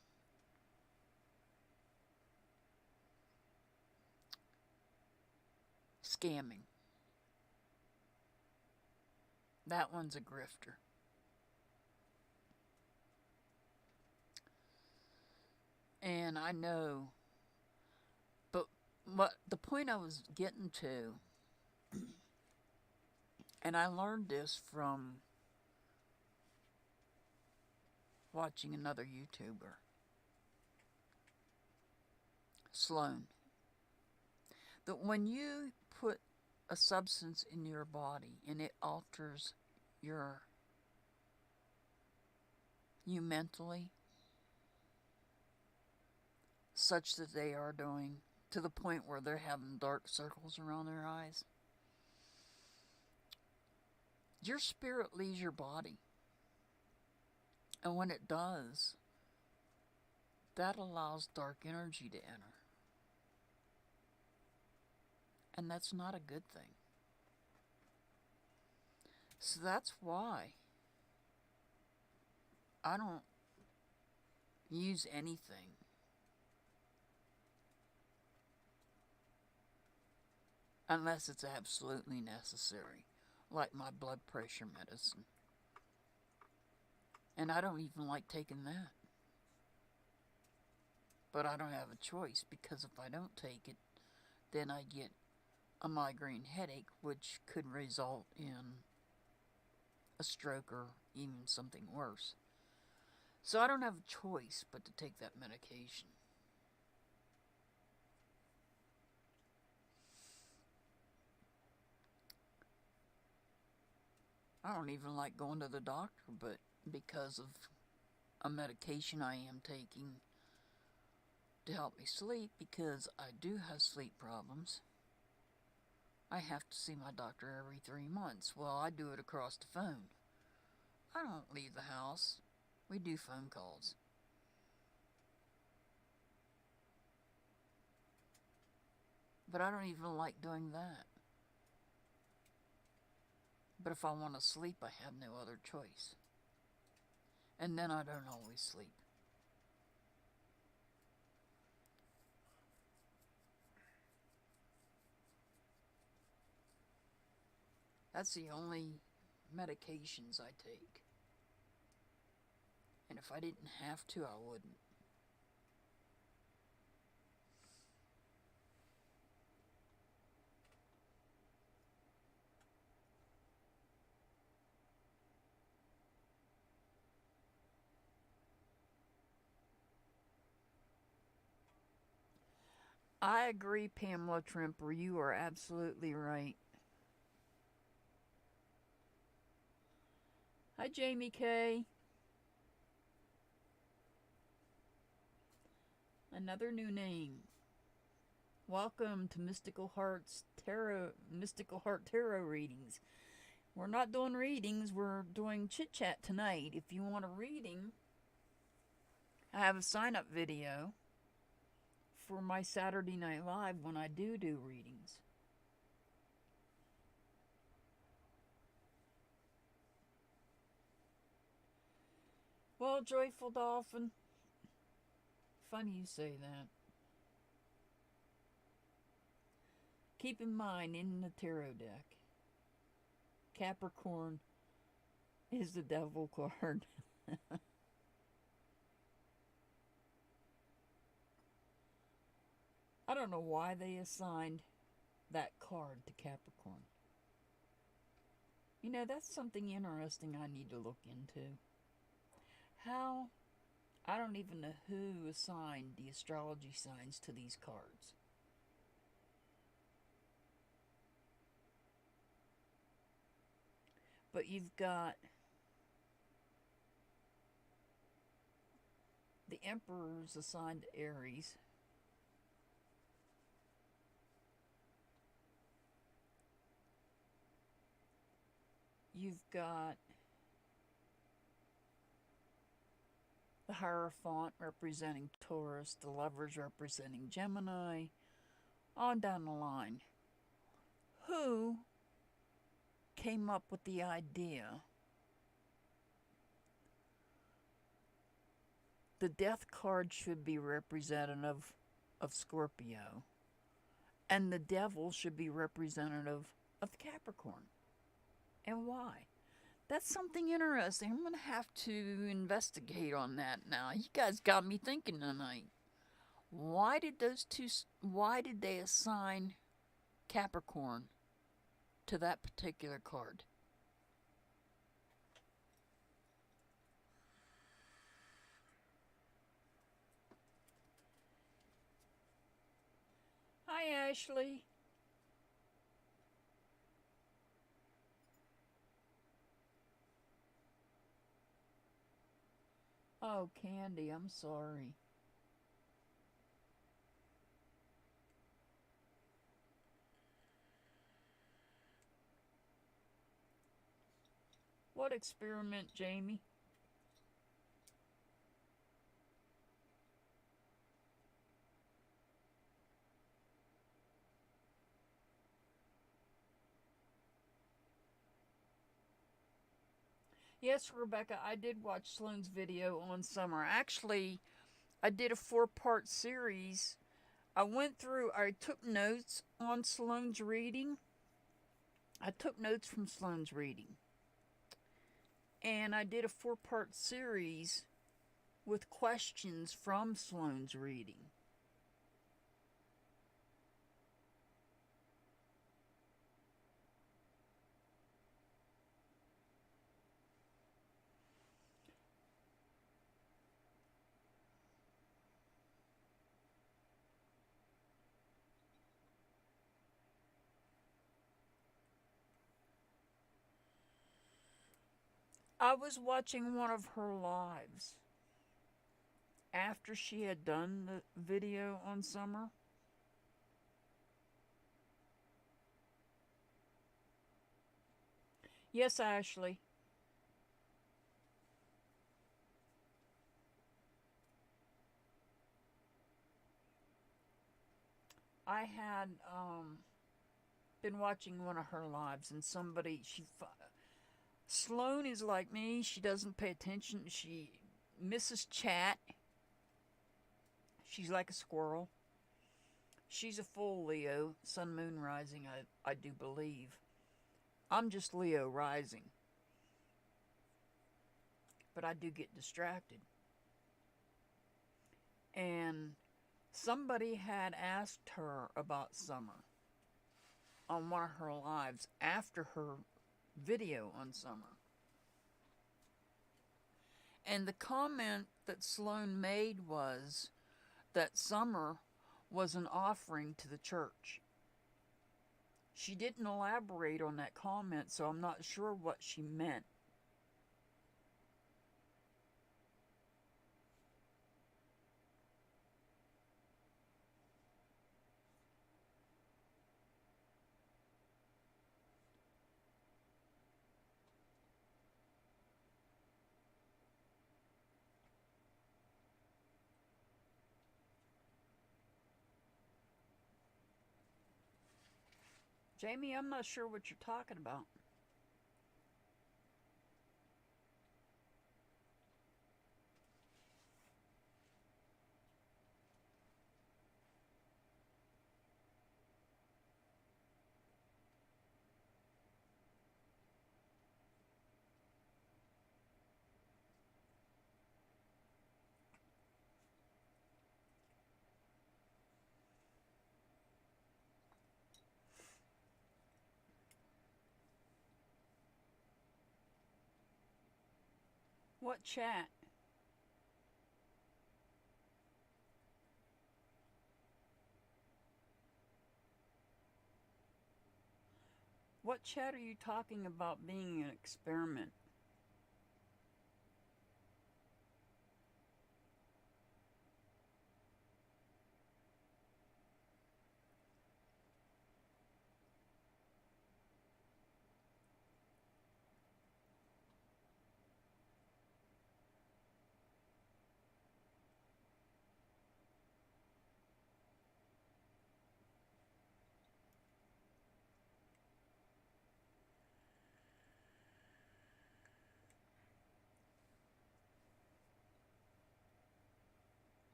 scamming. That one's a grifter. And I know, but what the point I was getting to, and I learned this from watching another YouTuber, Sloan, that when you put a substance in your body and it alters you mentally, such that they are doing to the point where they're having dark circles around their eyes, your spirit leaves your body. And when it does, that allows dark energy to enter. And that's not a good thing. So that's why I don't use anything unless it's absolutely necessary, like my blood pressure medicine. And I don't even like taking that. But I don't have a choice, because if I don't take it, then I get a migraine headache, which could result in a stroke or even something worse. So I don't have a choice but to take that medication. I don't even like going to the doctor, but because of a medication I am taking to help me sleep, because I do have sleep problems, I have to see my doctor every 3 months. Well, I do it across the phone. I don't leave the house. We do phone calls. But I don't even like doing that. But if I want to sleep, I have no other choice. And then I don't always sleep. That's the only medications I take. And if I didn't have to, I wouldn't. I agree, Pamela Trimper. You are absolutely right. Hi, Jamie K. Another new name. Welcome to Mystical Heart Tarot readings. We're not doing readings, we're doing chit chat tonight. If you want a reading, I have a sign up video for my Saturday Night Live when I do readings. Well, Joyful Dolphin, funny you say that. Keep in mind, in the tarot deck, Capricorn is the devil card. I don't know why they assigned that card to Capricorn. You know, that's something interesting I need to look into. How? I don't even know who assigned the astrology signs to these cards. But you've got the Emperor's assigned to Aries. You've got the Hierophant representing Taurus, the Lovers representing Gemini, on down the line. Who came up with the idea the death card should be representative of Scorpio, and the devil should be representative of Capricorn. And why? That's something interesting. I'm going to have to investigate on that now. You guys got me thinking tonight. Why did they assign Capricorn to that particular card? Hi, Ashley. Oh, Candy, I'm sorry. What experiment, Jamie? Yes, Rebecca, I did watch Sloane's video on summer. Actually, I did a 4-part series. I took notes on Sloane's reading. I took notes from Sloane's reading. And I did a 4-part series with questions from Sloane's reading. I was watching one of her lives after she had done the video on summer. Yes, Ashley. I had been watching one of her lives, and Sloane is like me. She doesn't pay attention. She misses chat. She's like a squirrel. She's a full Leo, Sun, Moon, Rising, I do believe. I'm just Leo rising. But I do get distracted. And somebody had asked her about summer on one of her lives after her video on summer. And the comment that Sloane made was that summer was an offering to the church. She didn't elaborate on that comment, so I'm not sure what she meant. Jamie, I'm not sure what you're talking about. What chat? What chat are you talking about being an experiment?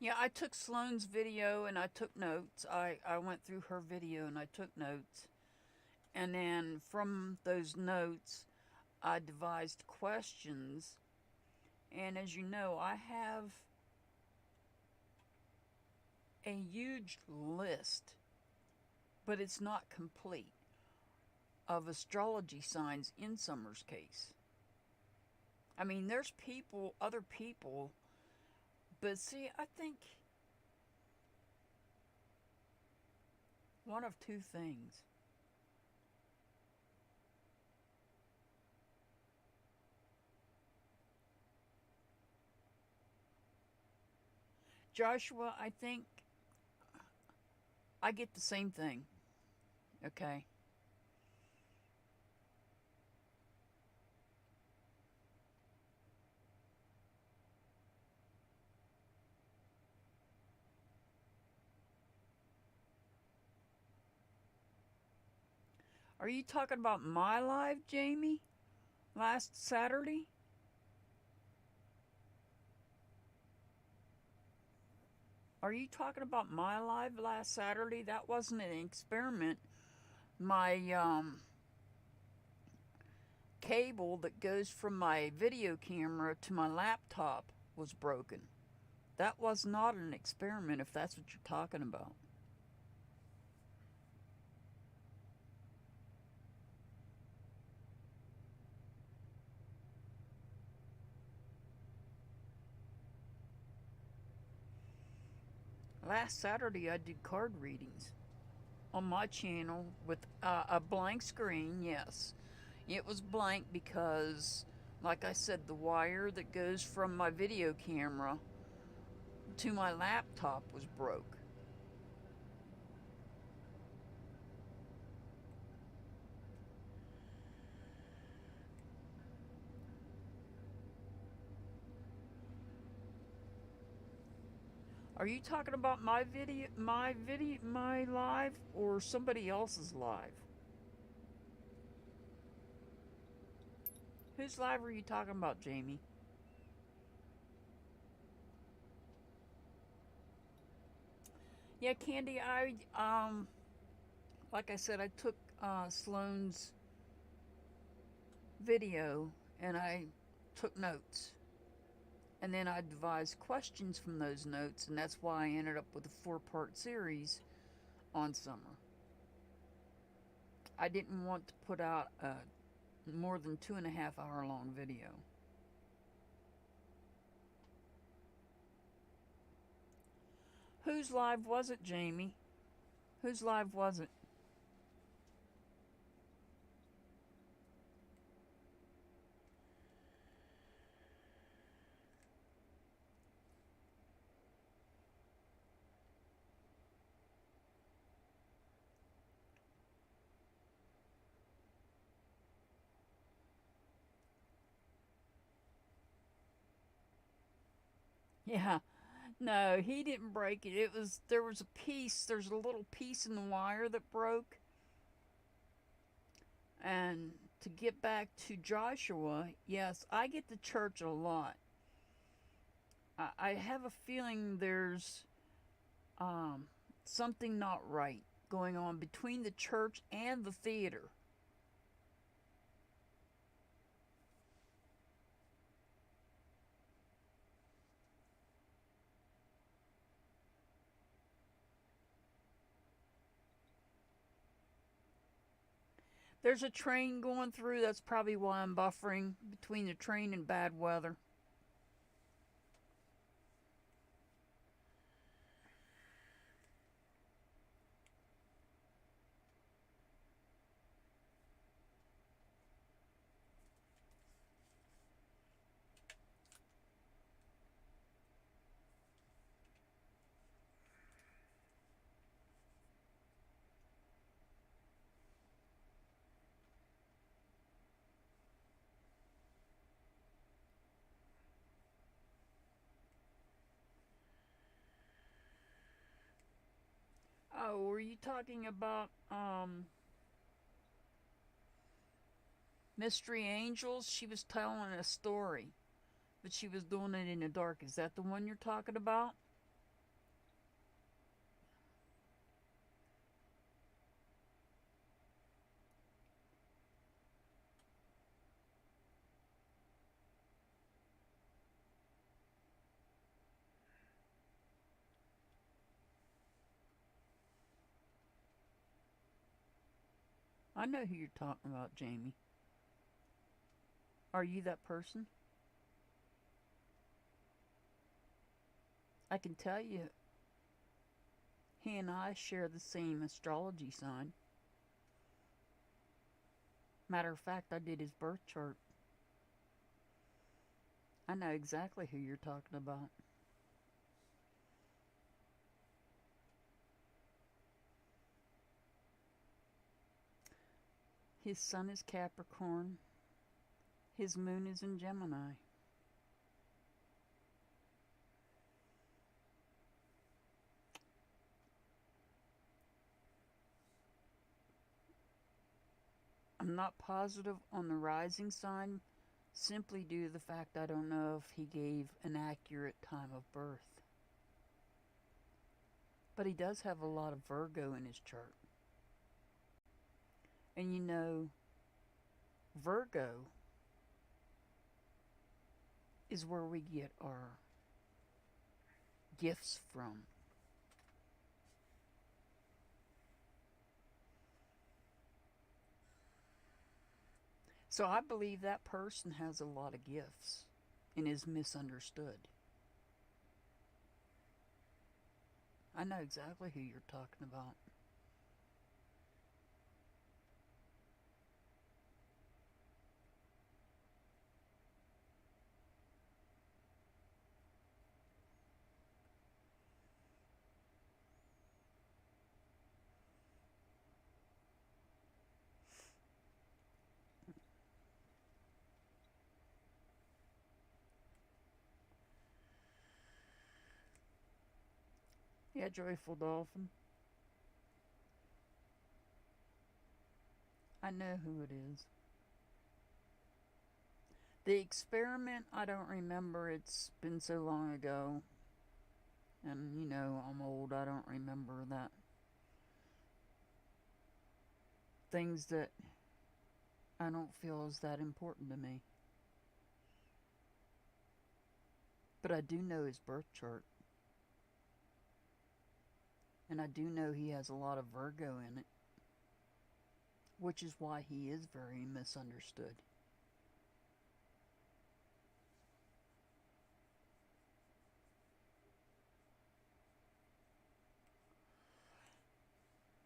Yeah, I took Sloane's video and I took notes. I went through her video and I took notes. And then from those notes, I devised questions. And as you know, I have a huge list, but it's not complete, of astrology signs in Summer's case. I mean, there's people, other people, but see, I think one of two things. Joshua, I think I get the same thing. Okay. Are you talking about my live, Jamie? Last Saturday? Are you talking about my live last Saturday? That wasn't an experiment. My cable that goes from my video camera to my laptop was broken. That was not an experiment, if that's what you're talking about. Last Saturday, I did card readings on my channel with a blank screen, yes. It was blank because, like I said, the wire that goes from my video camera to my laptop was broke. Are you talking about my live, or somebody else's live? Whose live are you talking about, Jamie? Yeah, Candy, like I said, I took Sloane's video and I took notes. And then I devised questions from those notes, and that's why I ended up with a 4-part series on Summer. I didn't want to put out a more than 2.5 hour long video. Whose live was it, Jamie? Whose live was it? Yeah. No, he didn't break it. There was a piece, there's a little piece in the wire that broke. And to get back to Joshua, yes, I get to church a lot. I have a feeling there's something not right going on between the church and the theater. There's a train going through. That's probably why I'm buffering between the train and bad weather. Oh, were you talking about Mystery Angels? She was telling a story, but she was doing it in the dark. Is that the one you're talking about? I know who you're talking about, Jamie. Are you that person? I can tell you, he and I share the same astrology sign. Matter of fact, I did his birth chart. I know exactly who you're talking about. His sun is Capricorn. His moon is in Gemini. I'm not positive on the rising sign, simply due to the fact I don't know if he gave an accurate time of birth. But he does have a lot of Virgo in his chart. And you know, Virgo is where we get our gifts from. So I believe that person has a lot of gifts and is misunderstood. I know exactly who you're talking about. Yeah, Joyful Dolphin. I know who it is. The experiment, I don't remember. It's been so long ago. And, you know, I'm old. I don't remember that. Things that I don't feel is that important to me. But I do know his birth chart. And I do know he has a lot of Virgo in it. Which is why he is very misunderstood.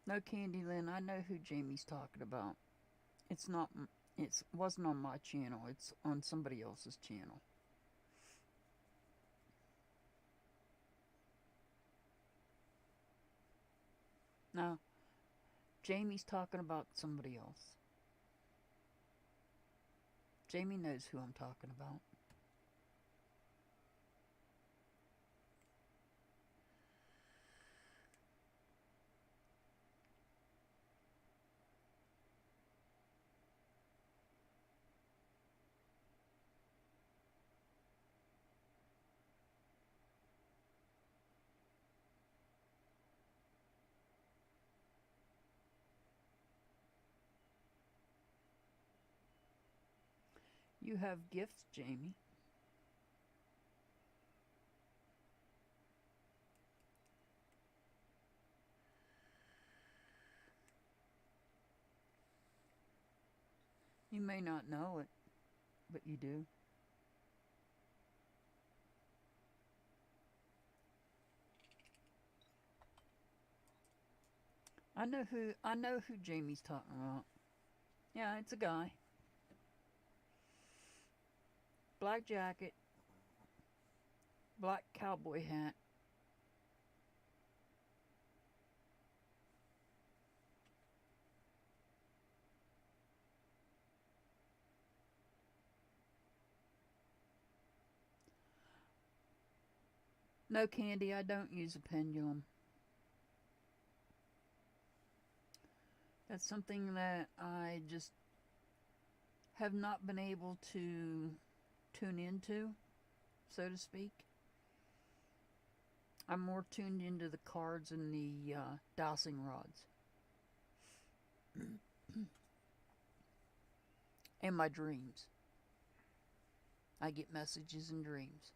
No, Candyland, I know who Jamie's talking about. It's not, it wasn't on my channel. It's on somebody else's channel. No, Jamie's talking about somebody else. Jamie knows who I'm talking about. You have gifts, Jamie. You may not know it, but you do. I know who Jamie's talking about. Yeah, it's a guy. Black jacket, black cowboy hat. No, Candy, I don't use a pendulum. That's something that I just have not been able to tune into, so to speak. I'm more tuned into the cards and the dowsing rods. And my dreams. I get messages in dreams.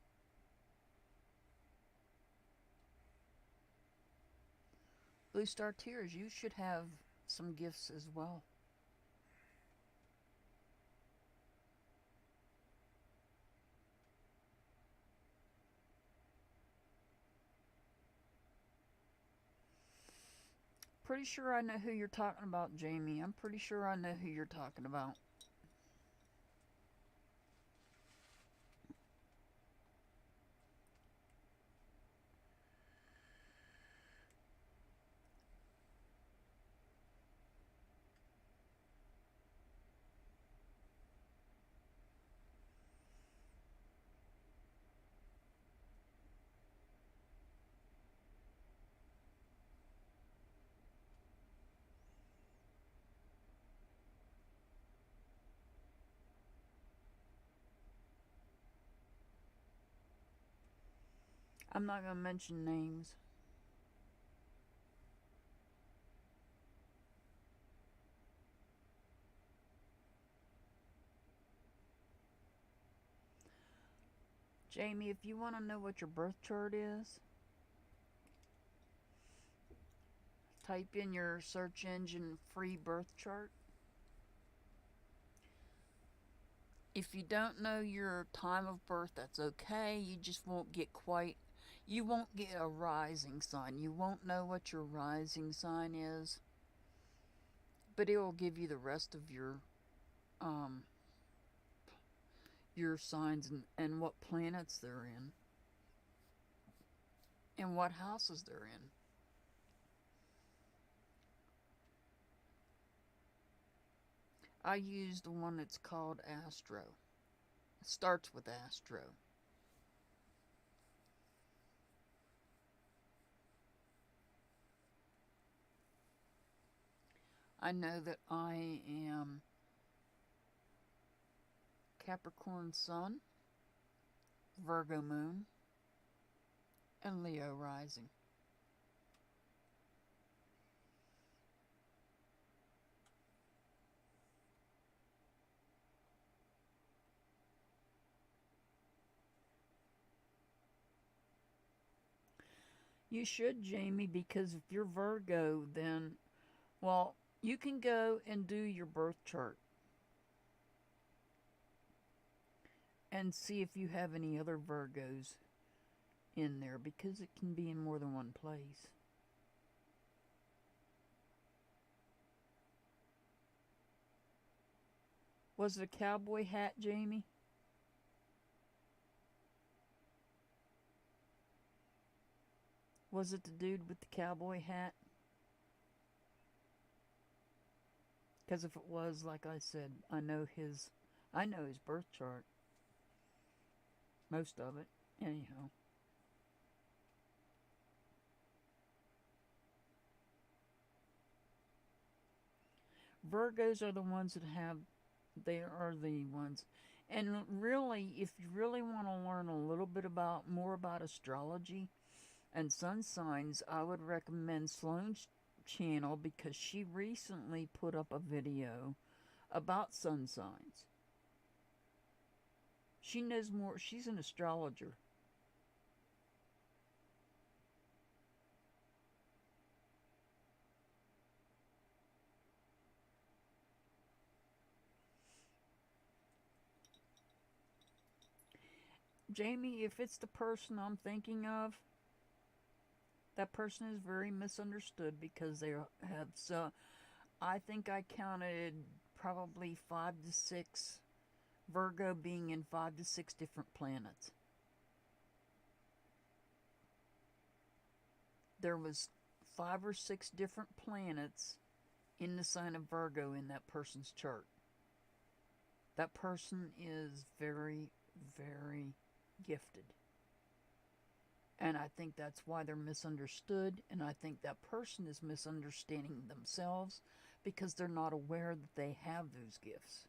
Blue Star Tears, you should have some gifts as well. pretty sure I know who you're talking about, Jamie. I'm pretty sure I know who you're talking about. I'm not going to mention names. Jamie, if you want to know what your birth chart is, type in your search engine free birth chart. If you don't know your time of birth, that's okay. You just won't get you won't get a rising sign. You won't know what your rising sign is, but it will give you the rest of your signs and what planets they're in and what houses they're in. I use the one that's called Astro. It starts with Astro. I know that I am Capricorn Sun, Virgo Moon, and Leo Rising. You should, Jamie, because if you're Virgo, then, well, you can go and do your birth chart and see if you have any other Virgos in there, because it can be in more than one place. Was it a cowboy hat, Jamie? Was it the dude with the cowboy hat? Because if it was, like I said, I know his birth chart. Most of it, anyhow. Virgos are the ones that have, they are the ones. And really, if you really want to learn a little bit more about astrology and sun signs, I would recommend Sloane's channel, because she recently put up a video about sun signs. She knows more. She's an astrologer. Jamie, if it's the person I'm thinking of, that person is very misunderstood, because they have I think I counted probably 5 to 6 Virgo being in 5 to 6 different planets. There was 5 or 6 different planets in the sign of Virgo in that person's chart. That person is very, very gifted. And I think that's why they're misunderstood, and I think that person is misunderstanding themselves because they're not aware that they have those gifts.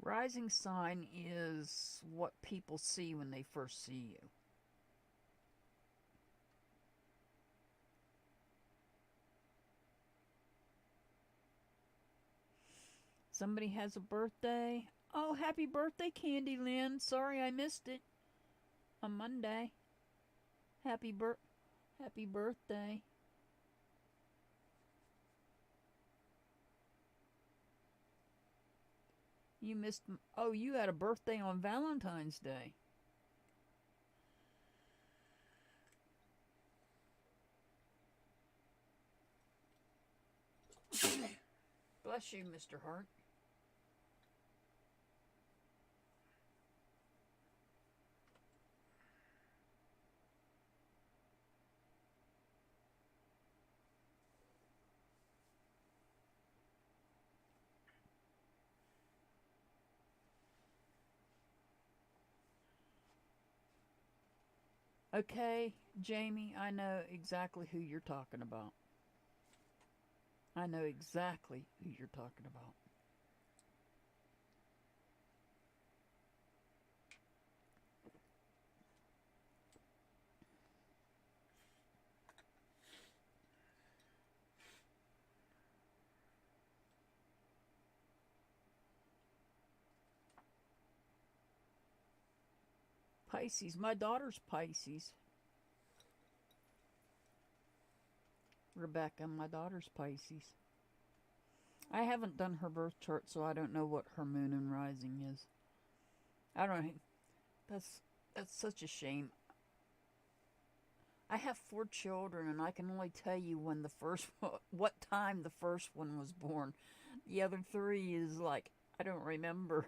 Rising sign is what people see when they first see you. Somebody has a birthday. Oh, happy birthday, Candy Lynn. Sorry I missed it on Monday. Happy birthday. You missed. Oh, you had a birthday on Valentine's Day. Bless you, Mr. Hart. Okay, Jamie, I know exactly who you're talking about. I know exactly who you're talking about. Pisces. My daughter's Pisces. Rebecca, my daughter's Pisces. I haven't done her birth chart, so I don't know what her moon and rising is. I don't know. That's such a shame. I have 4 children, and I can only tell you when what time the first one was born. The other 3 is like, I don't remember.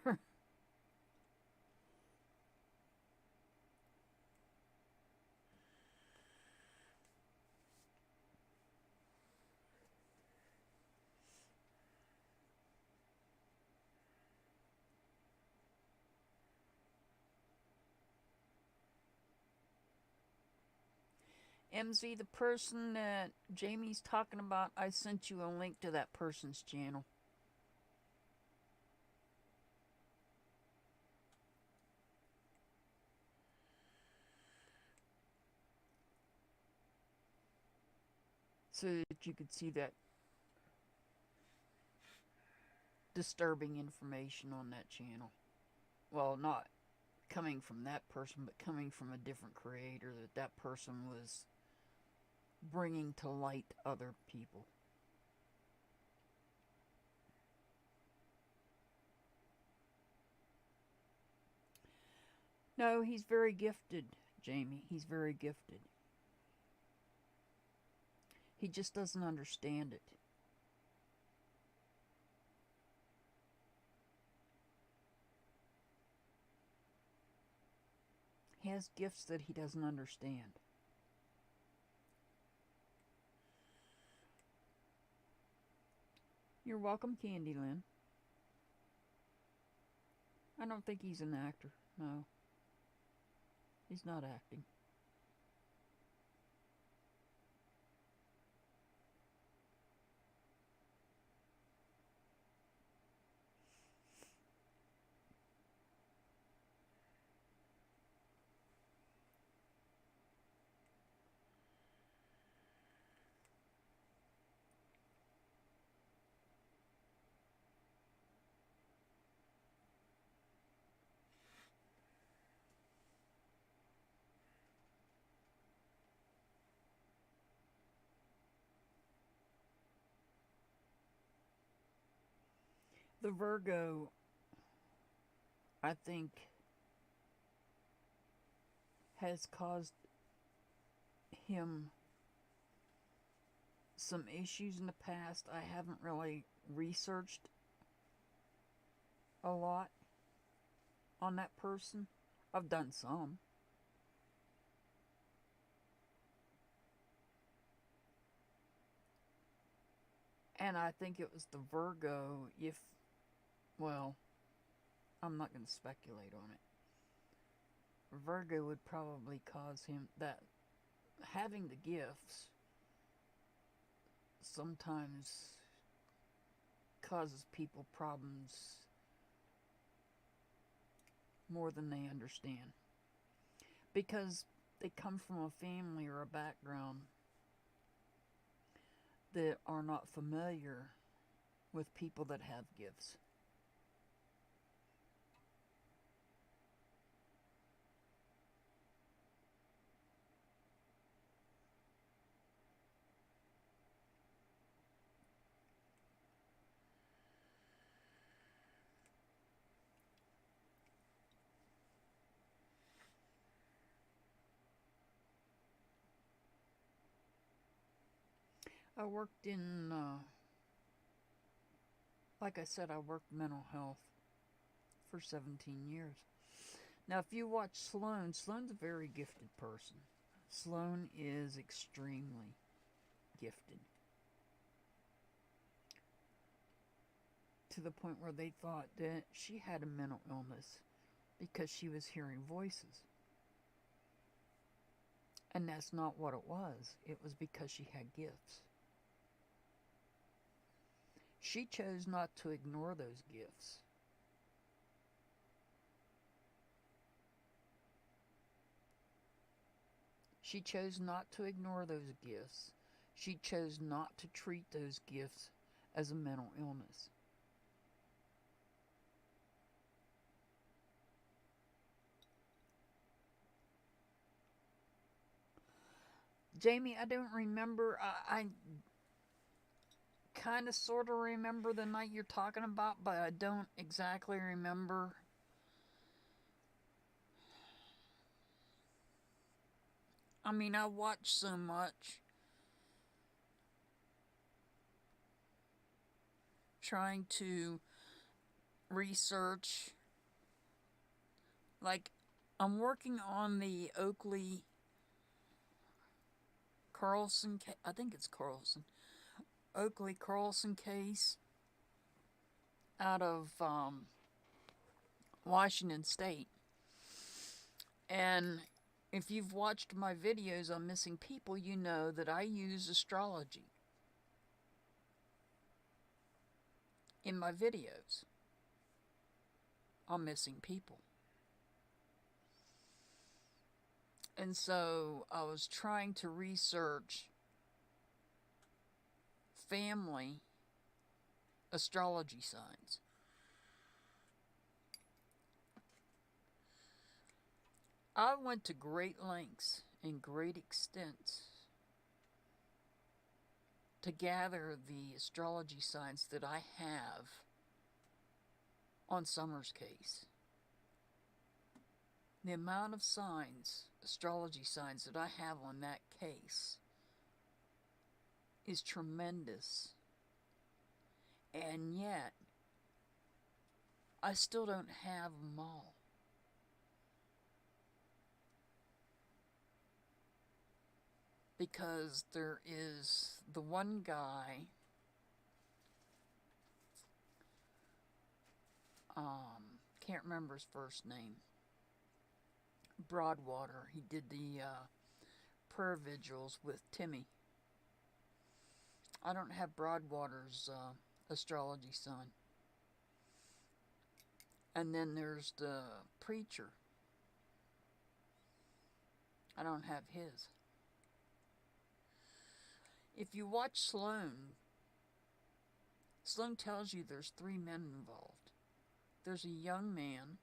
MZ, the person that Jamie's talking about, I sent you a link to that person's channel. So that you could see that disturbing information on that channel. Well, not coming from that person, but coming from a different creator, that person was bringing to light other people. No, he's very gifted, Jamie. He's very gifted. He just doesn't understand it. He has gifts that he doesn't understand. You're welcome, Candyland. I don't think he's an actor. No. He's not acting. The Virgo, I think, has caused him some issues in the past. I haven't really researched a lot on that person. I've done some. And I think it was the Virgo, well, I'm not going to speculate on it. Virgo would probably cause him that having the gifts sometimes causes people problems more than they understand, because they come from a family or a background that are not familiar with people that have gifts. I worked in, like I said, I worked mental health for 17 years. Now, if you watch Sloan, Sloan's a very gifted person. Sloan is extremely gifted. To the point where they thought that she had a mental illness because she was hearing voices. And that's not what it was. It was because she had gifts. She chose not to ignore those gifts. She chose not to ignore those gifts. She chose not to treat those gifts as a mental illness. Jamie, I don't remember. I kind of sort of remember the night you're talking about, but I don't exactly remember. I mean, I watch so much. Trying to research. Like, I'm working on the Oakley Carlson case. I think it's Carlson. Oakley Carlson case out of Washington State. And if you've watched my videos on missing people, you know that I use astrology in my videos on missing people. And so I was trying to research family astrology signs. I went to great lengths and great extents to gather the astrology signs that I have on Summer's case. The amount of signs, astrology signs, that I have on that case is tremendous. And yet, I still don't have them all. Because there is the one guy, can't remember his first name, Broadwater. He did the prayer vigils with Timmy. I don't have Broadwater's astrology sign. And then there's the preacher. I don't have his. If you watch Sloan, Sloan tells you there's 3 men involved. There's a young man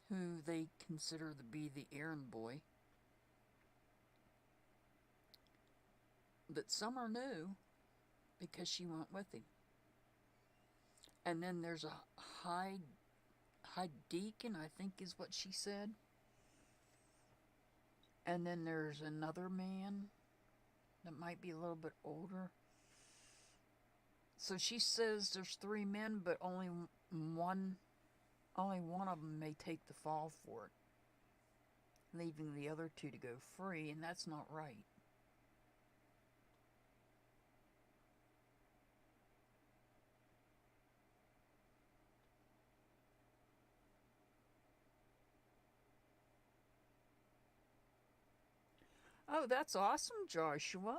who they consider to be the errand boy that Summer knew because she went with him. And then there's a high deacon, I think is what she said. And then there's another man that might be a little bit older. So she says there's 3 men, but only one of them may take the fall for it, leaving the other 2 to go free, and that's not right. Oh, that's awesome, Joshua.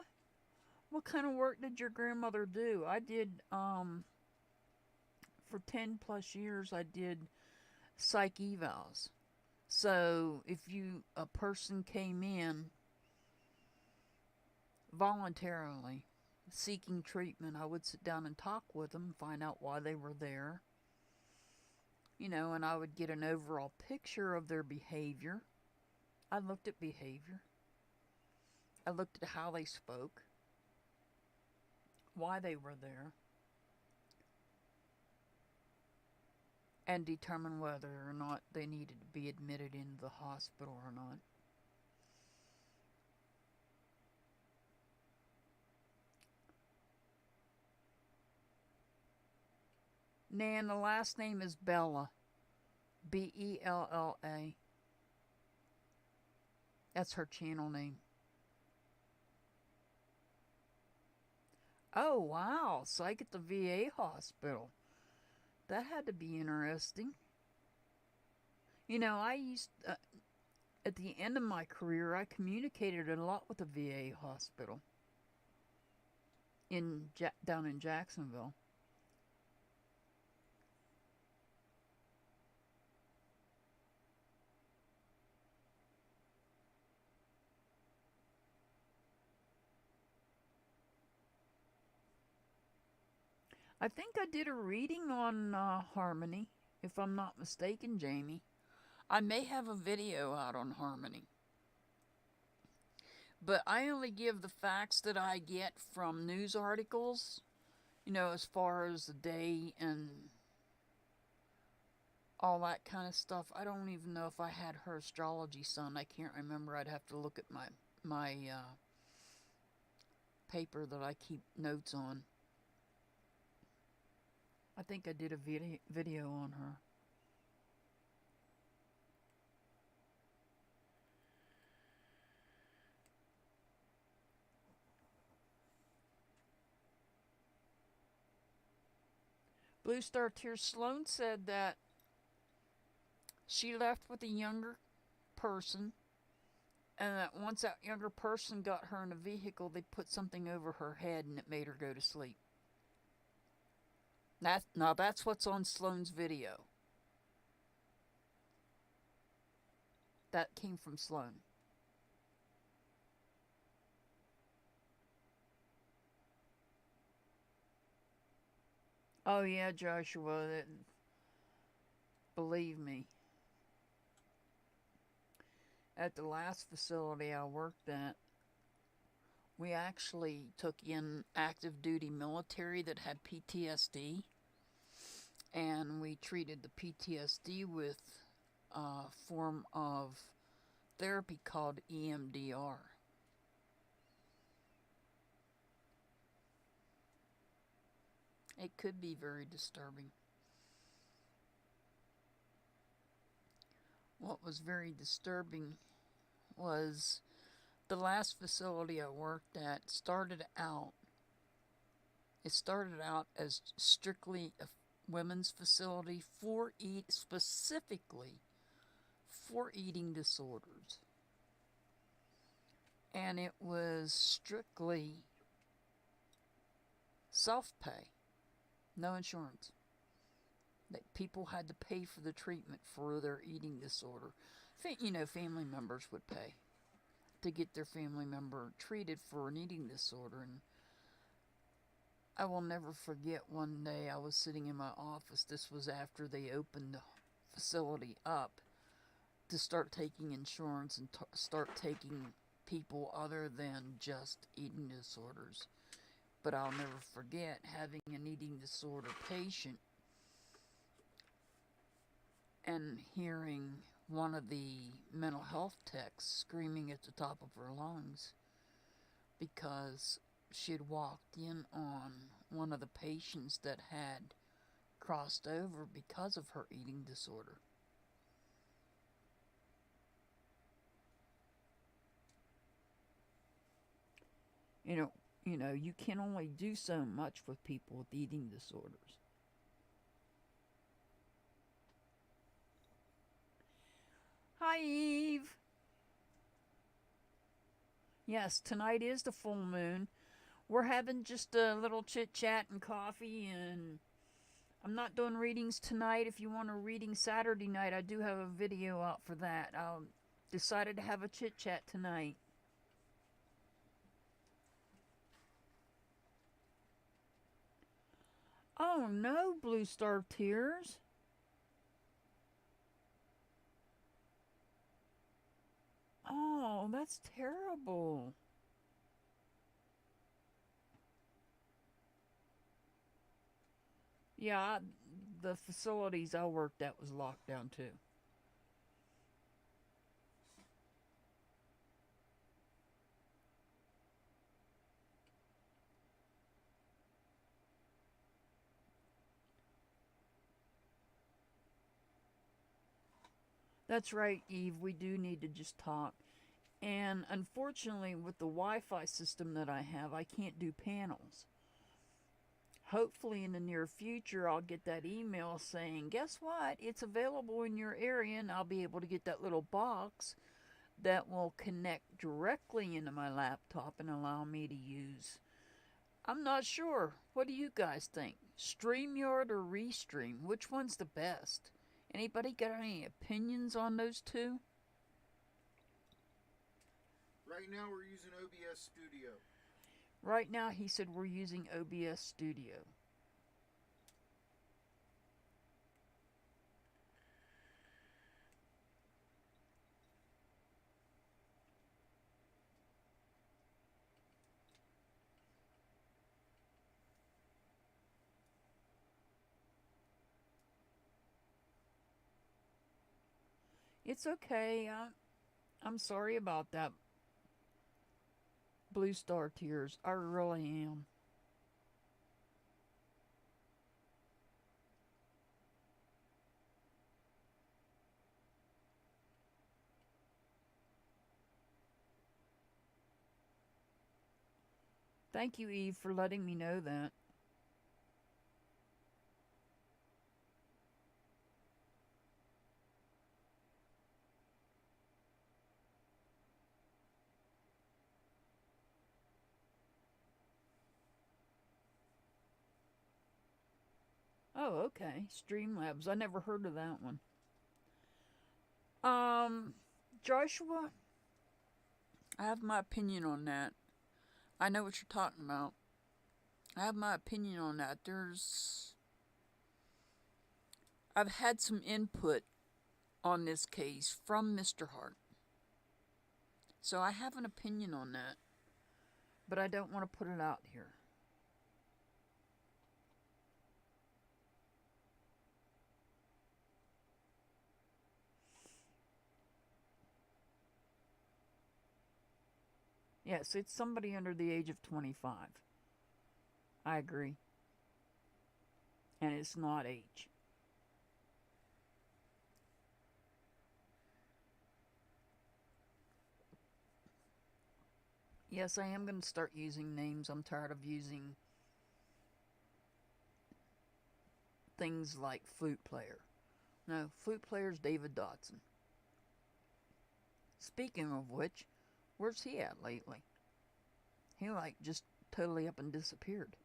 What kind of work did your grandmother do? I did, for 10 plus years, I did psych evals. So if a person came in voluntarily seeking treatment, I would sit down and talk with them, find out why they were there. And I would get an overall picture of their behavior. I looked at behavior. I looked at how they spoke, why they were there, and determine whether or not they needed to be admitted into the hospital or not. Nan, the last name is Bella. Bella. That's her channel name. Oh, wow. Psych at the VA hospital. That had to be interesting. You know, I used... at the end of my career, I communicated a lot with the VA hospital down in Jacksonville. I think I did a reading on Harmony, if I'm not mistaken, Jamie. I may have a video out on Harmony. But I only give the facts that I get from news articles, you know, as far as the day and all that kind of stuff. I don't even know if I had her astrology sun. I can't remember. I'd have to look at my paper that I keep notes on. I think I did a video on her. Blue Star Tears Sloan said that she left with a younger person, and that once that younger person got her in a vehicle, they put something over her head and it made her go to sleep. Now that's what's on Sloan's video. That came from Sloan. Oh yeah, Joshua, believe me. At the last facility I worked at, we actually took in active duty military that had PTSD, and we treated the PTSD with a form of therapy called EMDR. It could be very disturbing. What was very disturbing was the last facility I worked at started out as strictly a women's facility specifically for eating disorders. And it was strictly self-pay, no insurance. That people had to pay for the treatment for their eating disorder. You know, family members would pay to get their family member treated for an eating disorder. And I will never forget, one day I was sitting in my office. This was after they opened the facility up to start taking insurance and start taking people other than just eating disorders. But I'll never forget having an eating disorder patient and hearing one of the mental health techs screaming at the top of her lungs because she had walked in on one of the patients that had crossed over because of her eating disorder. You know, you can only do so much with people with eating disorders. Hi, Eve. Yes, tonight is the full moon. We're having just a little chit-chat and coffee, and I'm not doing readings tonight. If you want a reading Saturday night, I do have a video out for that. I decided to have a chit-chat tonight. Oh no, Blue Star Tears. Oh, that's terrible. Yeah, the facilities I worked at was locked down too. That's right, Eve. We do need to just talk. And unfortunately, with the Wi-Fi system that I have, I can't do panels. Hopefully, in the near future, I'll get that email saying, guess what? It's available in your area, and I'll be able to get that little box that will connect directly into my laptop and allow me to use. I'm not sure. What do you guys think? StreamYard or Restream? Which one's the best? Anybody got any opinions on those two? Right now we're using OBS Studio. Right now, he said we're using OBS Studio. It's okay. I'm sorry about that, Blue Star Tears. I really am. Thank you, Eve, for letting me know that. Oh, okay. Streamlabs. I never heard of that one. Joshua, I have my opinion on that. I know what you're talking about. I have my opinion on that. I've had some input on this case from Mr. Hart. So I have an opinion on that. But I don't want to put it out here. Yes, it's somebody under the age of 25. I agree. And it's not age. Yes, I am going to start using names. I'm tired of using things like flute player. No, flute player's David Dotson. Speaking of which, where's he at lately? He just totally up and disappeared.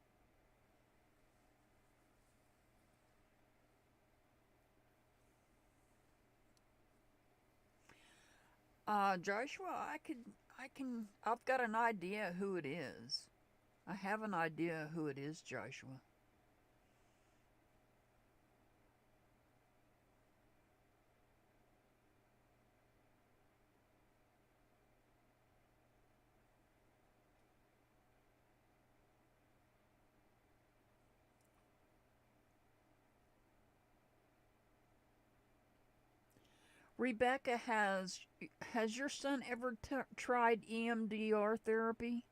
Joshua, I've got an idea who it is. I have an idea who it is, Joshua. Rebecca, has your son ever tried EMDR therapy?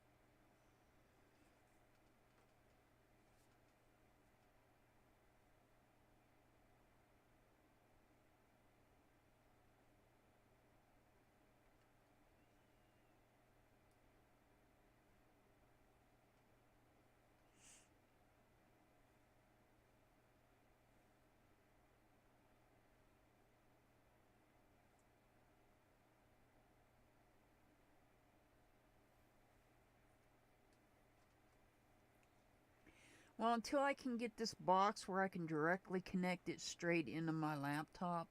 Well, until I can get this box where I can directly connect it straight into my laptop,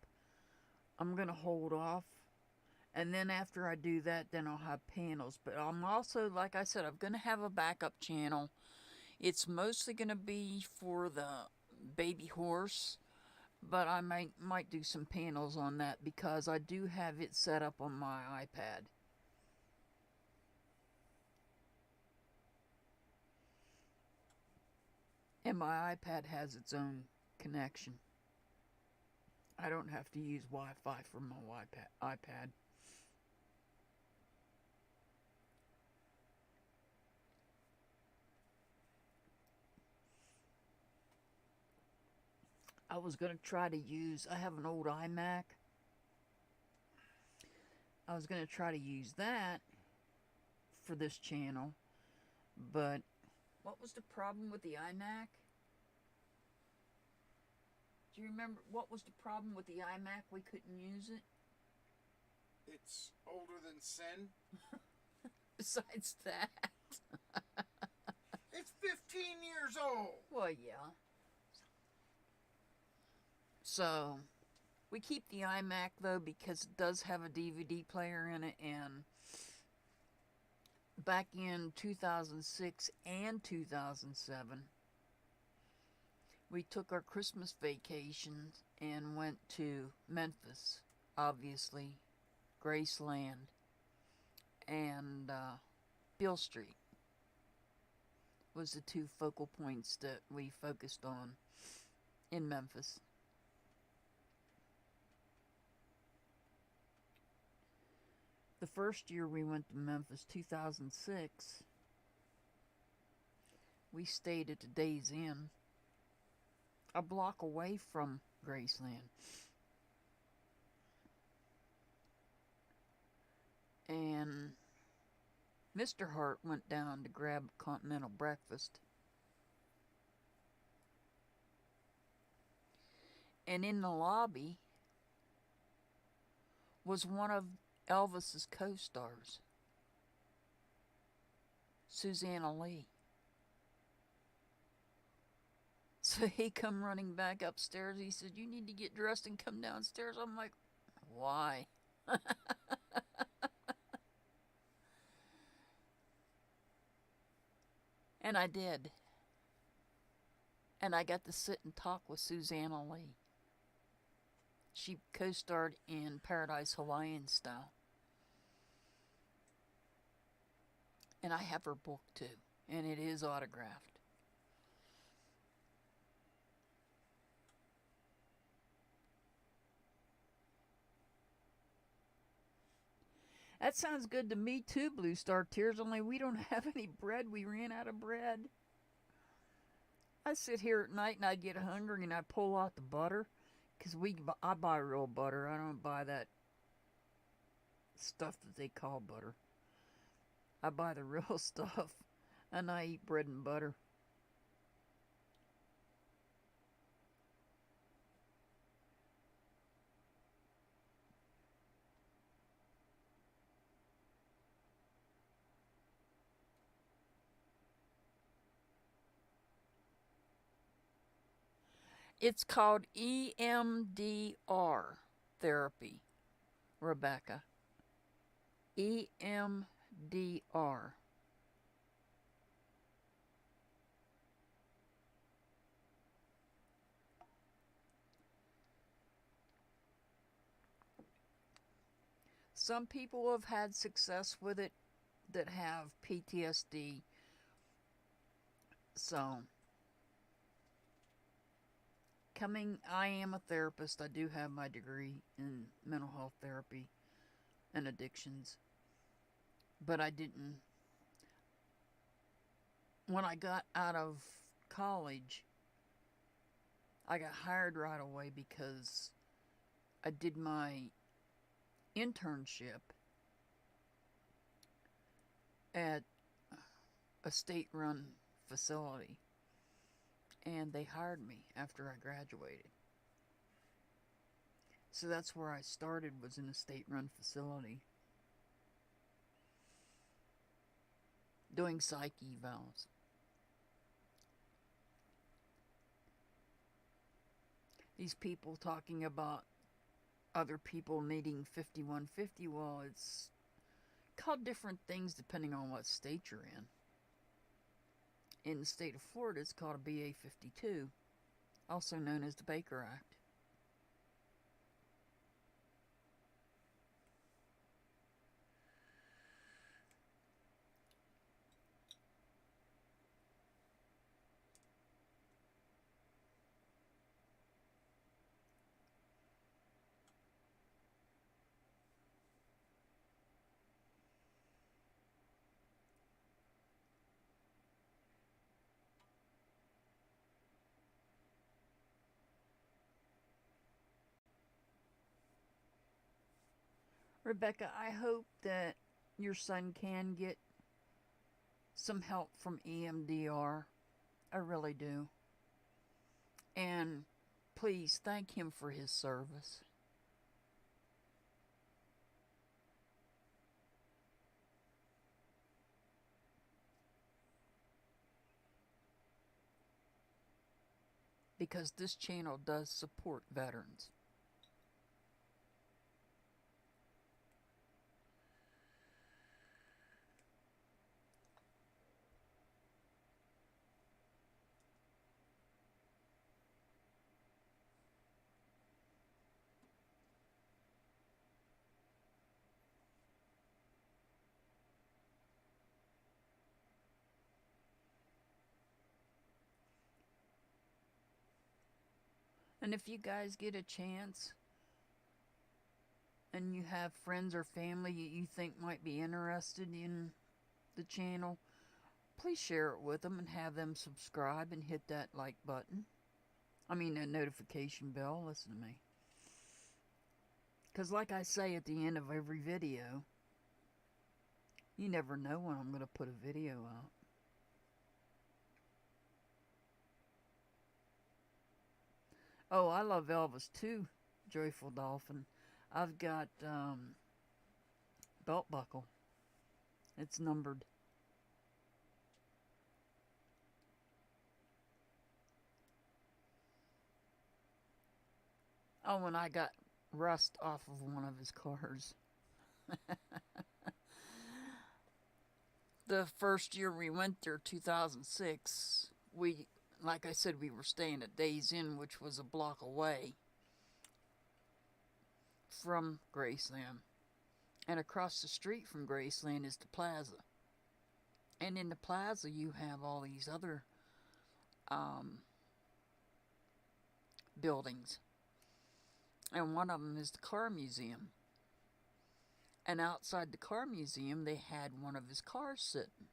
I'm going to hold off. And then after I do that, then I'll have panels. But I'm also, like I said, I'm going to have a backup channel. It's mostly going to be for the baby horse, but I might do some panels on that because I do have it set up on my iPad. And my iPad has its own connection. I don't have to use Wi-Fi for my iPad. I was going to try to use, I have an old iMac, I was going to try to use that for this channel, but what was the problem with the iMac? Do you remember what was the problem with the iMac? We couldn't use it? It's older than sin. Besides that. It's 15 years old. Well, yeah. So, we keep the iMac, though, because it does have a DVD player in it, and back in 2006 and 2007, we took our Christmas vacation and went to Memphis, obviously, Graceland, and Beale Street was the two focal points that we focused on in Memphis. The first year we went to Memphis, 2006, we stayed at the Days Inn, a block away from Graceland. And Mr. Hart went down to grab continental breakfast. And in the lobby was one of Elvis's co-stars, Susanna Lee. So he come running back upstairs. He said, "You need to get dressed and come downstairs." I'm like, "Why?" And I did. And I got to sit and talk with Susanna Lee. She co-starred in Paradise Hawaiian Style. And I have her book too, and it is autographed. That sounds good to me too, Blue Star Tears, only we don't have any bread. We ran out of bread. I sit here at night and I get hungry and I pull out the butter, because I buy real butter. I don't buy that stuff that they call butter. I buy the real stuff, and I eat bread and butter. It's called EMDR therapy, Rebecca. EMDR. Some people have had success with it that have PTSD. So, I am a therapist. I do have my degree in mental health therapy and addictions. But I didn't. When I got out of college, I got hired right away because I did my internship at a state-run facility, and they hired me after I graduated. So that's where I started, was in a state-run facility, doing psych evals. These people talking about other people needing 5150, well, it's called different things depending on what state you're in. In the state of Florida, it's called a BA 52, also known as the Baker Act. Rebecca, I hope that your son can get some help from EMDR. I really do. And please thank him for his service. Because this channel does support veterans. And if you guys get a chance and you have friends or family you think might be interested in the channel, please share it with them and have them subscribe and hit that like button. I mean, that notification bell. Listen to me. Because like I say at the end of every video, you never know when I'm going to put a video out. Oh, I love Elvis too, Joyful Dolphin. I've got belt buckle. It's numbered. Oh, and I got rust off of one of his cars. The first year we went there, 2006, like I said, we were staying at Days Inn, which was a block away from Graceland. And across the street from Graceland is the plaza. And in the plaza, you have all these other buildings. And one of them is the car museum. And outside the car museum, they had one of his cars sitting.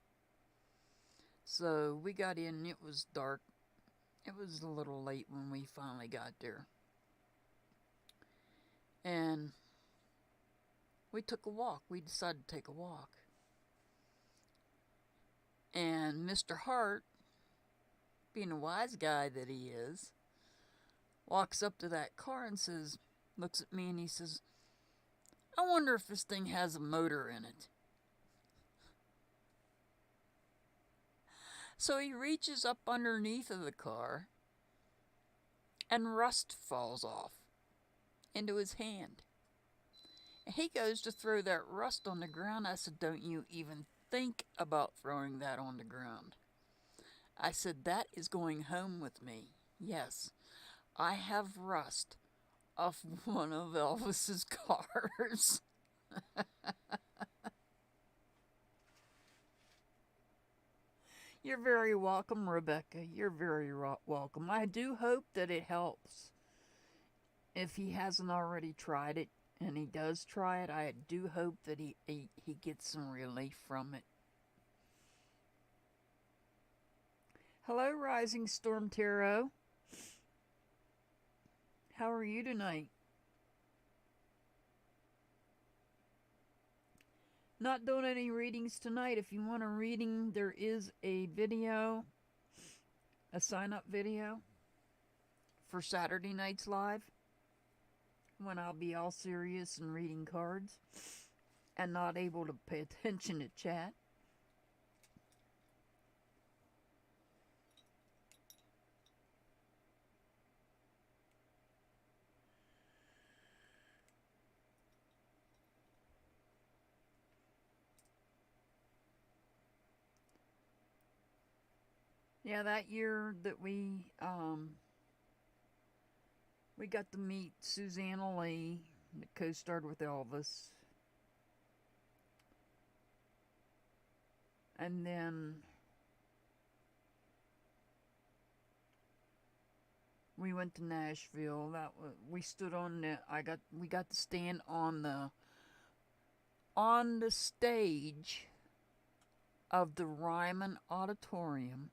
So we got in, it was dark. It was a little late when we finally got there. And we took a walk. We decided to take a walk. And Mr. Hart, being a wise guy that he is, walks up to that car and says, looks at me and he says, I wonder if this thing has a motor in it. So he reaches up underneath of the car and rust falls off into his hand. And he goes to throw that rust on the ground. I said, don't you even think about throwing that on the ground. I said, that is going home with me. Yes, I have rust off one of Elvis's cars. You're very welcome, Rebecca. You're very welcome. I do hope that it helps. If he hasn't already tried it, and he does try it, I do hope that he gets some relief from it. Hello, Rising Storm Tarot. How are you tonight? Not doing any readings tonight. If you want a reading, there is a video, a sign-up video for Saturday night's live, when I'll be all serious and reading cards and not able to pay attention to chat. Yeah, that year that we got to meet Susanna Lee, that co-starred with Elvis. And then we went to Nashville. We stood on the we got to stand on the stage of the Ryman Auditorium,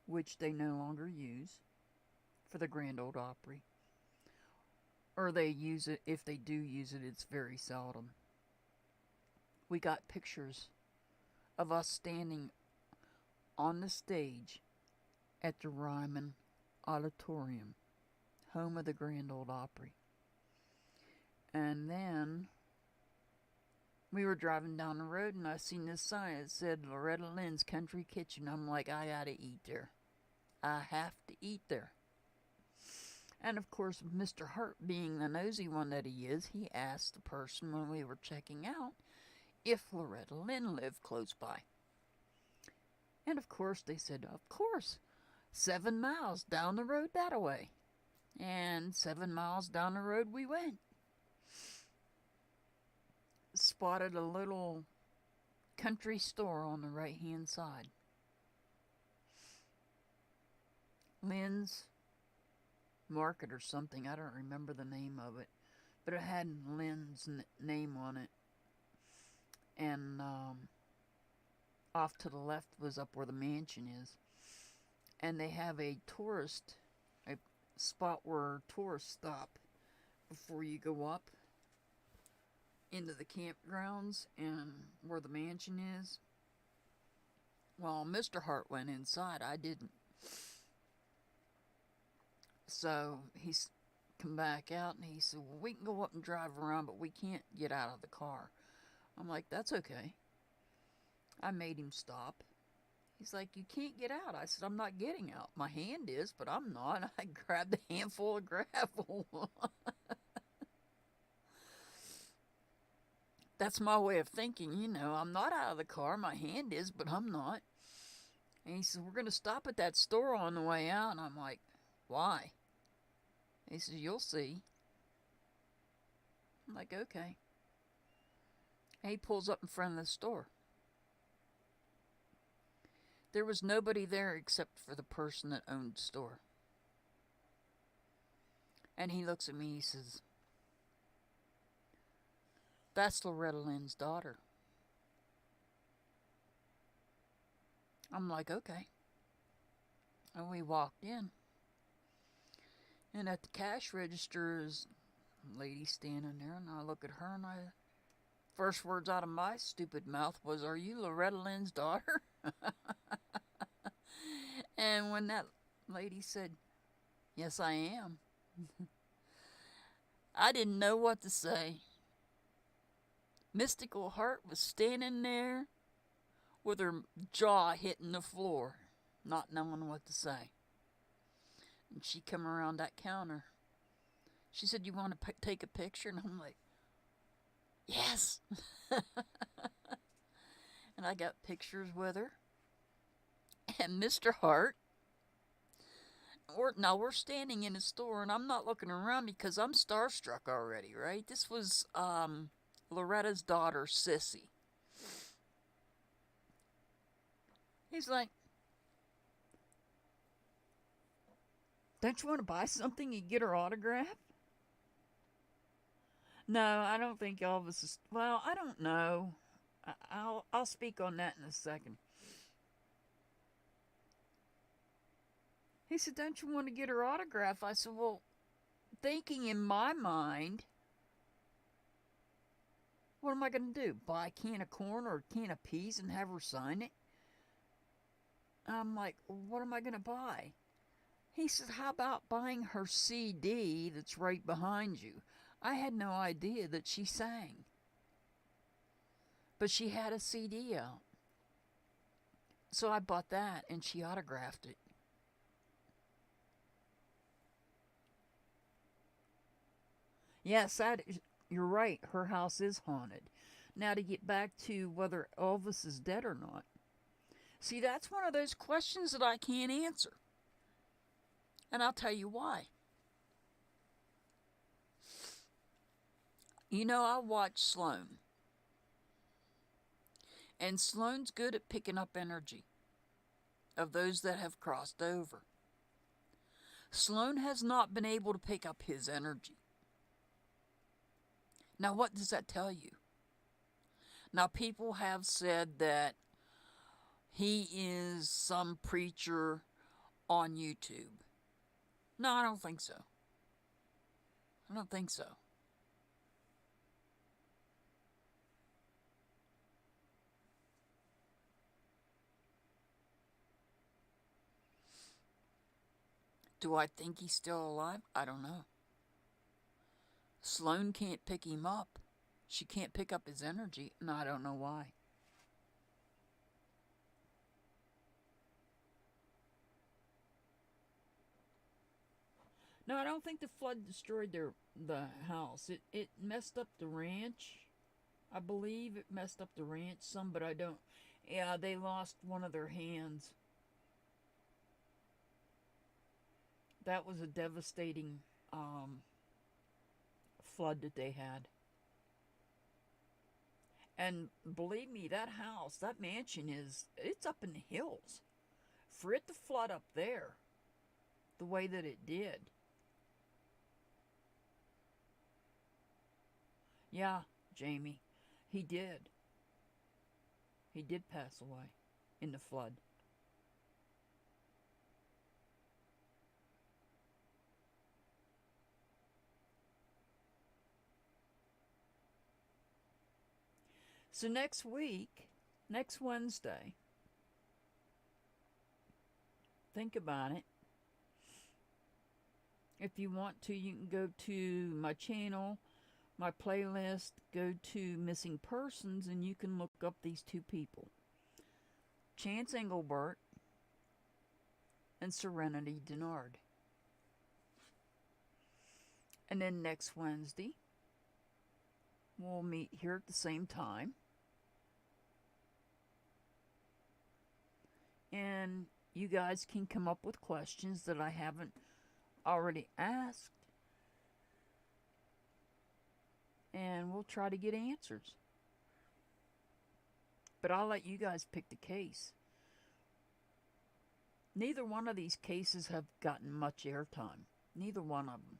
which they no longer use for the Grand Ole Opry. Or they use it, if they do use it, it's very seldom. we got pictures of us standing on the stage at the Ryman Auditorium, home of the Grand Ole Opry. And then we were driving down the road and I seen this sign that said Loretta Lynn's Country Kitchen. I'm like, I gotta eat there. I have to eat there. And of course, Mr. Hart, being the nosy one that he is, he asked the person when we were checking out if Loretta Lynn lived close by. And of course, they said, of course, 7 miles down the road that way. And 7 miles down the road we went. Spotted a little country store on the right-hand side. Lynn's Market or something. I don't remember the name of it. But it had Lynn's name on it. And off to the left was up where the mansion is. And they have a spot where tourists stop before you go up into the campgrounds and where the mansion is. Well, Mr. Hart went inside. I didn't. So he's come back out and he said, well, we can go up and drive around, but we can't get out of the car. I'm like, that's okay. I made him stop. He's like, you can't get out. I said, I'm not getting out. My hand is, but I'm not. I grabbed a handful of gravel. That's my way of thinking, you know. I'm not out of the car. My hand is, but I'm not. And he said, we're going to stop at that store on the way out. And I'm like, why? He says, you'll see. I'm like, okay. And he pulls up in front of the store. There was nobody there except for the person that owned the store. And he looks at me, he says, that's Loretta Lynn's daughter. I'm like, okay. And we walked in. And at the cash register is a lady standing there, and I look at her, and first words out of my stupid mouth was, are you Loretta Lynn's daughter? And when that lady said, yes, I am, I didn't know what to say. Mystical Heart was standing there with her jaw hitting the floor, not knowing what to say. And she come around that counter. She said, you want to take a picture? And I'm like, yes. And I got pictures with her. And Mr. Hart. Now we're standing in a store, and I'm not looking around because I'm starstruck already, right? This was Loretta's daughter, Sissy. He's like, don't you want to buy something and get her autograph? No, I don't think Elvis is... Well, I don't know. I'll speak on that in a second. He said, don't you want to get her autograph? I said, well, thinking in my mind, what am I going to do? Buy a can of corn or a can of peas and have her sign it? I'm like, what am I going to buy? He said, how about buying her CD that's right behind you? I had no idea that she sang. But she had a CD out. So I bought that and she autographed it. Yes, you're right. Her house is haunted. Now to get back to whether Elvis is dead or not. See, that's one of those questions that I can't answer. And I'll tell you why. You know, I watch Sloan. And Sloan's good at picking up energy of those that have crossed over. Sloan has not been able to pick up his energy. Now, what does that tell you? Now, people have said that he is some preacher on YouTube. No, I don't think so. I don't think so. Do I think he's still alive? I don't know. Sloane can't pick him up. She can't pick up his energy, and I don't know why. No, I don't think the flood destroyed the house. It messed up the ranch. I believe it messed up the ranch some, but I don't. Yeah, they lost one of their hands. That was a devastating flood that they had. And believe me, that house, that mansion it's up in the hills. For it to flood up there the way that it did. Yeah, Jamie, he did. He did pass away in the flood. So next week, next Wednesday, think about it. If you want to, you can go to my channel, my playlist, go to Missing Persons, and you can look up these two people. Chance Engelbert and Serenity Dinard. And then next Wednesday, we'll meet here at the same time. And you guys can come up with questions that I haven't already asked. And we'll try to get answers. But I'll let you guys pick the case. Neither one of these cases have gotten much airtime. Neither one of them.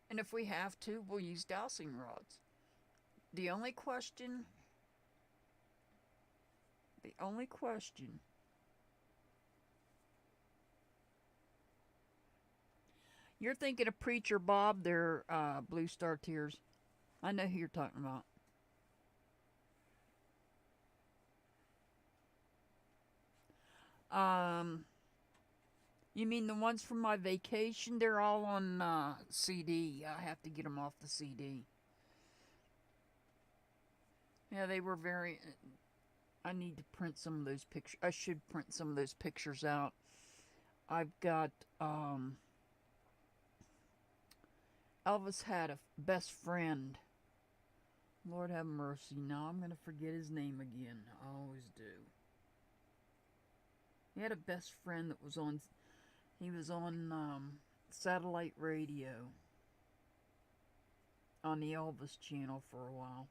And if we have to, we'll use dowsing rods. The only question you're thinking of Preacher Bob, their Blue Star Tears. I know who you're talking about. You mean the ones from my vacation? They're all on CD. I have to get them off the CD. Yeah, they were very... I need to print some of those pictures. I should print some of those pictures out. I've got... Elvis had a best friend. Lord have mercy. Now I'm going to forget his name again. I always do. He had a best friend that was on... He was on satellite radio on the Elvis channel for a while.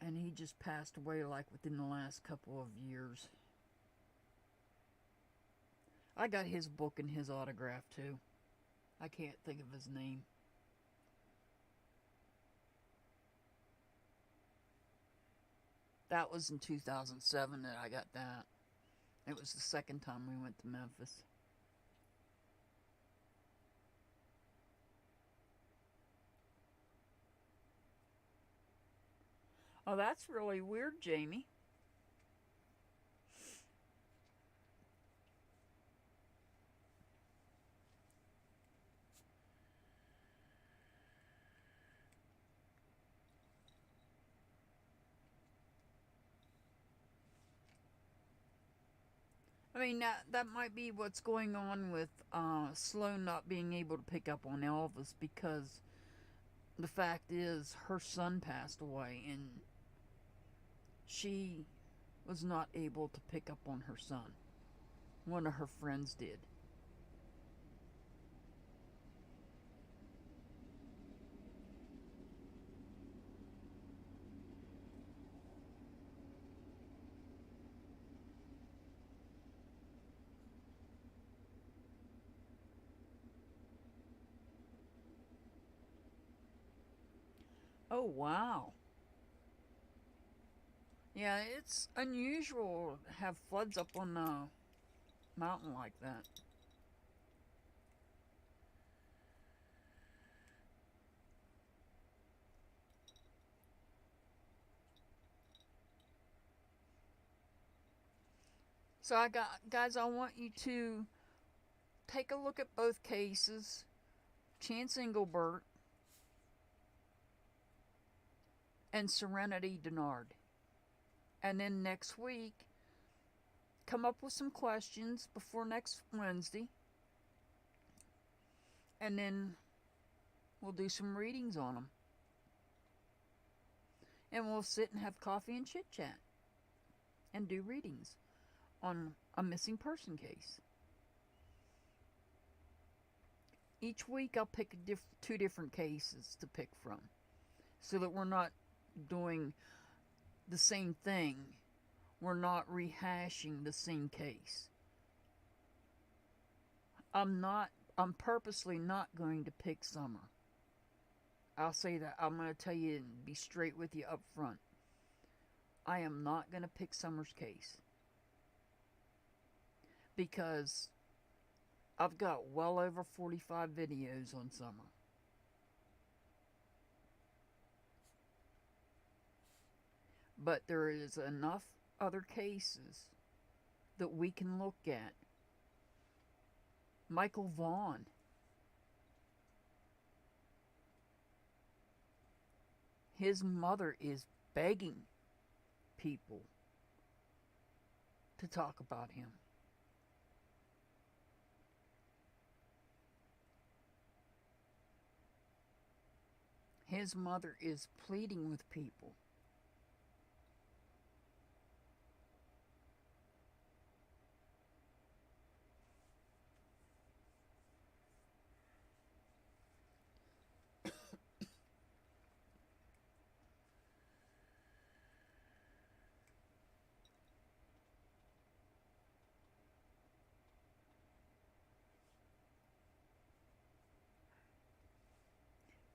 And he just passed away like within the last couple of years. I got his book and his autograph too. I can't think of his name. That was in 2007 that I got that. It was the second time we went to Memphis. Oh, that's really weird, Jamie. I mean, that might be what's going on with Sloane not being able to pick up on Elvis, because the fact is her son passed away and she was not able to pick up on her son. One of her friends did. Oh, wow. Yeah, it's unusual to have floods up on a mountain like that. So guys, I want you to take a look at both cases, Chance Engelbert and Serenity Dinard. And then next week, come up with some questions before next Wednesday. And then we'll do some readings on them. And we'll sit and have coffee and chit chat. And do readings on a missing person case. Each week I'll pick two different cases to pick from, so that we're not doing the same thing. We're not rehashing the same case. I'm purposely not going to pick Summer. I'll say that. I'm going to tell you and be straight with you up front. I am not going to pick Summer's case, because I've got well over 45 videos on Summer. But there is enough other cases that we can look at. Michael Vaughn. His mother is begging people to talk about him. His mother is pleading with people.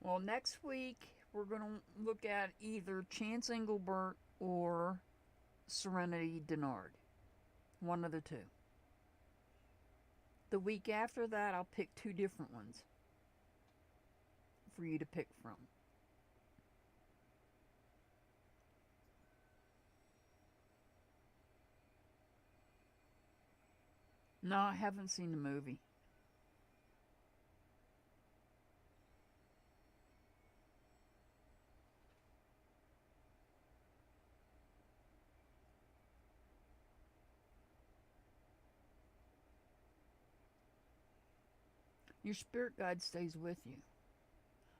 Well, next week we're going to look at either Chance Engelbert or Serenity Dinard. One of the two. The week after that, I'll pick two different ones for you to pick from. No, I haven't seen the movie. Your spirit guide stays with you.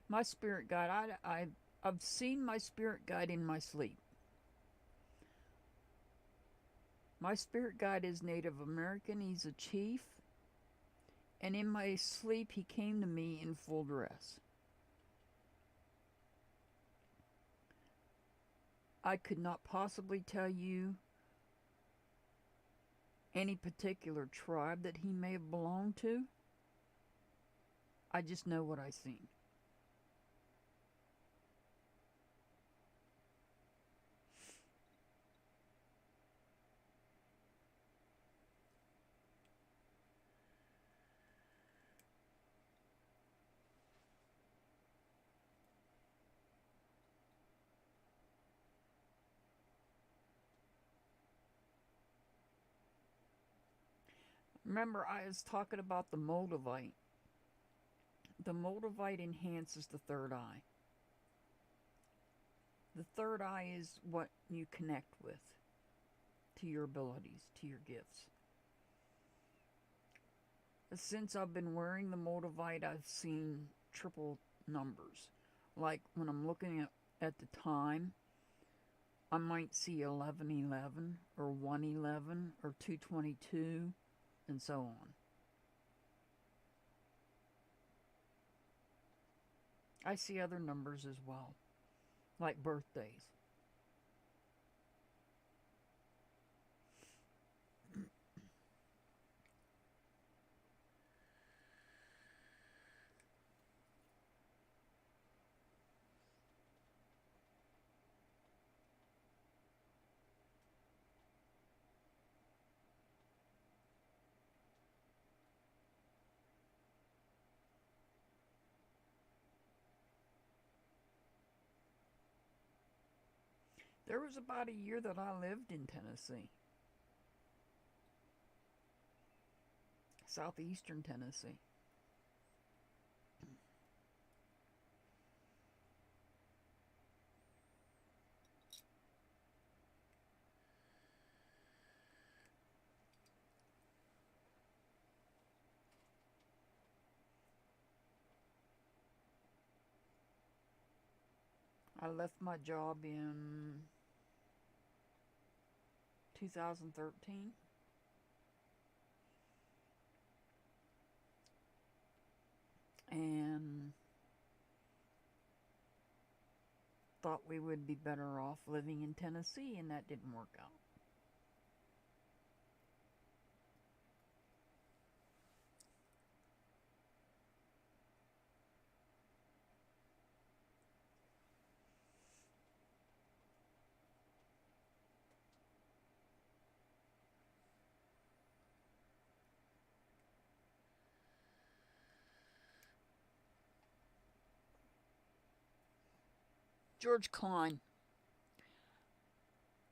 My spirit guide, I've seen my spirit guide in my sleep. My spirit guide is Native American. He's a chief. And in my sleep, he came to me in full dress. I could not possibly tell you any particular tribe that he may have belonged to. I just know what I seen. Remember, I was talking about the Moldavite. The Moldavite enhances the third eye. The third eye is what you connect with, to your abilities, to your gifts. Since I've been wearing the Moldavite, I've seen triple numbers. Like when I'm looking at the time, I might see 1111 or 111 or 222 and so on. I see other numbers as well, like birthdays. There was about a year that I lived in Tennessee. southeastern Tennessee. I left my job in 2013. And thought we would be better off living in Tennessee, and that didn't work out. George Klein,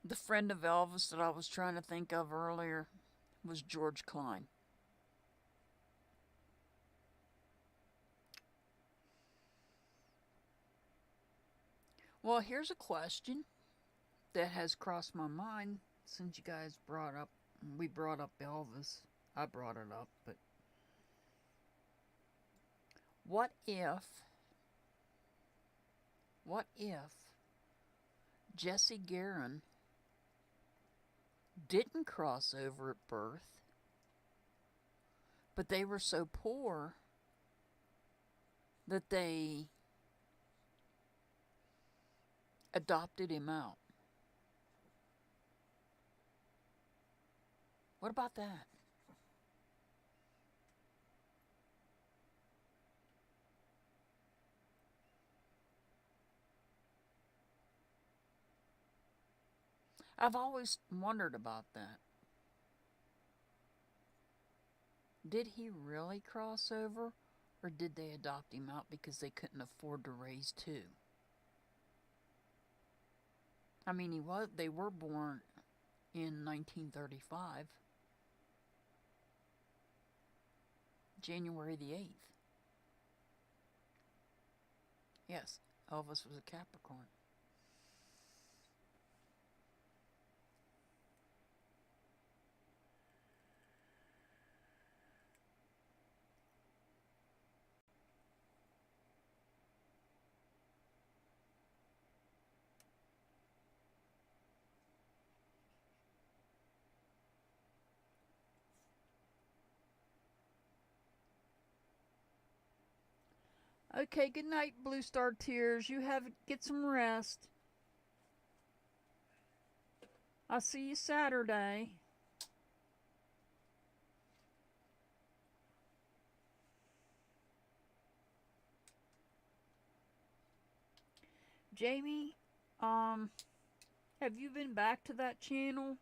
the friend of Elvis that I was trying to think of earlier, was George Klein. Well, here's a question that has crossed my mind since you guys we brought up Elvis. I brought it up, but what if Jesse Guerin didn't cross over at birth, but they were so poor that they adopted him out? What about that? I've always wondered about that. Did he really cross over, or did they adopt him out because they couldn't afford to raise two? I mean, they were born in 1935, January the 8th. Yes, Elvis was a Capricorn. Okay, good night, Blue Star Tears. Get some rest. I'll see you Saturday. Jamie, have you been back to that channel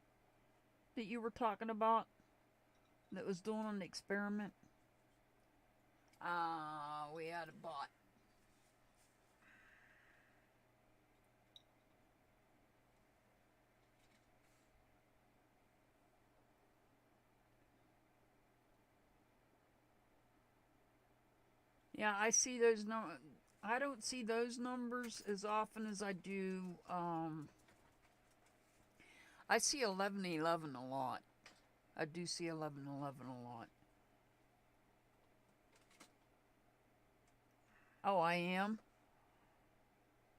that you were talking about that was doing an experiment? We had a bot. Yeah, I see those I don't see those numbers as often as I do. I see 1111 a lot. I do see 1111 a lot. Oh, I am?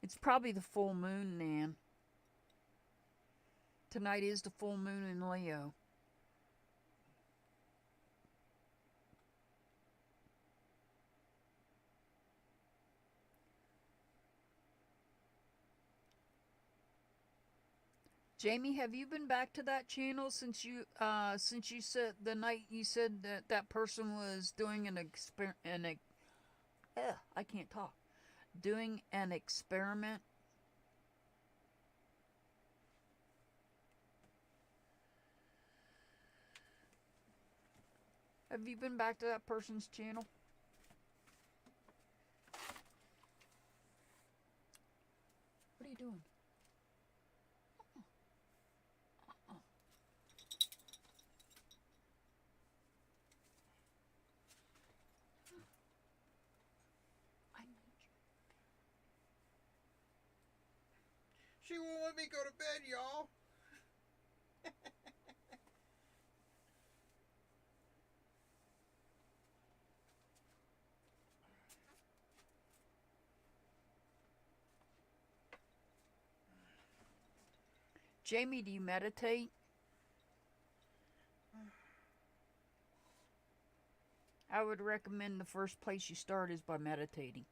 It's probably the full moon, Nan. Tonight is the full moon in Leo. Jamie, have you been back to that channel since you said the night you said that person was doing I can't talk. Doing an experiment? Have you been back to that person's channel? What are you doing? She won't let me go to bed, y'all. Jamie, do you meditate? I would recommend the first place you start is by meditating.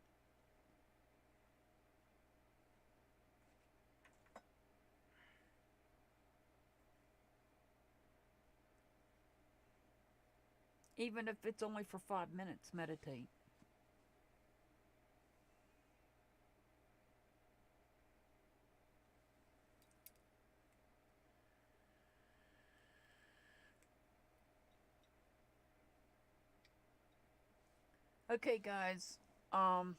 Even if it's only for 5 minutes, meditate. Okay, guys. Go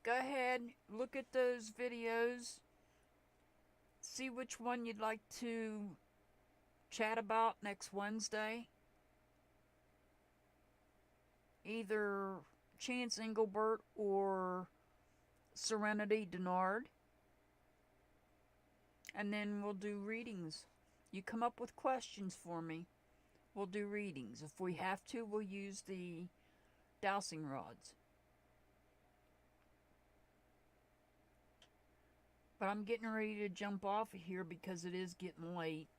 ahead, look at those videos. See which one you'd like to chat about next Wednesday. Either Chance Engelbert or Serenity Dinard. And then we'll do readings. You come up with questions for me. We'll do readings. If we have to, we'll use the Dowsing Rods. But I'm getting ready to jump off of here because it is getting late.